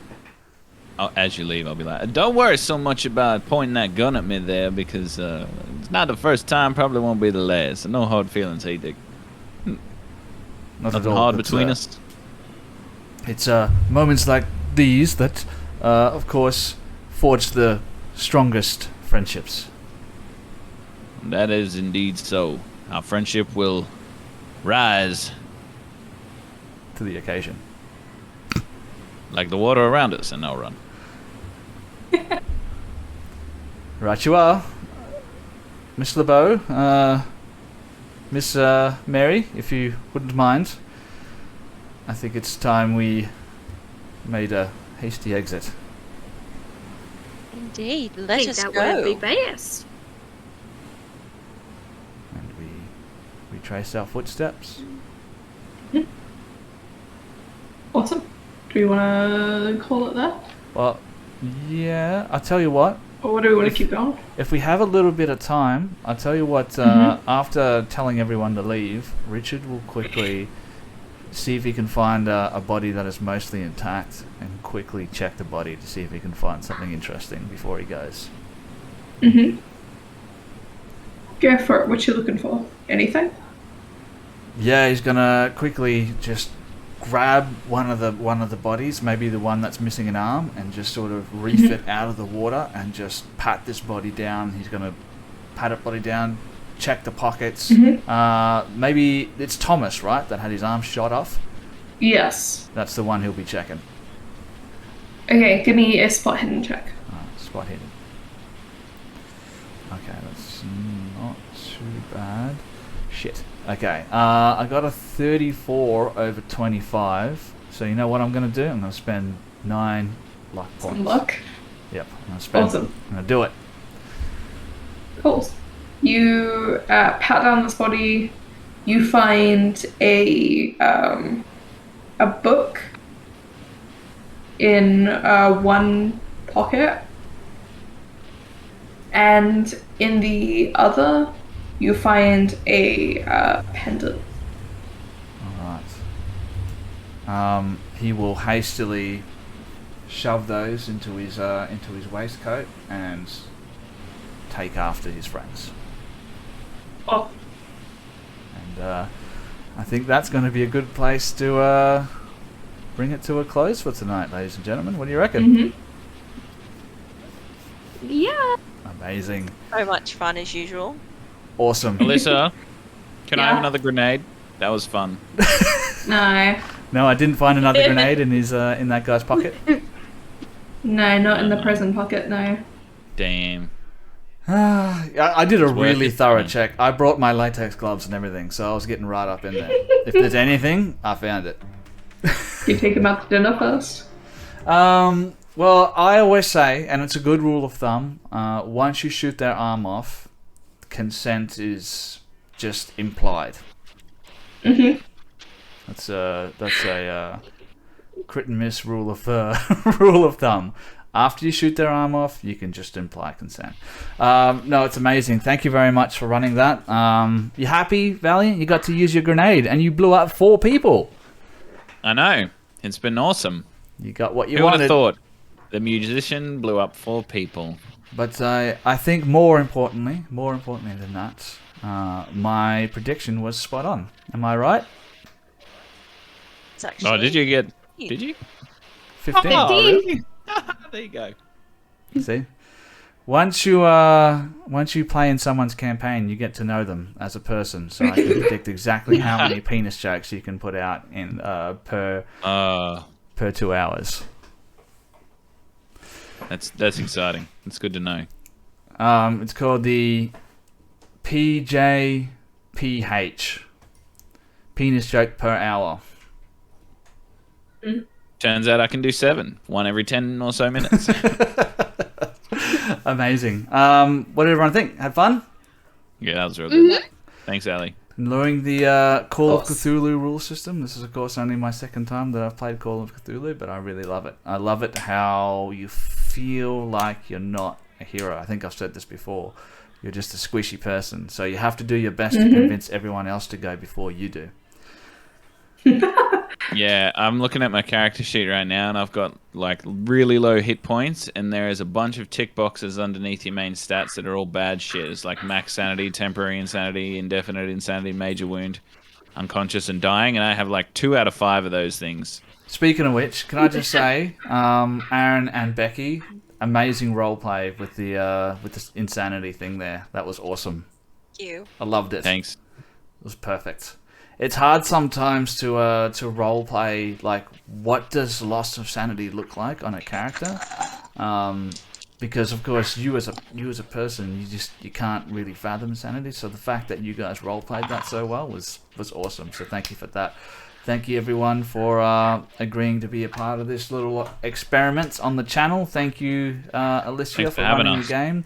as you leave, I'll be like, don't worry so much about pointing that gun at me there, because it's not the first time, probably won't be the last. So no hard feelings, hey, Dick. Nothing hard between us. It's moments like these that, of course, forge the strongest friendships. That is indeed so. Our friendship will rise To the occasion. like the water around us, and now run. Right you are. Miss LeBeau, Miss Mary, if you wouldn't mind, I think it's time we made a hasty exit. Indeed, I let think us that go. would be best. And we retrace our footsteps. Awesome. Do we want to call it that? Well, yeah, I'll tell you what. Or do we want to keep going? If we have a little bit of time, I'll tell you what, after telling everyone to leave, Richard will quickly see if he can find a body that is mostly intact and quickly check the body to see if he can find something interesting before he goes. Mm-hmm. Go for it. What you looking for? Anything? Yeah, he's gonna quickly just grab one of the bodies, maybe the one that's missing an arm, and just sort of reef it out of the water and just pat this body down. He's gonna pat it body down, check the pockets. Maybe it's Thomas, right, that had his arm shot off? Yes. That's the one he'll be checking. Okay, give me a spot hidden check. Spot hidden. Okay, that's not too bad. Shit. Okay, I got a 34 over 25. So you know what I'm going to do? I'm going to spend 9 luck points. Some luck. Yep, I'm going to spend. Awesome. I'm going to do it. Cool. You pat down this body. You find a book in one pocket, and in the other, you find a pendant. Alright. He will hastily shove those into his waistcoat and take after his friends. Oh. And I think that's going to be a good place to bring it to a close for tonight, ladies and gentlemen. What do you reckon? Yeah. Amazing. So much fun as usual. Awesome. Alyssa, can I have Yeah? another grenade? That was fun. No. No, I didn't find another grenade in his in that guy's pocket. No, not in the present pocket, no. Damn. I did a It's worth really it. thorough check. I brought my latex gloves and everything, so I was getting right up in there. If there's anything, I found it. You take him out to dinner first? Well, I always say, and it's a good rule of thumb, once you shoot their arm off, consent is just implied. Mm-hmm. That's a crit and miss rule of rule of thumb. After you shoot their arm off, you can just imply consent. No, it's amazing. Thank you very much for running that. You happy, Valiant? You got to use your grenade, and you blew up 4 people. I know. It's been awesome. You got what you Who would wanted. have thought? The musician blew up 4 people. But I think more importantly than that, my prediction was spot on. Am I right? It's actually. Oh, did you get... Did you? 15. Oh, really? There you go. See? Once you play in someone's campaign, you get to know them as a person. So I can predict exactly how many penis jokes you can put out in per 2 hours. That's exciting. It's good to know. It's called the PJPH. Penis joke per hour. Turns out I can do 7. 1 every 10 or so minutes. Amazing. What did everyone think? Had fun? Yeah, that was real good. Thanks, Ali. Knowing the Call of Cthulhu rule system. This is, of course, only my second time that I've played Call of Cthulhu, but I really love it. I love it how you feel like you're not a hero. I think I've said this before. You're just a squishy person, so you have to do your best to convince everyone else to go before you do. Yeah, I'm looking at my character sheet right now, and I've got like really low hit points, and there is a bunch of tick boxes underneath your main stats that are all bad shit. It's like max sanity, temporary insanity, indefinite insanity, major wound, unconscious, and dying, and I have like 2 out of 5 of those things. Speaking of which, can I just say, Aaron and Becky, amazing roleplay with the insanity thing there. That was awesome. Thank you. I loved it. Thanks. It was perfect. It's hard sometimes to role play, like, what does loss of sanity look like on a character, because of course you as a person, you can't really fathom insanity. So the fact that you guys role played that so well was awesome. So thank you for that. Thank you everyone for agreeing to be a part of this little experiment on the channel. Thank you, Alyssia, for running the game.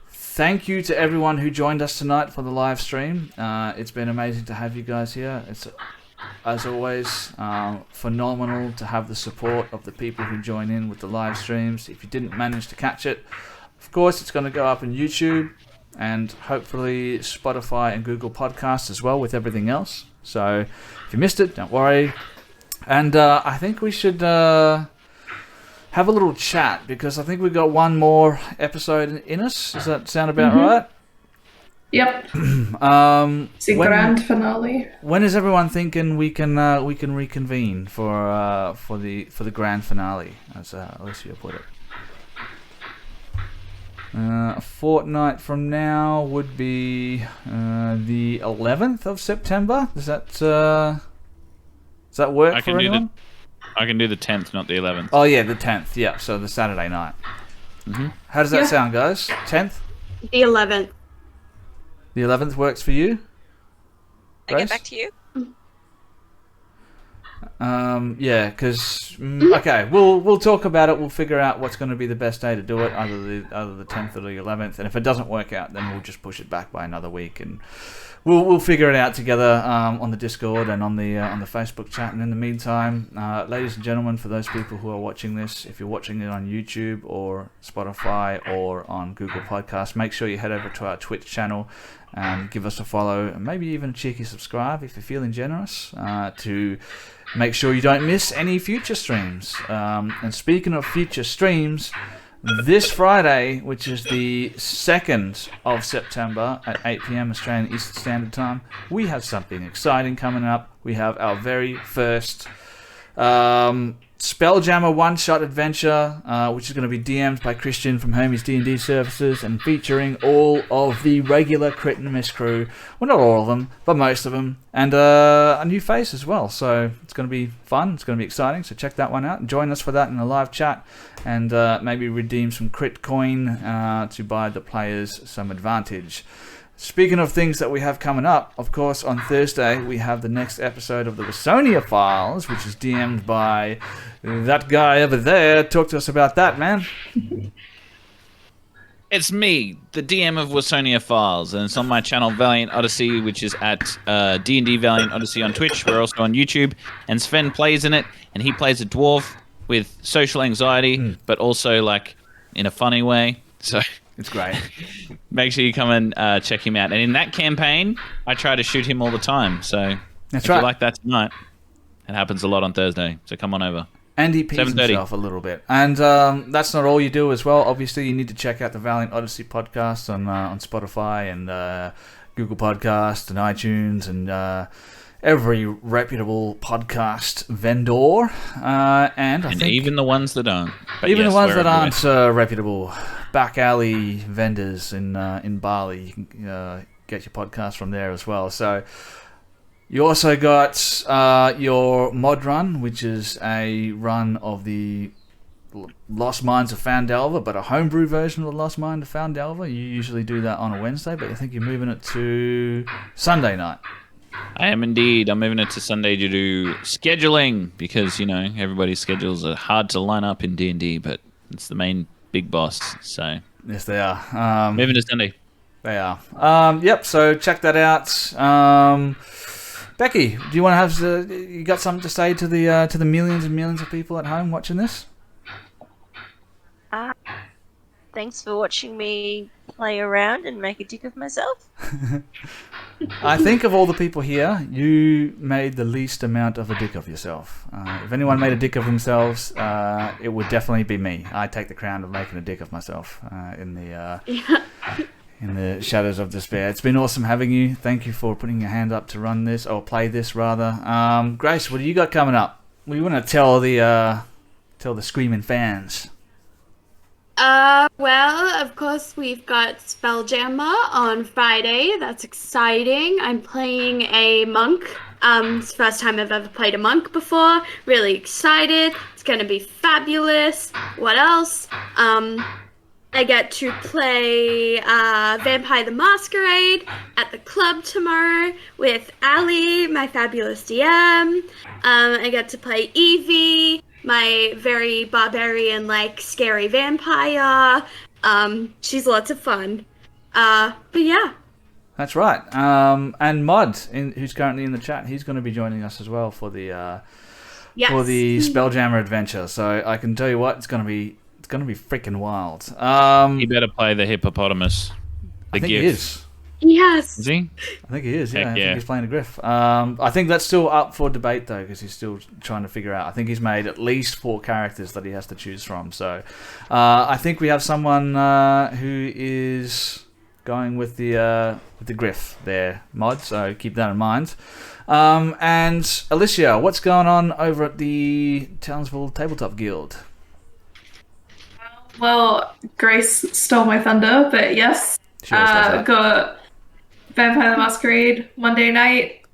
Thank you to everyone who joined us tonight for the live stream. It's been amazing to have you guys here. It's, as always, phenomenal to have the support of the people who join in with the live streams. If you didn't manage to catch it, of course, it's going to go up on YouTube and hopefully Spotify and Google Podcasts as well with everything else. So if you missed it, don't worry. And I think we should have a little chat, because I think we've got one more episode in us. Does that sound about right? Yep. It's the grand finale. When is everyone thinking we can reconvene for the grand finale, as Alyssia put it? A fortnight from now would be the 11th of September. Does that work for anyone? I can do the 10th, not the 11th. Oh yeah, the 10th. Yeah, so the Saturday night. How does that sound, guys? 10th? The 11th. The 11th works for you? I get back to you. Yeah, because okay, we'll talk about it. We'll figure out what's going to be the best day to do it, either the 10th or the 11th. And if it doesn't work out, then we'll just push it back by another week, and we'll figure it out together on the Discord and on the Facebook chat. And in the meantime, ladies and gentlemen, for those people who are watching this, if you're watching it on YouTube or Spotify or on Google Podcasts, make sure you head over to our Twitch channel and give us a follow, and maybe even a cheeky subscribe if you're feeling generous, to make sure you don't miss any future streams. And speaking of future streams, this Friday, which is the 2nd of September at 8 PM Australian Eastern Standard Time, we have something exciting coming up. We have our very first Spelljammer one-shot adventure, which is going to be DM'd by Christian from Hermes D&D Services, and featuring all of the regular Crit and Miss crew. Well, not all of them, but most of them, and a new face as well. So it's going to be fun. It's going to be exciting. So check that one out and join us for that in the live chat, and maybe redeem some Crit coin to buy the players some advantage. Speaking of things that we have coming up, of course, on Thursday we have the next episode of the Wasonia Files, which is DM'd by that guy over there. Talk to us about that, man. It's me, the DM of Wasonia Files, and it's on my channel Valiant Odyssey, which is at D&D Valiant Odyssey on Twitch. We're also on YouTube, and Sven plays in it, and he plays a dwarf with social anxiety, but also like in a funny way. So it's great. Make sure you come and check him out. And in that campaign, I try to shoot him all the time. So if you like that tonight, it happens a lot on Thursday. So come on over. And he pees himself a little bit. And that's not all you do as well. Obviously, you need to check out the Valiant Odyssey podcast on Spotify and Google Podcasts and iTunes and every reputable podcast vendor. And I think even the ones that aren't. Even the ones that aren't reputable. Back alley vendors in Bali. You can get your podcast from there as well. So you also got your mod run, which is a run of the Lost Mines of Foundelver, but a homebrew version of the Lost Mine of Foundelver. You usually do that on a Wednesday, but I think you're moving it to Sunday night. I am indeed. I'm moving it to Sunday to do scheduling, because, you know, everybody's schedules are hard to line up in D&D, but it's the main big boss, so... Yes, they are. Moving to Sunday. They are. Yep, so check that out. Becky, do you want to have... you got something to say to the millions and millions of people at home watching this? Thanks for watching me play around and make a dick of myself. I think of all the people here, you made the least amount of a dick of yourself. If anyone made a dick of themselves, it would definitely be me. I take the crown of making a dick of myself in the shadows of despair. It's been awesome having you. Thank you for putting your hand up to run this, or play this rather. Grace, what do you got coming up? We want to tell the screaming fans. Well, of course, we've got Spelljammer on Friday. That's exciting. I'm playing a monk. It's the first time I've ever played a monk before. Really excited. It's gonna be fabulous. What else? I get to play Vampire the Masquerade at the club tomorrow with Ali, my fabulous DM. I get to play Evie, my very barbarian-like scary vampire. She's lots of fun. But yeah. That's right. And Mod, who's currently in the chat, he's going to be joining us as well for the Spelljammer adventure. So I can tell you what, it's going to be freaking wild. You better play the hippopotamus. I think he is. Yes. Is he? I think he is. Yeah, Heck I yeah. think he's playing a griff. I think that's still up for debate though, because he's still trying to figure out. I think he's made at least 4 characters that he has to choose from. So I think we have someone who is going with the griff there, Mod. So keep that in mind. And Alyssia, what's going on over at the Townsville Tabletop Guild? Well, Grace stole my thunder, but yes. She always does that. Got Vampire the Masquerade Monday night.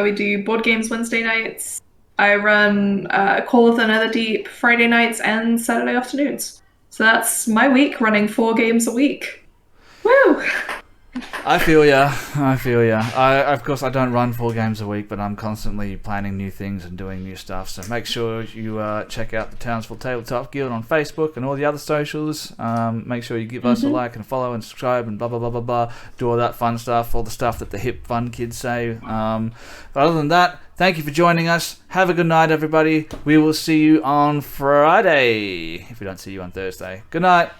We do board games Wednesday nights. I run Call of the Netherdeep Friday nights and Saturday afternoons. So that's my week, running 4 games a week. Woo! I feel ya. Of course, I don't run 4 games a week, but I'm constantly planning new things and doing new stuff. So make sure you check out the Townsville Tabletop Guild on Facebook and all the other socials. Make sure you give us a like and follow and subscribe and blah, blah, blah, blah, blah. Do all that fun stuff, all the stuff that the hip, fun kids say. But other than that, thank you for joining us. Have a good night, everybody. We will see you on Friday, if we don't see you on Thursday. Good night.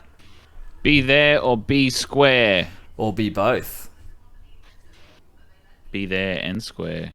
Be there or be square. Or be both. Be there and square.